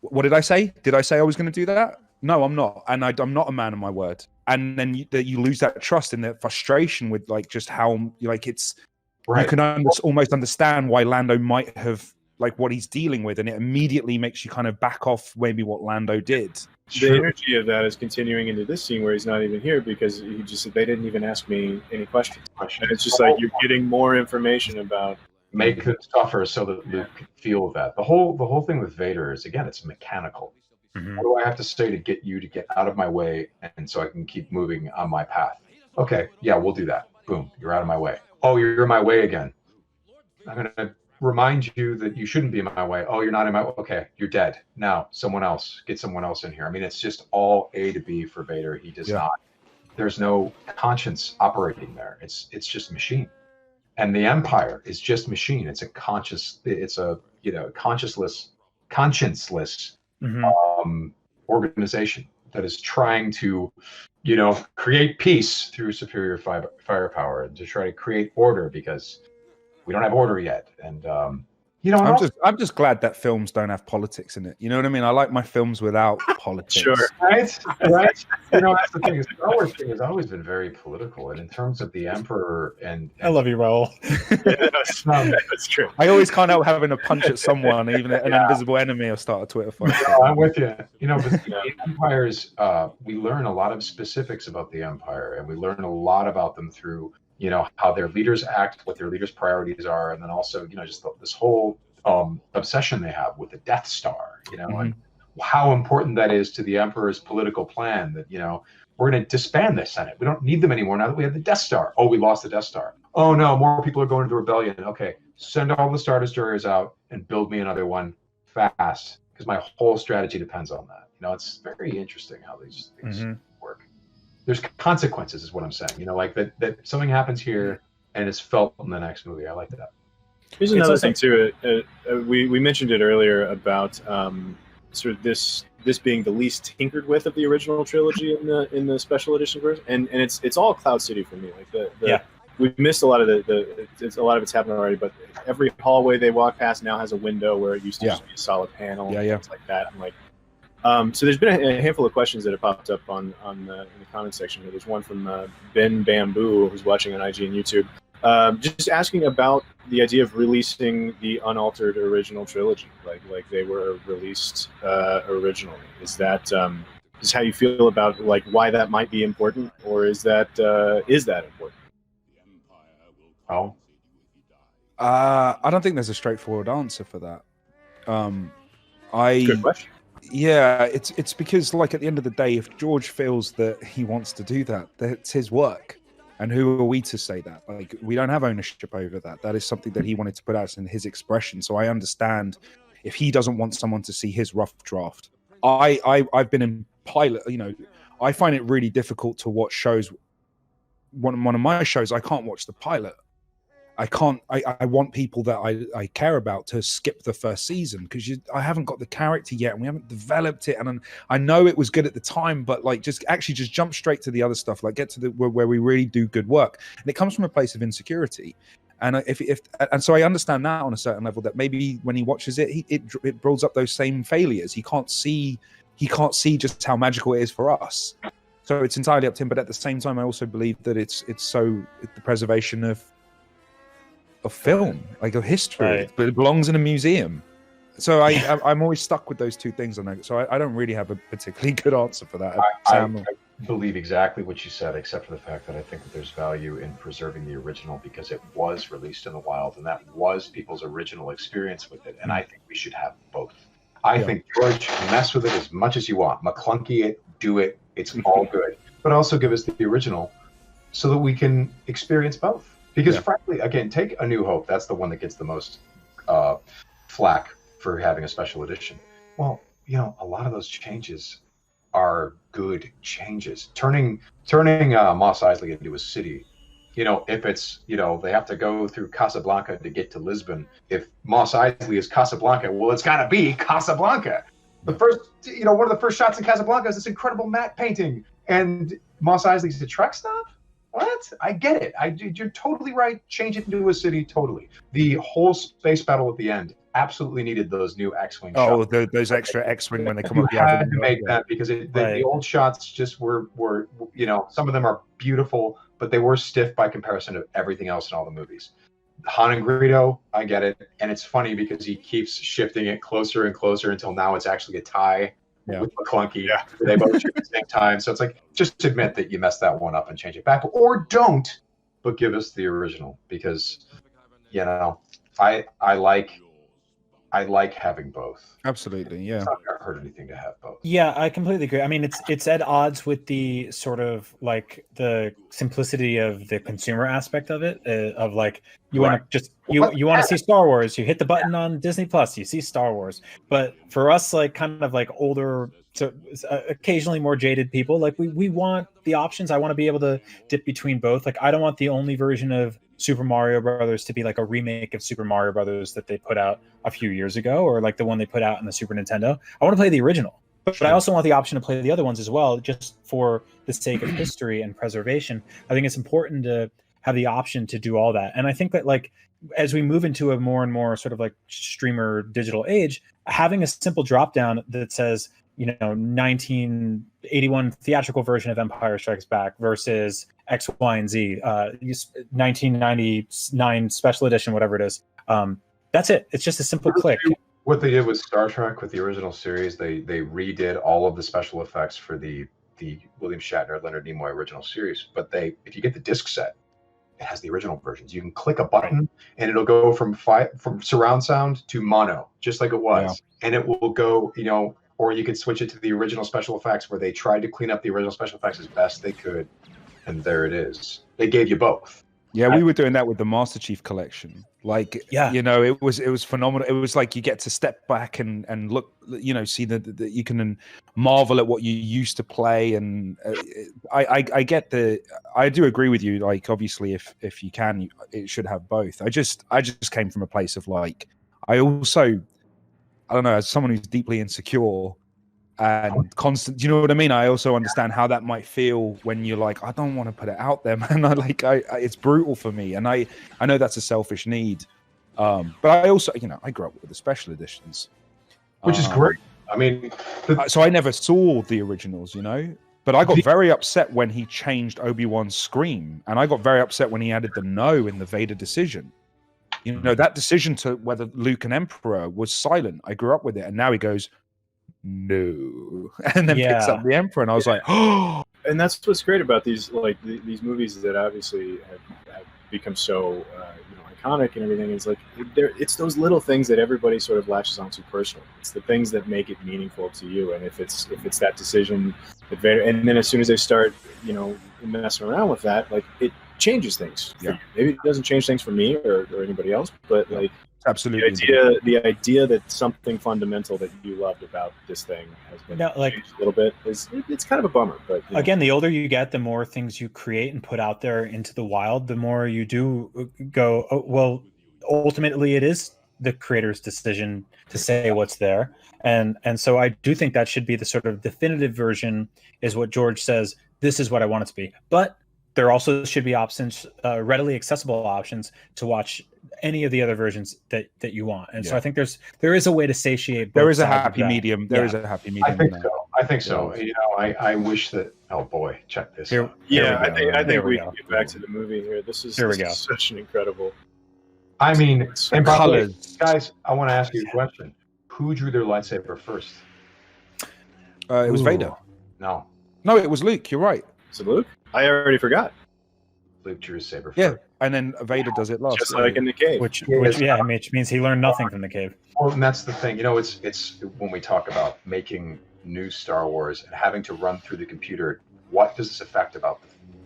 what did I say? Did I say I was going to do that? No, I'm not. And I'm not a man of my word. And then you lose that trust and that frustration with like just how like it's, right. You can almost understand why Lando might have like what he's dealing with, and it immediately makes you kind of back off maybe what Lando did. The energy of that is continuing into this scene where he's not even here because he just said, they didn't even ask me any questions. And it's just like you're getting more information about. Make it tougher so that Luke can feel that. The whole thing with Vader is, again, it's mechanical. Mm-hmm. What do I have to say to get you to get out of my way and so I can keep moving on my path? Okay, yeah, we'll do that. Boom, you're out of my way. Oh, you're in my way again. I'm going to remind you that you shouldn't be in my way. Oh, you're not in my way. Okay, you're dead. Now, someone else. Get someone else in here. I mean, it's just all A to B for Vader. He does not. There's no conscience operating there. It's just machine. And the Empire is just machine. It's a conscienceless organization that is trying to, create peace through superior firepower and to try to create order, because we don't have order yet. And I'm just glad that films don't have politics in it. You know what I mean? I like my films without politics. Sure. Right. That's the thing. The Star Wars thing has always been very political, and in terms of the Emperor and I love you, Rahul. That's true. I always can't help having a punch at someone, even an invisible enemy, or start a Twitter fight. No, I'm with you. But the Empires, we learn a lot of specifics about the Empire, and we learn a lot about them through how their leaders act, what their leaders' priorities are, and then also, just this whole obsession they have with the Death Star, and how important that is to the Emperor's political plan, that, we're going to disband the Senate. We don't need them anymore now that we have the Death Star. Oh, we lost the Death Star. Oh, no, more people are going to the rebellion. Okay, send all the Star Destroyers out and build me another one fast, because my whole strategy depends on that. It's very interesting how these things work. There's consequences, is what I'm saying. Like that something happens here and it's felt in the next movie. I like that. Here's another thing too. We mentioned it earlier about sort of this being the least tinkered with of the original trilogy in the special edition version, and it's all Cloud City for me. Like we've missed a lot of a lot of it's happened already, but every hallway they walk past now has a window where it used to just be a solid panel. Things like that. I'm like. So there's been a handful of questions that have popped up in the comment section here. There's one from Ben Bamboo, who's watching on IG and YouTube, just asking about the idea of releasing the unaltered original trilogy, like they were released originally. Is that is how you feel about like why that might be important, or is that important? Oh, I don't think there's a straightforward answer for that. Good question. Yeah, it's because, like, at the end of the day, if George feels that he wants to do that, that's his work. And who are we to say that? Like, we don't have ownership over that. That is something that he wanted to put out in his expression. So I understand if he doesn't want someone to see his rough draft. I've been in pilot, I find it really difficult to watch shows. One of my shows, I can't watch the pilot. I want people that I care about to skip the first season, because I haven't got the character yet and we haven't developed it. And I know it was good at the time, but like just jump straight to the other stuff, like get to where we really do good work. And it comes from a place of insecurity. And and so I understand that on a certain level, that maybe when he watches it, it builds up those same failures. He can't see just how magical it is for us. So it's entirely up to him. But at the same time, I also believe that it's the preservation of film, like of history, right. But it belongs in a museum. So I'm always stuck with those two things. So I don't really have a particularly good answer for that. I believe exactly what you said, except for the fact that I think that there's value in preserving the original, because it was released in the wild and that was people's original experience with it. And I think we should have both. I think George, mess with it as much as you want, McClunky it, do it, it's all good, but also give us the original so that we can experience both. Because frankly, again, take A New Hope. That's the one that gets the most flack for having a special edition. Well, a lot of those changes are good changes. Turning Mos Eisley into a city. If it's, they have to go through Casablanca to get to Lisbon. If Mos Eisley is Casablanca, well, it's got to be Casablanca. The first, one of the first shots in Casablanca is this incredible matte painting, and Mos Eisley's a truck stop. What? I get it. You're totally right. Change it into a city, totally. The whole space battle at the end absolutely needed those new X-Wing shots. Oh, those extra X-Wing when they come up. You had to make that, because the old shots just were, some of them are beautiful, but they were stiff by comparison to everything else in all the movies. Han and Greedo, I get it. And it's funny because he keeps shifting it closer and closer until now it's actually a tie. With McClunky. They both shoot at the same time. So it's like, just admit that you messed that one up and change it back, or don't, but give us the original, because I like I like having both. Absolutely, yeah. It's not going to hurt anything to have both. Yeah, I completely agree. I mean, it's at odds with the sort of like the simplicity of the consumer aspect of it, of like you want to just you want to see Star Wars, you hit the button on Disney Plus, you see Star Wars. But for us, like kind of like older, so occasionally more jaded people, like we want the options. I want to be able to dip between both. Like I don't want the only version of Super Mario Brothers to be like a remake of Super Mario Brothers that they put out a few years ago, or like the one they put out in the Super Nintendo. I want to play the original, but I also want the option to play the other ones as well, just for the sake of history and preservation. I think it's important to have the option to do all that. And I think that like as we move into a more and more sort of like streamer digital age, having a simple drop down that says, 1981 theatrical version of Empire Strikes Back versus X, Y, and Z, 1999 special edition, whatever it is. That's it. It's just a simple click. What they did with Star Trek, with the original series, they redid all of the special effects for the William Shatner, Leonard Nimoy original series. But if you get the disc set, it has the original versions. You can click a button and it'll go from surround sound to mono, just like it was. Yeah. And it will go, or you could switch it to the original special effects, where they tried to clean up the original special effects as best they could. And there it is. They gave you both. Yeah, we were doing that with the Master Chief collection. Like, it was phenomenal. It was like you get to step back and look, see that you can marvel at what you used to play. And I do agree with you. Like, obviously, if you can, it should have both. I just came from a place of like, I don't know, as someone who's deeply insecure and constant, do you know what I mean? I also understand how that might feel when you're like, I don't want to put it out there, man. It's brutal for me, and I know that's a selfish need, but I also, I grew up with the special editions, which is great. I mean, so I never saw the originals, but I got very upset when he changed Obi-Wan's scream, and I got very upset when he added the no in the Vader decision. That decision to whether Luke and Emperor was silent. I grew up with it, and now he goes, no, and then picks up the Emperor, and I was like, oh. And that's what's great about these these movies that obviously have become so iconic and everything. Is like it's those little things that everybody sort of latches onto personally. It's the things that make it meaningful to you. And if it's that decision that Vader, and then as soon as they start messing around with that, like it changes things. Yeah. Maybe it doesn't change things for me or anybody else, but like. Absolutely. The idea that something fundamental that you loved about this thing has been changed a little bit it's kind of a bummer. But again, the older you get, the more things you create and put out there into the wild, the more you do go, oh, well, ultimately it is the creator's decision to say what's there. And so I do think that should be the sort of definitive version, is what George says, this is what I want it to be. But there also should be options, readily accessible options to watch any of the other versions that you want. And so I think there is a way to satiate. There is a happy medium. There is a happy medium. I think so. I wish that. Oh boy, check this. I think we can get back to the movie here. This is such an incredible. I mean, and by the way, guys, I want to ask you a question. Who drew their lightsaber first? It was Vader. No, it was Luke. You're right. Is it Luke? I already forgot. Luke drew his saber first. Yeah, and then Vader does it last. Just like in the cave. Which means he learned nothing from the cave. Well, and that's the thing. It's when we talk about making new Star Wars and having to run through the computer, what does this affect about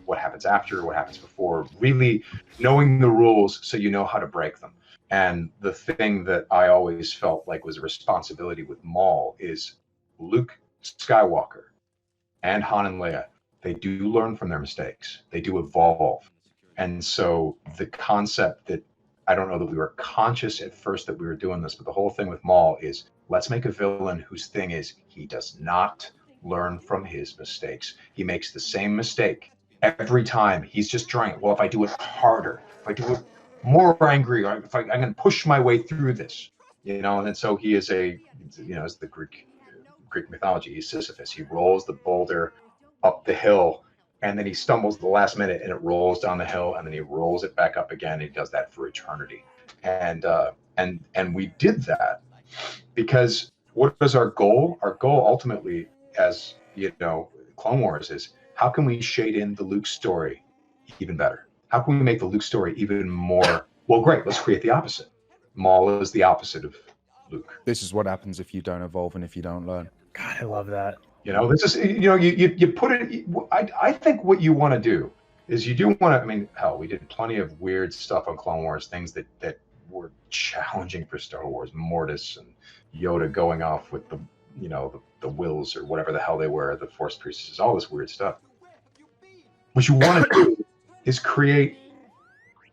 what happens after, what happens before? Really knowing the rules so you know how to break them. And the thing that I always felt like was a responsibility with Maul is Luke Skywalker and Han and Leia. They do learn from their mistakes. They do evolve. And so the concept that, I don't know that we were conscious at first that we were doing this, but the whole thing with Maul is, let's make a villain whose thing is he does not learn from his mistakes. He makes the same mistake every time. He's just trying, well, if I do it harder, if I do it more angry, or if I'm going to push my way through this, and so he is as the Greek mythology, he's Sisyphus. He rolls the boulder up the hill, and then he stumbles at the last minute, and it rolls down the hill, and then he rolls it back up again. And he does that for eternity, and we did that because what is our goal? Our goal ultimately, as Clone Wars, is how can we shade in the Luke story even better? How can we make the Luke story even more? Well, great. Let's create the opposite. Maul is the opposite of Luke. This is what happens if you don't evolve and if you don't learn. God, I love that. You know, this is, you put it, I think what you want to do is you do want to, I mean, hell, we did plenty of weird stuff on Clone Wars, things that were challenging for Star Wars, Mortis and Yoda going off with the wills or whatever the hell they were, the Force priestesses, all this weird stuff. What you want to do is create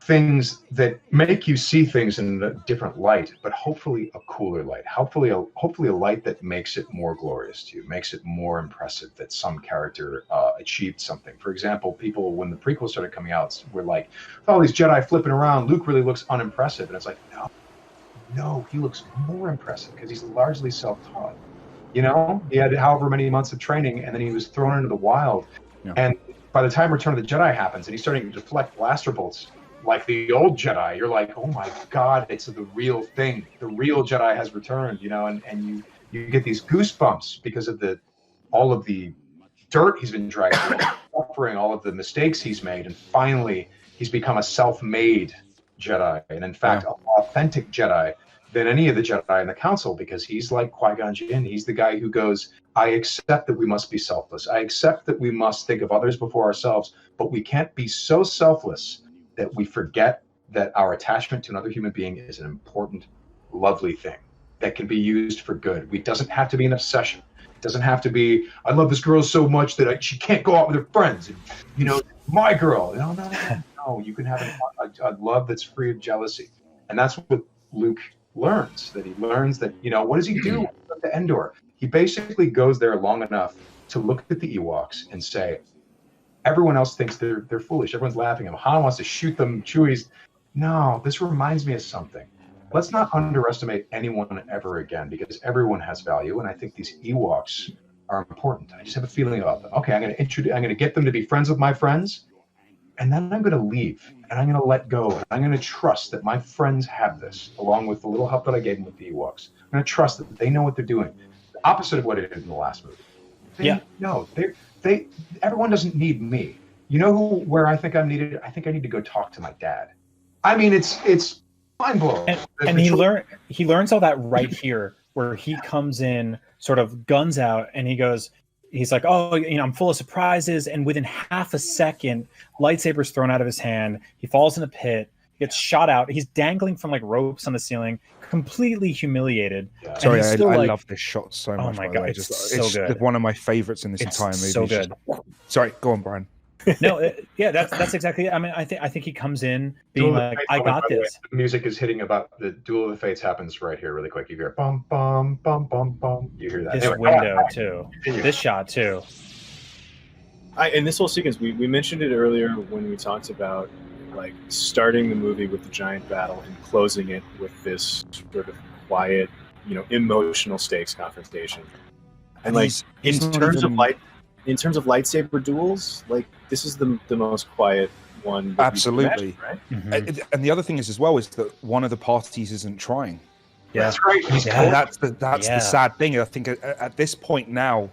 things that make you see things in a different light, but hopefully a cooler light. Hopefully a light that makes it more glorious to you, makes it more impressive that some character achieved something. For example, people, when the prequels started coming out, were like, oh, these Jedi flipping around, Luke really looks unimpressive. And it's like, no, he looks more impressive because he's largely self-taught. You know, he had however many months of training, and then he was thrown into the wild. Yeah. And by the time Return of the Jedi happens, and he's starting to deflect blaster bolts like the old Jedi, you're like, oh my God, it's the real thing. The real Jedi has returned, you know, and you get these goosebumps because of all of the dirt he's been dragged through, suffering, all of the mistakes he's made, and finally he's become a self-made Jedi, and in fact, an authentic Jedi than any of the Jedi in the Council, because he's like Qui-Gon Jinn. He's the guy who goes, I accept that we must be selfless. I accept that we must think of others before ourselves, but we can't be so selfless that we forget that our attachment to another human being is an important, lovely thing that can be used for good. It doesn't have to be an obsession. It doesn't have to be, I love this girl so much that she can't go out with her friends. And, you know, my girl. No, you can have a love that's free of jealousy. And that's what Luke learns. That he learns that, you know, what does he do at the Endor? He basically goes there long enough to look at the Ewoks and say, everyone else thinks they're foolish. Everyone's laughing at him. Han wants to shoot them. Chewie's, no, this reminds me of something. Let's not underestimate anyone ever again, because everyone has value. And I think these Ewoks are important. I just have a feeling about them. Okay, I'm going to get them to be friends with my friends. And then I'm going to leave, and I'm going to let go. And I'm going to trust that my friends have this, along with the little help that I gave them with the Ewoks. I'm going to trust that they know what they're doing. The opposite of what it did in the last movie. No, everyone doesn't need me. You know where I think I'm needed? I think I need to go talk to my dad. I mean, it's mind blowing. And he learns all that right here, where he comes in sort of guns out, and he's like, oh, you know, I'm full of surprises. And within half a second, lightsaber's thrown out of his hand. He falls in a pit, gets shot out. He's dangling from like ropes on the ceiling, completely humiliated. Yeah. Sorry, I love this shot so much. Oh my God, it's so good. One of my favorites in this entire movie. So good. Sorry, go on, Brian. No, that's exactly it. I mean, I think he comes in being like, I got this. The music is hitting about the Duel of the Fates happens right here really quick. You hear bum bum bum bum bum. You hear that. This window too. This shot too. And this whole sequence, we mentioned it earlier when we talked about like starting the movie with the giant battle and closing it with this sort of quiet, you know, emotional stakes confrontation. And like in terms of lightsaber duels, like this is the most quiet one. Absolutely, right? Mm-hmm. And the other thing is as well is that one of the parties isn't trying. Yeah, that's right. That's the sad thing. I think at this point now,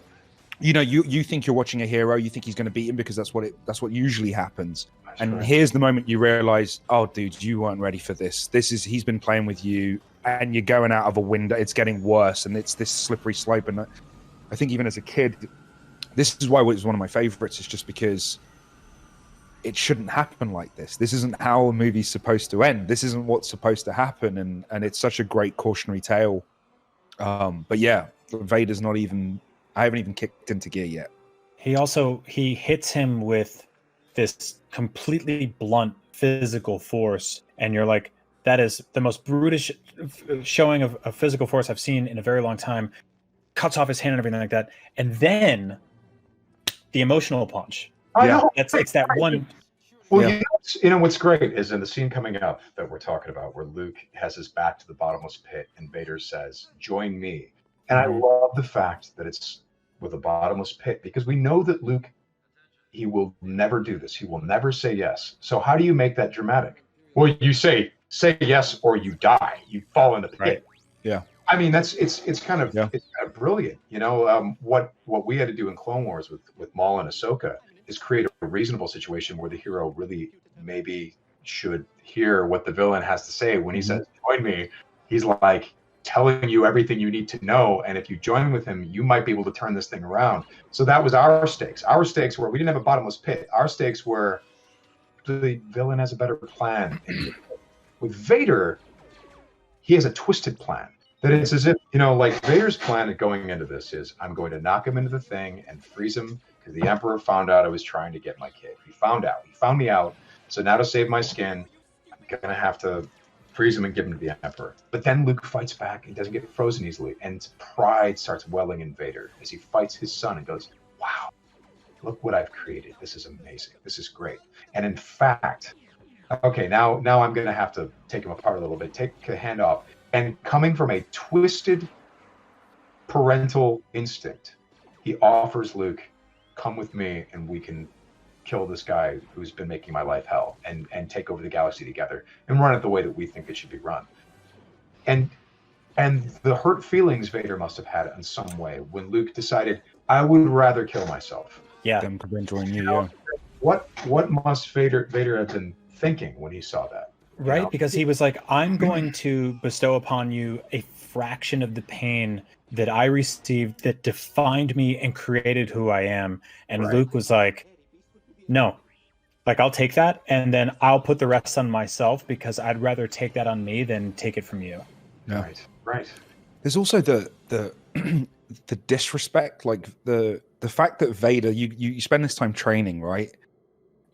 you know, you think you're watching a hero, you think he's going to beat him because that's what usually happens. And here's the moment you realize, oh, dude, you weren't ready for this. He's been playing with you, and you're going out of a window. It's getting worse, and it's this slippery slope. And I think even as a kid, this is why it was one of my favorites. It's just because it shouldn't happen like this. This isn't how a movie's supposed to end. This isn't what's supposed to happen, and it's such a great cautionary tale. But yeah, Vader's not even. I haven't even kicked into gear yet. He hits him with this completely blunt physical force, and you're like, that is the most brutish showing of physical force I've seen in a very long time. Cuts off his hand and everything like that, and then the emotional punch. It's that one. Well, you know what's great is in the scene coming up that we're talking about, where Luke has his back to the bottomless pit, and Vader says, "Join me." And I love the fact that it's with a bottomless pit, because we know that Luke, he will never do this. He will never say yes. So how do you make that dramatic? Well, you say yes or you die. You fall in the pit. Right. Yeah. I mean, it's kind of brilliant. You know, what we had to do in Clone Wars with Maul and Ahsoka is create a reasonable situation where the hero really maybe should hear what the villain has to say when he says, "Join me." He's like, telling you everything you need to know, and if you join with him, you might be able to turn this thing around. So that was our stakes. Our stakes were, we didn't have a bottomless pit. Our stakes were, the villain has a better plan. With Vader, he has a twisted plan. That it's as if, like Vader's plan going into this is, I'm going to knock him into the thing and freeze him because the Emperor found out I was trying to get my kid. He found me out. So now to save my skin, I'm going to have to freeze him and give him to the Emperor. But then Luke fights back and doesn't get frozen easily. And pride starts welling in Vader as he fights his son and goes, wow, look what I've created. This is amazing. This is great. And in fact, okay, now I'm going to have to take him apart a little bit, take a hand off. And coming from a twisted parental instinct, he offers Luke, come with me and we can kill this guy who's been making my life hell and take over the galaxy together and run it the way that we think it should be run. And the hurt feelings Vader must have had in some way when Luke decided, I would rather kill myself. Yeah. Them to join you, yeah. What must Vader have been thinking when he saw that? Right, because he was like, I'm going to bestow upon you a fraction of the pain that I received that defined me and created who I am. And Right. Luke was like, no, like I'll take that and then I'll put the rest on myself because I'd rather take that on me than take it from you. Yeah. Right. There's also the the disrespect, like the fact that Vader, you spend this time training, right?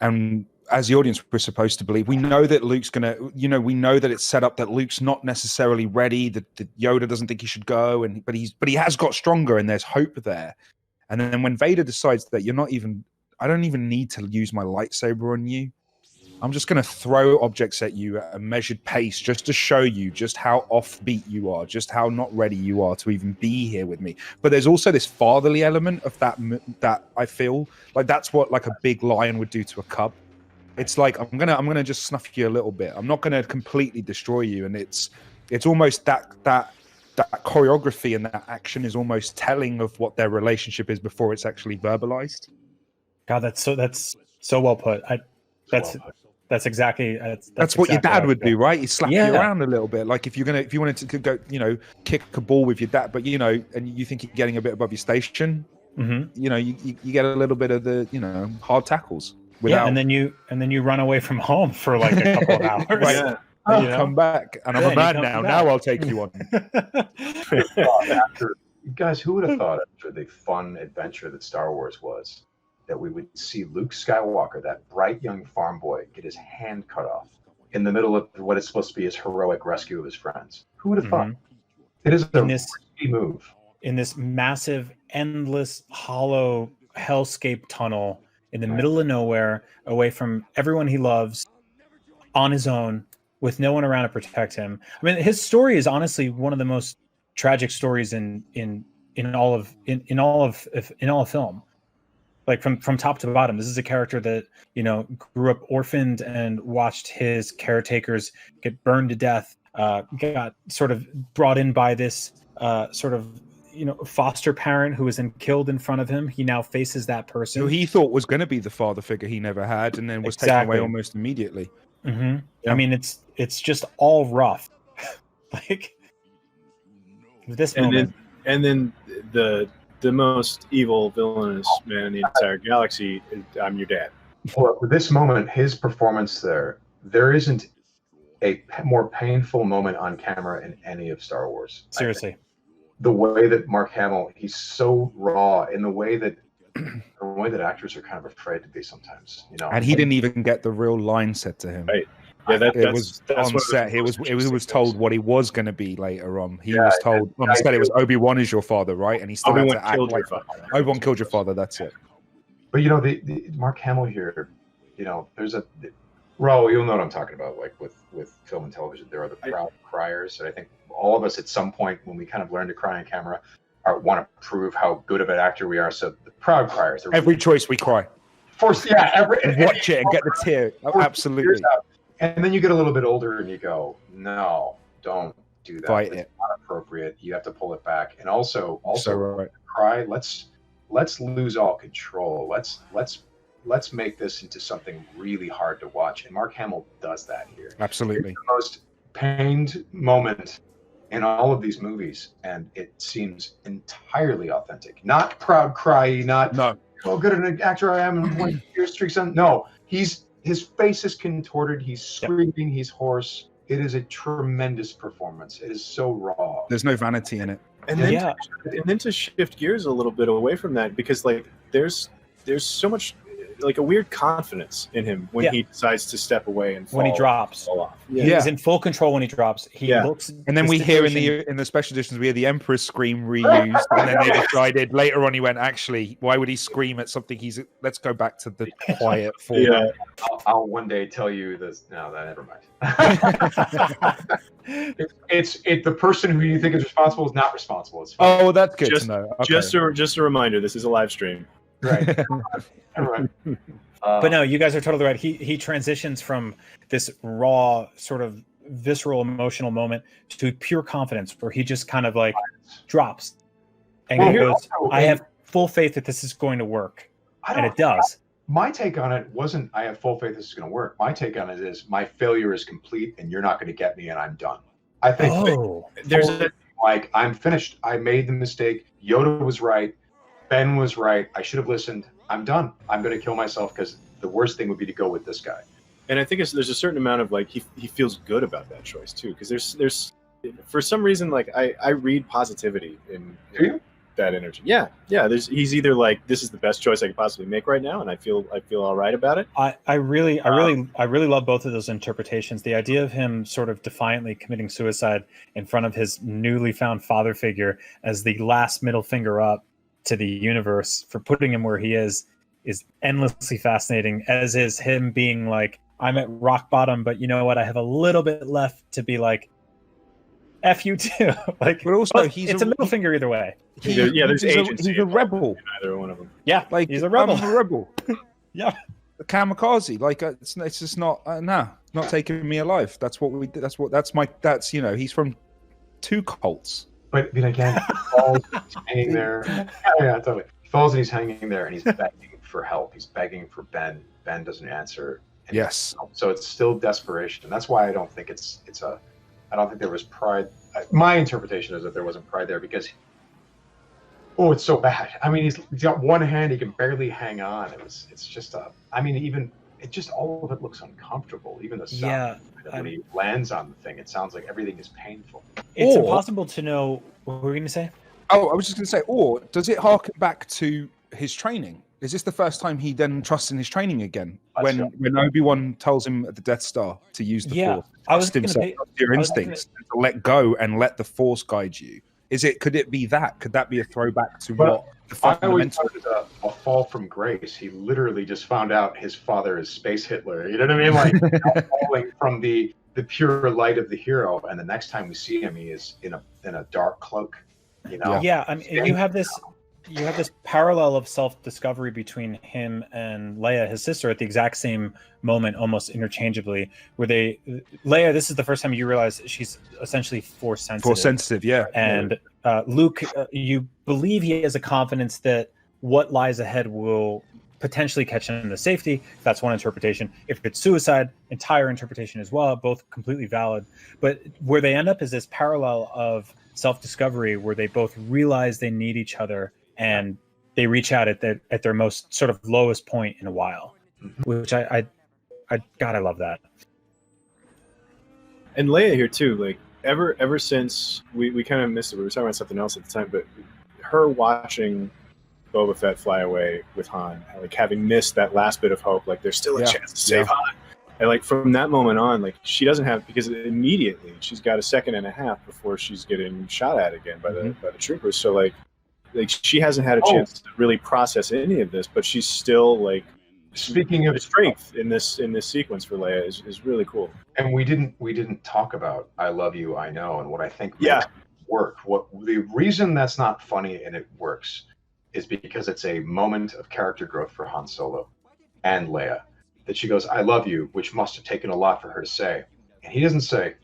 And as the audience, we're supposed to believe, we know that Luke's gonna, we know that it's set up that Luke's not necessarily ready, that Yoda doesn't think he should go, but he has got stronger, and there's hope there. And then when Vader decides that I don't even need to use my lightsaber on you, I'm just gonna throw objects at you at a measured pace just to show you just how offbeat you are, just how not ready you are to even be here with me. But there's also this fatherly element of that I feel like that's what like a big lion would do to a cub. It's like I'm gonna just snuff you a little bit. I'm not gonna completely destroy you, and it's almost that choreography and that action is almost telling of what their relationship is before it's actually verbalized. God, that's so well put. That's exactly that's what exactly your dad how would I feel. do, right? He slap Yeah. you around a little bit, like if you wanted to go, kick a ball with your dad, but and you think you're getting a bit above your station, Mhm. you get a little bit of the hard tackles. Yeah, and then you run away from home for like a couple of hours. Right. Yeah. And you come back, and I'm a man now. Now I'll take you on. Guys, who would have thought after the fun adventure that Star Wars was, that we would see Luke Skywalker, that bright young farm boy, get his hand cut off in the middle of what is supposed to be his heroic rescue of his friends? Who would have thought? It is a risky move. In this massive, endless, hollow hellscape tunnel in the middle of nowhere, away from everyone he loves, on his own, with no one around to protect him. I mean, his story is honestly one of the most tragic stories in all of film. Like from top to bottom, this is a character that grew up orphaned and watched his caretakers get burned to death. Got sort of brought in by this sort of foster parent who was then killed in front of him. He now faces that person who he thought was going to be the father figure he never had, and then was taken away almost immediately. Mm-hmm. Yeah. I mean, it's just all rough. Like this moment, and then the most evil villainous man in the entire galaxy. I'm your dad. Well, at this moment, his performance there isn't a more painful moment on camera in any of Star Wars. seriously. The way that Mark Hamill, he's so raw in the way that actors are kind of afraid to be sometimes, And he didn't even get the real line said to him. Right. Yeah, It was on set. It was told what he was going to be later on. He was told on set it was Obi-Wan is your father, right? And he still had to act like Obi-Wan killed your father. That's it. But the Mark Hamill here, there's a Rahul, you'll know what I'm talking about. Like with film and television, there are the proud criers, and I think all of us at some point when we kind of learn to cry on camera want to prove how good of an actor we are. So the proud criers. Every choice we cry. Watch it and get the tear. Absolutely. And then you get a little bit older and you go, no, don't do that. Fight it's it. not appropriate. You have to pull it back. And also So right. cry. Let's lose all control. Let's make this into something really hard to watch. And Mark Hamill does that here. Absolutely. It's the most pained moment in all of these movies, and it seems entirely authentic. Not proud, cryy, not oh, good an actor I am, and 20 years streaks on. No, his face is contorted. He's screaming. He's hoarse. It is a tremendous performance. It is so raw. There's no vanity in it. And then to shift gears a little bit away from that, because like there's so much like a weird confidence in him when he decides to step away and when he drops. fall off. He's in full control when he drops. He looks, and then we hear in the special editions we hear the Emperor's scream reused, and then they decided later on he went, actually, why would he scream at something? Let's go back to the quiet form. Yeah. I'll one day tell you this. No, that never mind. it's the person who you think is responsible is not responsible. It's fine. Oh, that's good to know. Okay. Just a reminder, this is a live stream. Right. Right. But no, you guys are totally right. He transitions from this raw, sort of visceral, emotional moment to pure confidence, where he just kind of like drops and he goes, "I have full faith that this is going to work," and it does. My take on it wasn't, "I have full faith this is going to work." My take on it is, "My failure is complete, and you're not going to get me, and I'm done." I think like I'm finished. I made the mistake. Yoda was right. Ben was right. I should have listened. I'm done. I'm going to kill myself because the worst thing would be to go with this guy. And I think there's a certain amount of like he feels good about that choice too, because there's for some reason like I read positivity in that energy. Yeah. He's either like, this is the best choice I could possibly make right now, and I feel all right about it. I really love both of those interpretations. The idea of him sort of defiantly committing suicide in front of his newly found father figure as the last middle finger up to the universe for putting him where he is endlessly fascinating, as is him being like, I'm at rock bottom, but you know what? I have a little bit left to be like, F you too. Like, but also it's a middle finger either way. There's agency. He's a rebel. Either one of them. Yeah, like he's a rebel. I'm a rebel. Yeah, a kamikaze. Like it's just not not taking me alive. That's what we did. That's he's from two cults. But again, he falls, he's hanging there. Yeah, totally. He falls and he's hanging there, and he's begging for help. He's begging for Ben. Ben doesn't answer. Yes. So it's still desperation. That's why I don't think I don't think there was pride. My interpretation is that there wasn't pride there because, it's so bad. I mean, he's got one hand, he can barely hang on. It's just all of it looks uncomfortable. Even the sound. When he lands on the thing, it sounds like everything is painful. It's impossible to know. What were we going to say? Oh, I was just going to say, or does it harken back to his training? Is this the first time he then trusts in his training again? When Obi-Wan tells him at the Death Star to use the Force, trust himself, your instincts, to let go and let the Force guide you. Could it be that? Could that be a throwback to what the fundamental? I always thought it was a fall from grace. He literally just found out his father is Space Hitler. You know what I mean? Like falling from the pure light of the hero, and the next time we see him, he is in a dark cloak. You know? Yeah, I mean, you have this parallel of self-discovery between him and Leia, his sister, at the exact same moment, almost interchangeably, where Leia, this is the first time you realize she's essentially Force sensitive. Force sensitive, yeah. And Luke, you believe he has a confidence that what lies ahead will potentially catch him to safety. That's one interpretation. If it's suicide, entire interpretation as well, both completely valid. But where they end up is this parallel of self-discovery where they both realize they need each other, and they reach out at their most sort of lowest point in a while, which I love that. And Leia here too, like ever since we kind of missed it. We were talking about something else at the time, but her watching Boba Fett fly away with Han, like having missed that last bit of hope, like there's still a chance to save Han. And like from that moment on, like she doesn't have, because immediately she's got a second and a half before she's getting shot at again by the troopers. So like she hasn't had a chance to really process any of this, but she's still like, speaking of strength in this sequence for Leia is really cool. And we didn't talk about I Love You, I Know, and what I think makes it work. What the reason that's not funny and it works is because it's a moment of character growth for Han Solo and Leia. That she goes, I love you, which must have taken a lot for her to say. And he doesn't say,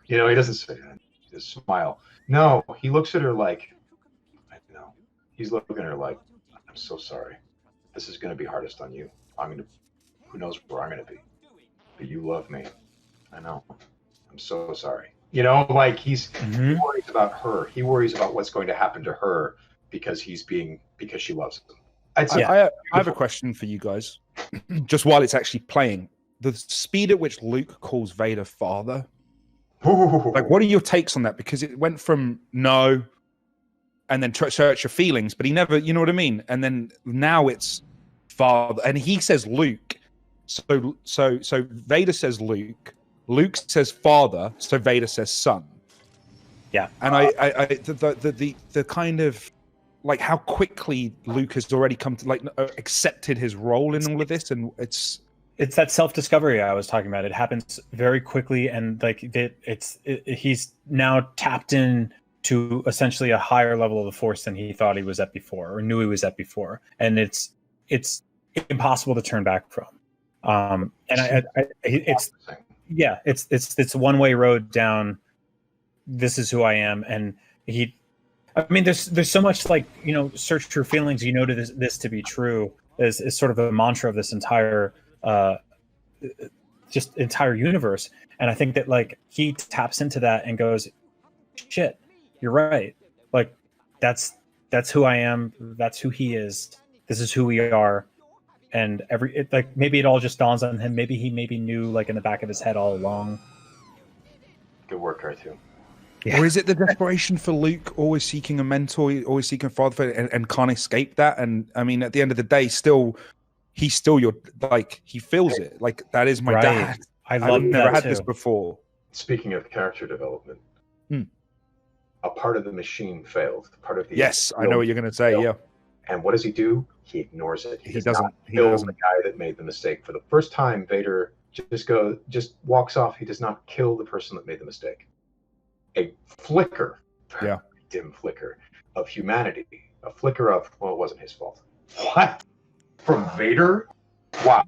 he doesn't say that. He just smile. No, he looks at her like, I know. He's looking at her like, I'm so sorry. This is going to be hardest on you. Who knows where I'm going to be. But you love me. I know. I'm so sorry. You know, like he worries about her. He worries about what's going to happen to her because she loves him. I have a question for you guys. Just while it's actually playing, the speed at which Luke calls Vader father. Like, what are your takes on that? Because it went from no, and then search your feelings, but he never, you know what I mean? And then now it's father, and he says Luke. So Vader says Luke says father, so Vader says son. Yeah. And the kind of like how quickly Luke has already come to accepted his role in all of this, and it's that self-discovery I was talking about. It happens very quickly, and he's now tapped in to essentially a higher level of the Force than he thought he was at before, or knew he was at before, and it's impossible to turn back from. It's one-way road down. This is who I am, and there's so much search your feelings. You know, to this to be true is sort of a mantra of this entire universe. And I think that he taps into that and goes, shit, you're right. Like that's who I am. That's who he is. This is who we are. And maybe it all just dawns on him. Maybe he knew in the back of his head all along. Good work, R2. Yeah. Or is it the desperation for Luke, always seeking a mentor, always seeking a father, and can't escape that? And I mean, at the end of the day, he's still your, he feels it. Like, that is my dad. I've never had this before. Speaking of character development, a part of the machine failed. Part of the I know what you're going to say. failed. Yeah. And what does he do? He ignores it. He doesn't kill the guy that made the mistake. For the first time, Vader just walks off. He does not kill the person that made the mistake. A flicker, dim flicker of humanity, a flicker of, well, it wasn't his fault. What? From Vader? Wow.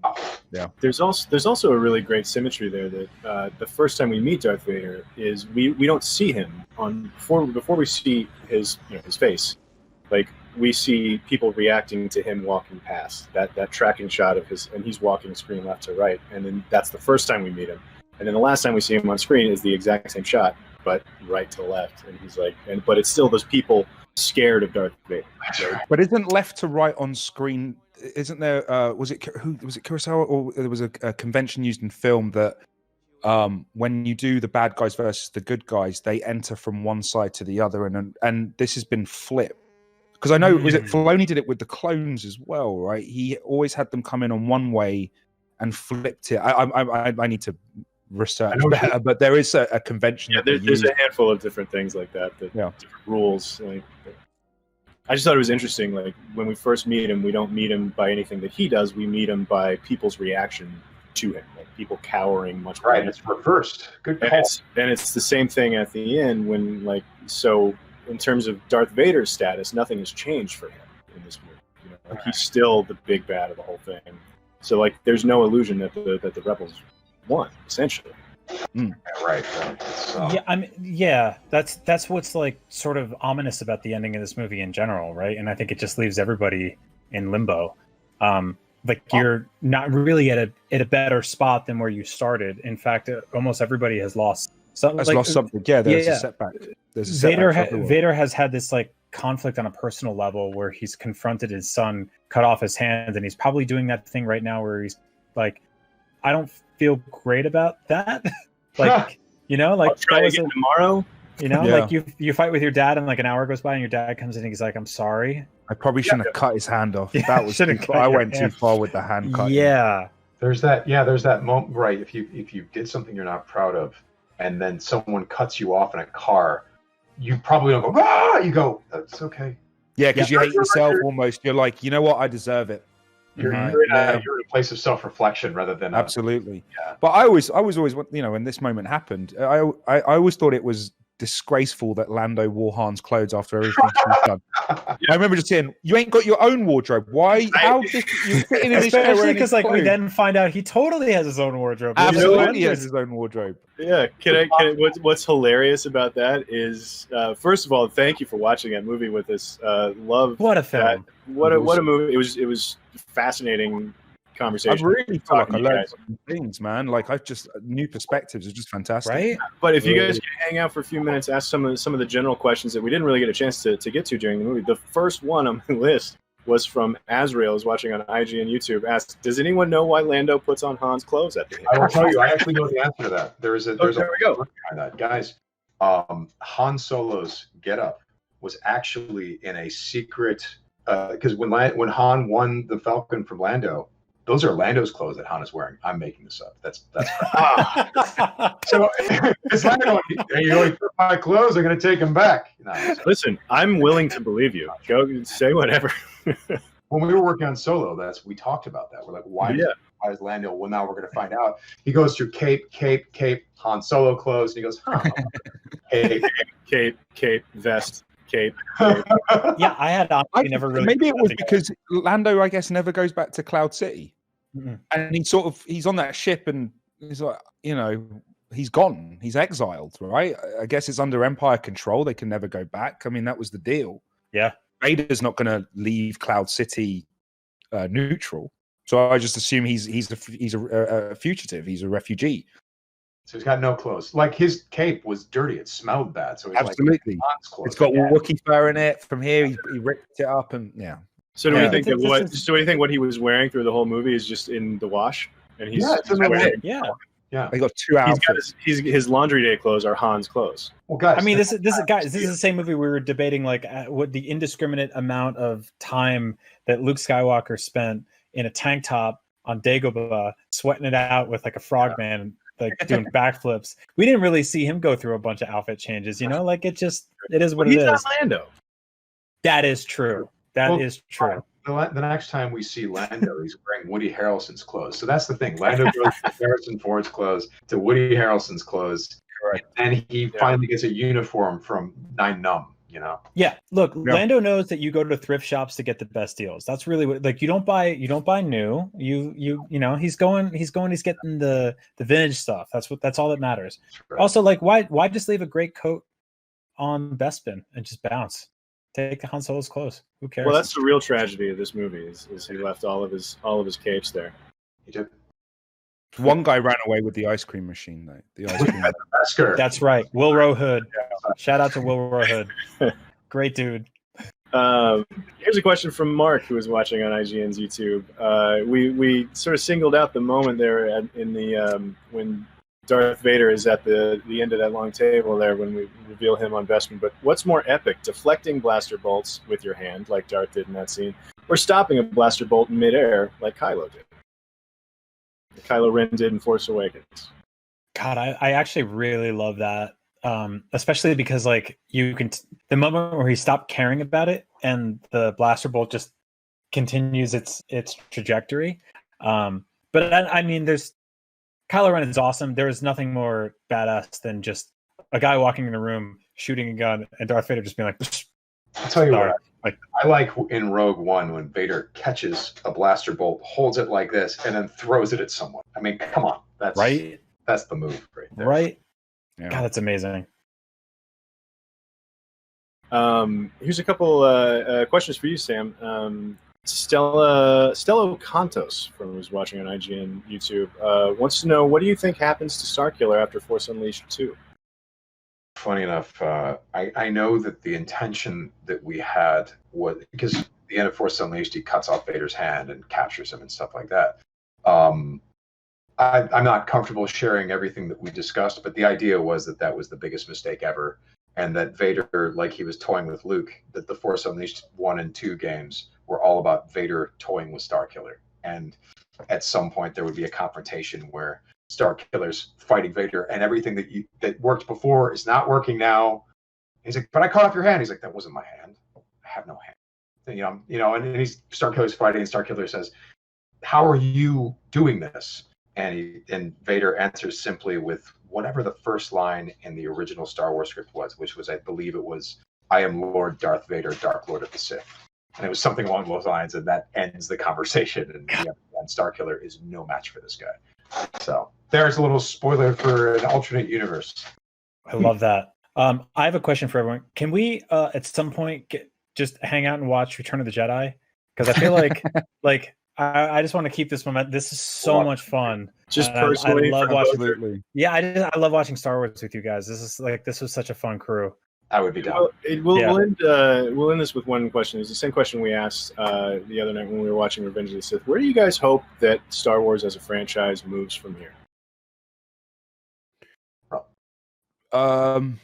Yeah. There's also a really great symmetry there that the first time we meet Darth Vader is we don't see him before we see his face. Like, we see people reacting to him walking past that tracking shot of his, and he's walking screen left to right, and then that's the first time we meet him. And then the last time we see him on screen is the exact same shot, but right to left, and he's but it's still those people scared of Darth Vader. But isn't left to right on screen? Isn't there? Was it Kurosawa, or there was a convention used in film that when you do the bad guys versus the good guys, they enter from one side to the other, and this has been flipped. Because I know, was it Filoni did it with the clones as well, right? He always had them come in on one way and flipped it. I need to research better, but there is a convention. Yeah, there's a handful of different things like that. Different rules. I just thought it was interesting. Like, when we first meet him, we don't meet him by anything that he does. We meet him by people's reaction to him, like people cowering much more. Right, it's reversed. Good call. And it's the same thing at the end when in terms of Darth Vader's status, nothing has changed for him in this movie. He's still the big bad of the whole thing. So there's no illusion that the rebels won, essentially. Right. That's what's sort of ominous about the ending of this movie in general, right? And I think it just leaves everybody in limbo. You're not really at a better spot than where you started. In fact, almost everybody has lost something. Lost something. Yeah, there's a setback. Vader has had this conflict on a personal level where he's confronted his son, cut off his hands, and he's probably doing that thing right now where he's like, I don't feel great about that. Try again tomorrow. You fight with your dad, and an hour goes by, and your dad comes in, and he's like, "I'm sorry. I probably shouldn't have cut his hand off. That was I went too far with the hand cut. Yeah. There's that moment, right? If you did something you're not proud of, and then someone cuts you off in a car, you probably don't go, ah! You go, that's okay. Yeah, because you hate yourself almost. You're like, you know what? I deserve it. You're in a place of self-reflection rather than absolutely. But I was always, when this moment happened, I always thought it was disgraceful that Lando wore Han's clothes after everything she's done. I remember just saying, "You ain't got your own wardrobe. Why? How did you fit in this?" Especially because we then find out he totally has his own wardrobe. Absolutely, he has his own wardrobe. Yeah. What's hilarious about that is, first of all, thank you for watching that movie with us. Love what a film. What a movie. It was fascinating conversation. I really feel like talking I to you learned guys. some things, man. Like I've just new perspectives are just fantastic. Right? But if you Really. guys can hang out for a few minutes, ask some of the general questions that we didn't really get a chance to get to during the movie. The first one on my list was from Azrael, who's watching on IG and YouTube. Asked, "Does anyone know why Lando puts on Han's clothes at the end?" I will tell you, I actually know the answer to that. There's a there we go. story behind that, guys. Han Solo's getup was actually in a secret because when Han won the Falcon from Lando, those are Lando's clothes that Han is wearing. I'm making this up. That's so it's Lando going, "Hey, you only took my clothes. I'm going to take them back." No, Listen, I'm willing to believe you. Go say whatever. when we were working on Solo, we talked about that. We're like, why is Lando? Well, now we're going to find out. He goes through cape, Han Solo clothes, and he goes, cape, vest, cape. Yeah, I had never really. Maybe it was because Lando, I guess, never goes back to Cloud City, and he's on that ship, and he's like, he's gone, he's exiled, right? I guess it's under Empire control. They can never go back. I mean, that was the deal. Yeah, Vader's not going to leave Cloud City neutral, so I just assume he's a fugitive. He's a refugee. So he's got no clothes. Like his cape was dirty; it smelled bad. So he's absolutely, like, Han's clothes. it's got Wookiee fur in it. From here, he ripped it up, and So do we think that do you think what he was wearing through the whole movie is just in the wash? And he's yeah. They got 2 outfits. His laundry day clothes are Han's clothes. Well, guys, I mean, this is the same movie we were debating, like what the indiscriminate amount of time that Luke Skywalker spent in a tank top on Dagobah, sweating it out with like a frogman, like doing backflips. We didn't really see him go through a bunch of outfit changes, like it is what it is. He's not Lando. That is true. That is true. The next time we see Lando, he's wearing Woody Harrelson's clothes. So that's the thing. Lando goes from Harrison Ford's clothes to Woody Harrelson's clothes, and he finally gets a uniform from Nine Numb. Yeah. Look, Lando knows that you go to thrift shops to get the best deals. That's really what. Like, you don't buy new. He's getting the vintage stuff. That's all that matters. Right. Also, like, why just leave a great coat on Bespin and just bounce? Take Han Solo's clothes. Who cares? Well, that's the real tragedy of this movie is he left all of his capes there. He did. One guy ran away with the ice cream machine, though. The ice cream. That's right. Wilrow Hood. Shout out to Wilrow Hood. Great dude. Here's a question from Mark, who was watching on IGN's YouTube. We sort of singled out the moment there in the when Darth Vader is at the end of that long table there when we reveal him on Bespin. But what's more epic, deflecting blaster bolts with your hand like Darth did in that scene, or stopping a blaster bolt in midair like Kylo did? Kylo Ren did in Force Awakens. God, I actually really love that, especially because like you can the moment where he stopped caring about it and the blaster bolt just continues its trajectory. But I mean, Kylo Ren is awesome. There is nothing more badass than just a guy walking in the room shooting a gun and Darth Vader just being like, psh, I'll tell you what. I like in Rogue One when Vader catches a blaster bolt, holds it like this, and then throws it at someone. I mean, come on. That's right. That's the move right there. Right? Yeah. God, that's amazing. Here's a couple questions for you, Sam. Stella Cantos, who's watching on IGN YouTube, wants to know, what do you think happens to Starkiller after Force Unleashed 2? Funny enough, I know that the intention that we had was, because at the end of Force Unleashed, he cuts off Vader's hand and captures him and stuff like that. I'm not comfortable sharing everything that we discussed, but the idea was that was the biggest mistake ever, and that Vader, like he was toying with Luke, that the Force Unleashed 1 and 2 games were all about Vader toying with Starkiller. And at some point, there would be a confrontation where Starkiller's fighting Vader, and everything that worked before is not working now. He's like, "But I cut off your hand." He's like, "That wasn't my hand. I have no hand." And Starkiller's fighting, and Starkiller says, "How are you doing this?" And Vader answers simply with whatever the first line in the original Star Wars script was, which was, I believe it was, "I am Lord Darth Vader, Dark Lord of the Sith." And it was something along those lines, and that ends the conversation. And Starkiller is no match for this guy. So there's a little spoiler for an alternate universe. I love that. I have a question for everyone. Can we at some point just hang out and watch Return of the Jedi? Because I feel like I just want to keep this moment. This is so much fun. Just And personally, I love from watching. both- Absolutely. Yeah, I love watching Star Wars with you guys. This was such a fun crew. I would be down. Well, Yeah. we'll end this with one question. It's the same question we asked the other night when we were watching Revenge of the Sith. Where do you guys hope that Star Wars as a franchise moves from here? Damn,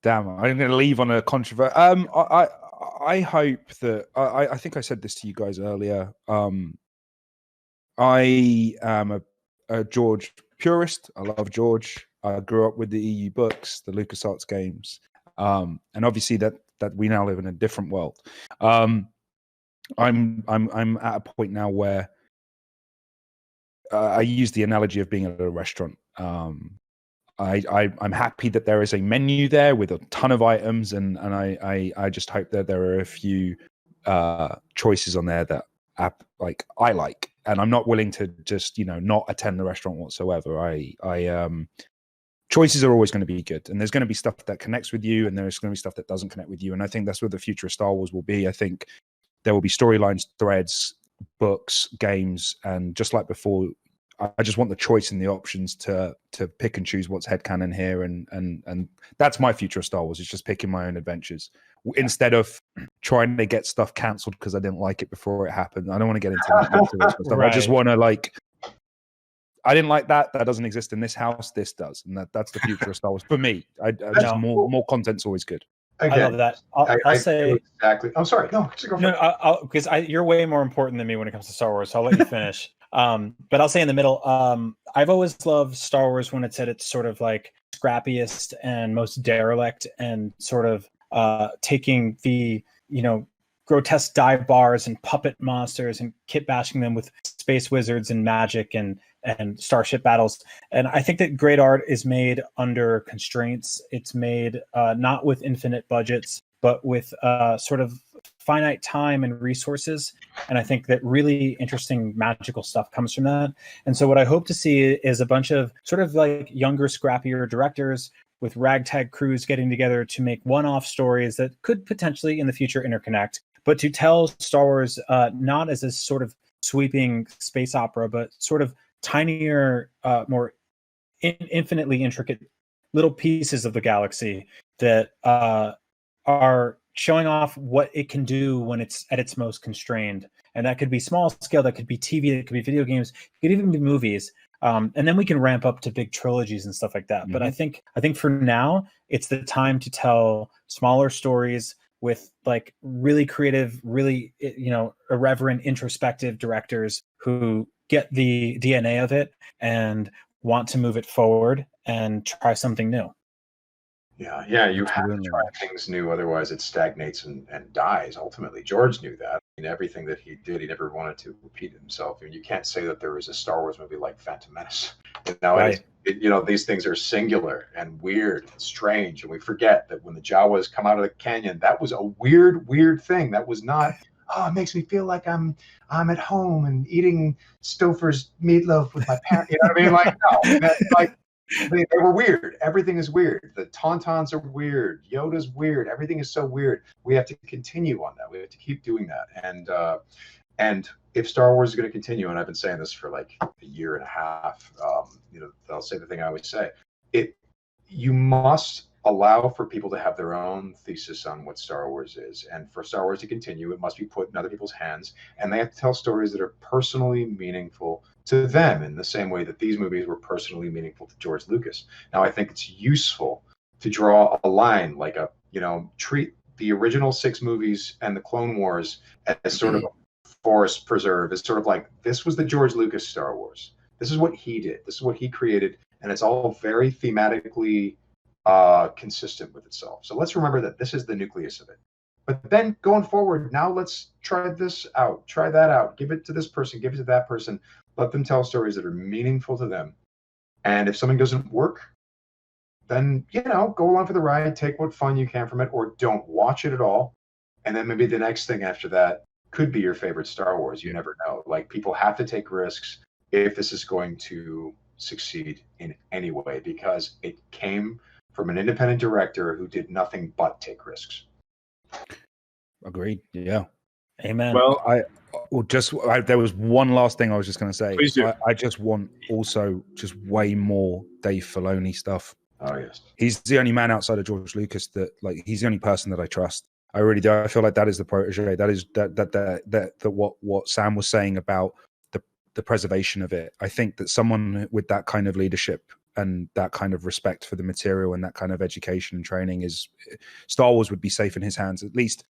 I'm going to leave on a controversy. I hope that I think I said this to you guys earlier. I am a George purist. I love George. I grew up with the EU books, the LucasArts games, and obviously that we now live in a different world. I'm at a point now where I use the analogy of being at a restaurant. I'm happy that there is a menu there with a ton of items, and I just hope that there are a few choices on there that I like, and I'm not willing to just not attend the restaurant whatsoever. Choices are always going to be good, and there's going to be stuff that connects with you, and there's going to be stuff that doesn't connect with you, and I think that's what the future of Star Wars will be. I think there will be storylines, threads, books, games, and just like before, I just want the choice and the options to pick and choose what's headcanon here, and that's my future of Star Wars. It's just picking my own adventures instead of trying to get stuff cancelled because I didn't like it before it happened. I don't want to get into that stuff. Right. I just want to I didn't like that. That doesn't exist in this house. This does, and that's the future of Star Wars for me. Just more content's always good. Again, I love that. I'll say exactly. I'm sorry. No, go for it. because you're way more important than me when it comes to Star Wars. So I'll let you finish. But I'll say in the middle, I've always loved Star Wars when it's at its sort of like scrappiest and most derelict, and sort of taking the grotesque dive bars and puppet monsters and kit bashing them with space wizards and magic and starship battles. And I think that great art is made under constraints. It's made not with infinite budgets, but with sort of finite time and resources. And I think that really interesting magical stuff comes from that. And so what I hope to see is a bunch of sort of like younger, scrappier directors with ragtag crews getting together to make one-off stories that could potentially in the future interconnect, but to tell Star Wars not as a sort of sweeping space opera, but sort of tinier, more infinitely intricate little pieces of the galaxy that are showing off what it can do when it's at its most constrained. And that could be small scale, that could be TV, that could be video games, it could even be movies. And then we can ramp up to big trilogies and stuff like that. Mm-hmm. But I think for now, it's the time to tell smaller stories with like really creative, really, irreverent, introspective directors who get the DNA of it and want to move it forward and try something new. Yeah, you have to try things new, otherwise it stagnates and dies. Ultimately, George knew that. I mean, everything that he did, he never wanted to repeat himself. I mean, you can't say that there was a Star Wars movie like Phantom Menace. Right. These things are singular and weird and strange, and we forget that when the Jawas come out of the canyon, that was a weird thing. That was not. Oh, it makes me feel like I'm at home and eating Stouffer's meatloaf with my parents. You know what I mean? Like, no, that's like. They were weird. Everything is weird. The Tauntauns are weird. Yoda's weird. Everything is so weird. We have to continue on that. We have to keep doing that. And if Star Wars is going to continue, and I've been saying this for like a year and a half, I'll say the thing I always say: you must allow for people to have their own thesis on what Star Wars is, and for Star Wars to continue, it must be put in other people's hands, and they have to tell stories that are personally meaningful to them in the same way that these movies were personally meaningful to George Lucas. Now, I think it's useful to draw a line, like treat the original 6 movies and the Clone Wars as sort of a forest preserve, as sort of like, this was the George Lucas Star Wars. This is what he did. This is what he created. And it's all very thematically consistent with itself. So let's remember that this is the nucleus of it. But then going forward, now let's try this out, try that out, give it to this person, give it to that person. Let them tell stories that are meaningful to them. And if something doesn't work, then, go along for the ride, take what fun you can from it, or don't watch it at all. And then maybe the next thing after that could be your favorite Star Wars. You never know. Like, people have to take risks if this is going to succeed in any way, because it came from an independent director who did nothing but take risks. Agreed. Yeah. Amen. Well, there was one last thing I was just going to say. Please do. I just want also just way more Dave Filoni stuff. Oh yes, he's the only man outside of George Lucas that, like, he's the only person that I trust. I really do. I feel like that is the protege. That is that what Sam was saying about the preservation of it. I think that someone with that kind of leadership and that kind of respect for the material and that kind of education and training Star Wars would be safe in his hands, at least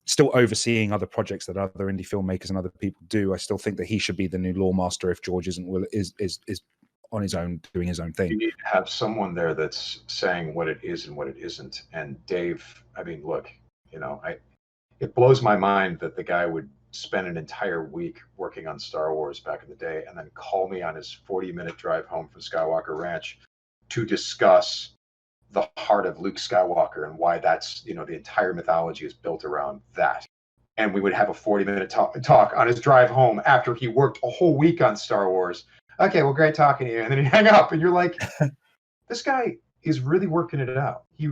still overseeing other projects that other indie filmmakers and other people do. I still think that he should be the new law master if George is on his own doing his own thing. you need to have someone there that's saying what it is and what it isn't. And Dave, I mean, look, it blows my mind that the guy would spend an entire week working on Star Wars back in the day and then call me on his 40-minute drive home from Skywalker Ranch to discuss the heart of Luke Skywalker and why that's, the entire mythology is built around that. And we would have a 40-minute talk on his drive home after he worked a whole week on Star Wars. Okay, well, great talking to you. And then he'd hang up and you're like, this guy is really working it out. He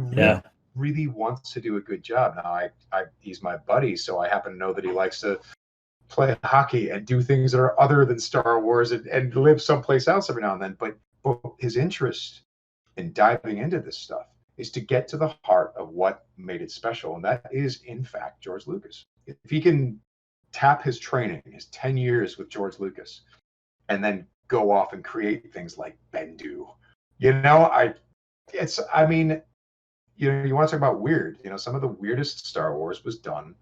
really wants to do a good job. Now, he's my buddy, so I happen to know that he likes to play hockey and do things that are other than Star Wars and live someplace else every now and then. But his interest in diving into this stuff is to get to the heart of what made it special. And that is, in fact, George Lucas. If he can tap his training, his 10 years with George Lucas, and then go off and create things like Bendu, you want to talk about weird, some of the weirdest Star Wars was done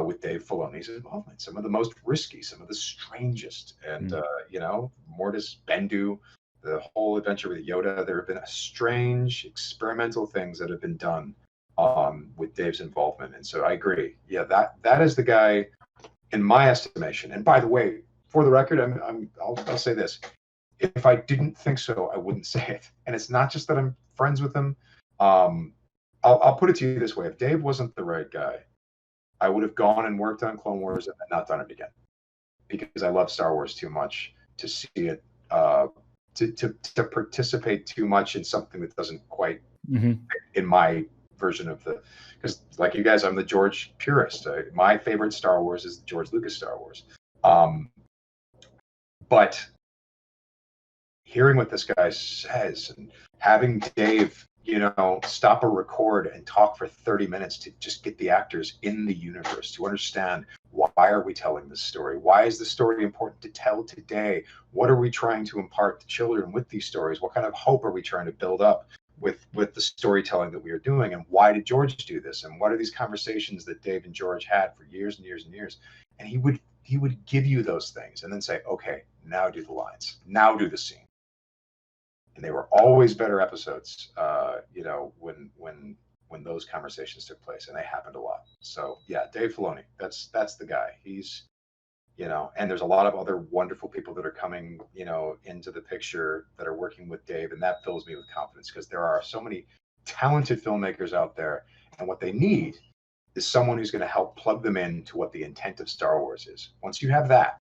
with Dave Filoni's involvement. Some of the most risky, some of the strangest. And, Mortis, Bendu, the whole adventure with Yoda, there have been strange experimental things that have been done with Dave's involvement. And so I agree. Yeah, that is the guy, in my estimation. And by the way, for the record, I'll say this. If I didn't think so, I wouldn't say it. And it's not just that I'm friends with him. I'll put it to you this way. If Dave wasn't the right guy, I would have gone and worked on Clone Wars and not done it again, because I love Star Wars too much to see it, to participate too much in something that doesn't quite in my version of because like you guys, I'm the George purist. My favorite Star Wars is George Lucas Star Wars. But hearing what this guy says and having Dave, stop a record and talk for 30 minutes to just get the actors in the universe, to understand why are we telling this story? Why is the story important to tell today? What are we trying to impart to children with these stories? What kind of hope are we trying to build up with the storytelling that we are doing? And why did George do this? And what are these conversations that Dave and George had for years and years and years? And he would give you those things and then say, okay, now do the lines, now do the scene. And they were always better episodes, when those conversations took place, and they happened a lot. So yeah, Dave Filoni, that's the guy. He's, and there's a lot of other wonderful people that are coming, into the picture that are working with Dave, and that fills me with confidence, because there are so many talented filmmakers out there, and what they need is someone who's going to help plug them into what the intent of Star Wars is. Once you have that,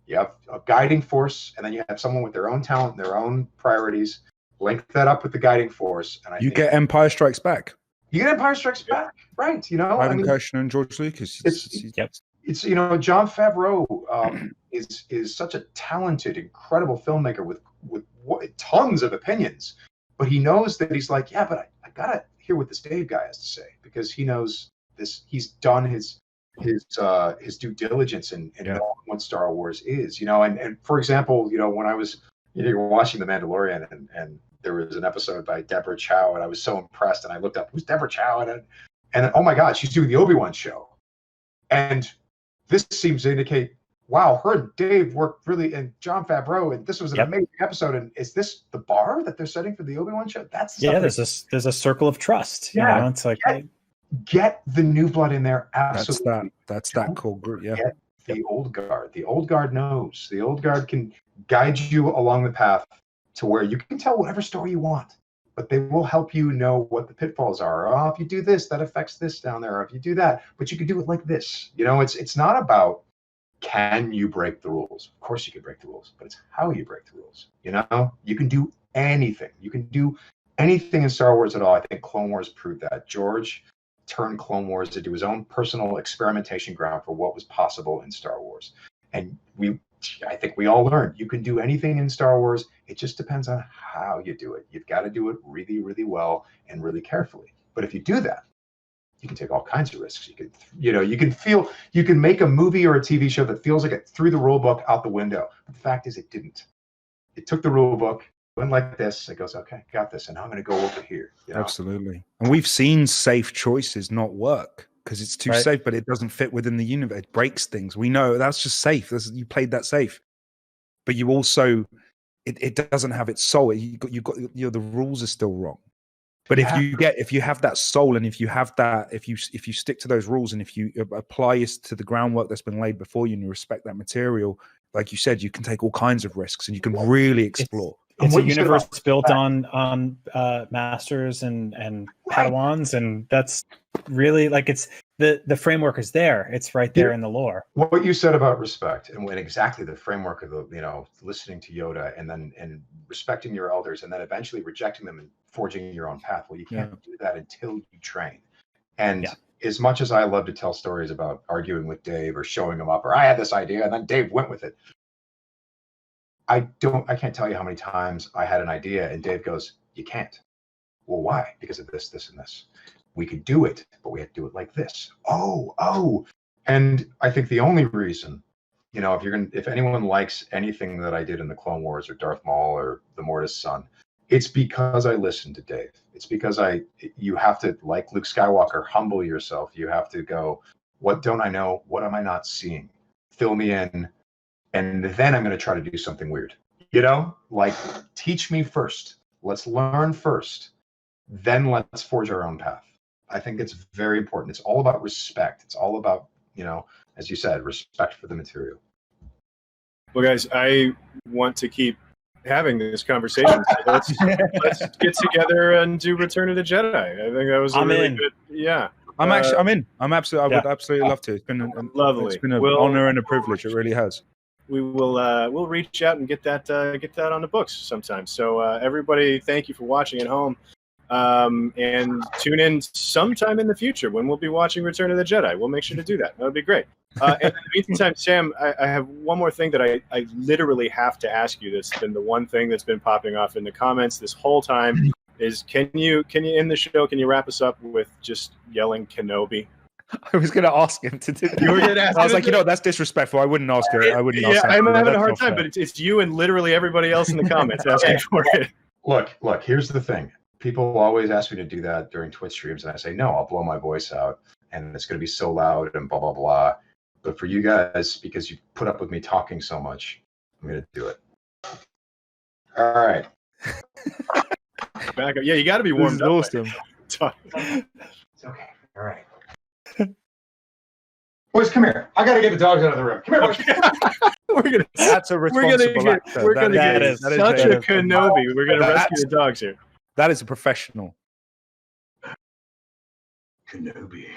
you have a guiding force, and then you have someone with their own talent, their own priorities. Link that up with the guiding force, and I think get Empire Strikes Back. You get Empire Strikes Back, right? Ivan Kershner and George Lucas. It's Jon Favreau is such a talented, incredible filmmaker with tons of opinions, but he knows that he's like, yeah, but I gotta hear what this Dave guy has to say, because he knows this. He's done his due diligence in knowing what Star Wars is, and for example, when I was watching The Mandalorian and there was an episode by Deborah Chow, and I was so impressed, and I looked up, who's Deborah Chow? And then, oh my God, she's doing the Obi-Wan show. And this seems to indicate, wow, her and Dave worked really, and Jon Favreau, and this was an amazing episode. And is this the bar that they're setting for the Obi-Wan show? There's a circle of trust. It's like, get the new blood in there. Absolutely. That's that cool group. Yeah. Get the old guard. The old guard knows. The old guard can guide you along the path to where you can tell whatever story you want, but they will help you know what the pitfalls are. Oh, if you do this, that affects this down there. Or if you do that, but you can do it like this. It's not about, can you break the rules? Of course you can break the rules, but it's how you break the rules. You can do anything. You can do anything in Star Wars at all. I think Clone Wars proved that. George turn Clone Wars into his own personal experimentation ground for what was possible in Star Wars. And I think we all learned you can do anything in Star Wars. It just depends on how you do it. You've got to do it really, really well and really carefully. But if you do that, you can take all kinds of risks. You can make a movie or a TV show that feels like it threw the rule book out the window. But the fact is, it didn't. It took the rule book, went like this. It goes, okay, got this, and now I'm going to go over here. Absolutely. And we've seen safe choices not work because it's too safe, but it doesn't fit within the universe. It breaks things. We know that's just safe. You played that safe, but you also it doesn't have its soul. The rules are still wrong. But if you have that soul, and if you stick to those rules, and if you apply it to the groundwork that's been laid before you, and you respect that material, like you said, you can take all kinds of risks, and you can really explore. It's a universe built on masters and Padawans, and that's really like it's the framework is there. It's right there in the lore. What you said about respect, and when exactly the framework of listening to Yoda, and respecting your elders, and then eventually rejecting them and forging your own path. Well, you can't do that until you train. And as much as I love to tell stories about arguing with Dave or showing him up, or I had this idea and then Dave went with it. I can't tell you how many times I had an idea and Dave goes, you can't. Well, why? Because of this, this, and this. We could do it, but we have to do it like this. Oh. And I think the only reason, if anyone likes anything that I did in the Clone Wars or Darth Maul or the Mortis Son, it's because I listened to Dave. It's because you have to, like Luke Skywalker, humble yourself. You have to go, what don't I know? What am I not seeing? Fill me in. And then I'm going to try to do something weird. Like teach me first. Let's learn first. Then let's forge our own path. I think it's very important. It's all about respect. It's all about, as you said, respect for the material. Well, guys, I want to keep having this conversation. So let's get together and do Return of the Jedi. I think that was a really good. Yeah. I'm in. I would absolutely love to. It's been lovely. It's been an honor and a privilege. It really has. We will we'll reach out and get that on the books sometime. So everybody, thank you for watching at home. And tune in sometime in the future when we'll be watching Return of the Jedi. We'll make sure to do that. That would be great. And in the meantime, Sam, I have one more thing that I literally have to ask you. That's been the one thing that's been popping off in the comments this whole time is can you end the show? Can you wrap us up with just yelling Kenobi? I was going to ask him to do that. You were going to ask. I was like, that's disrespectful. I wouldn't ask her. I wouldn't ask. Yeah, I'm having a hard time, but it's you and literally everybody else in the comments asking for it. Look. Here's the thing. People always ask me to do that during Twitch streams, and I say, no, I'll blow my voice out, and it's going to be so loud and blah, blah, blah. But for you guys, because you put up with me talking so much, I'm going to do it. All right. Back up. Yeah, you got to be warmed up. Awesome. It's okay. All right. Boys, come here. I got to get the dogs out of the room. Come here, boys. That's a responsible actor. We're going to get such a Kenobi. We're going to rescue the dogs here. That is a professional. Kenobi.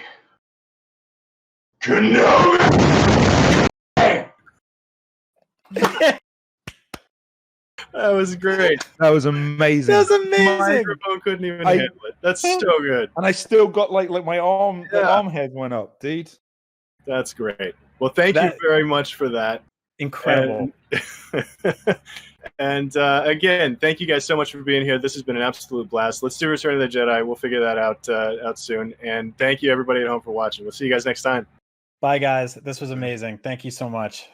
That was great. That was amazing. That was amazing. My microphone couldn't even handle it. That's so good. And I still got like my arm, the arm head went up, dude. That's great. Well, thank you very much for that. Incredible. And again, thank you guys so much for being here. This has been an absolute blast. Let's do Return of the Jedi. We'll figure that out soon. And thank you, everybody at home, for watching. We'll see you guys next time. Bye, guys. This was amazing. Thank you so much.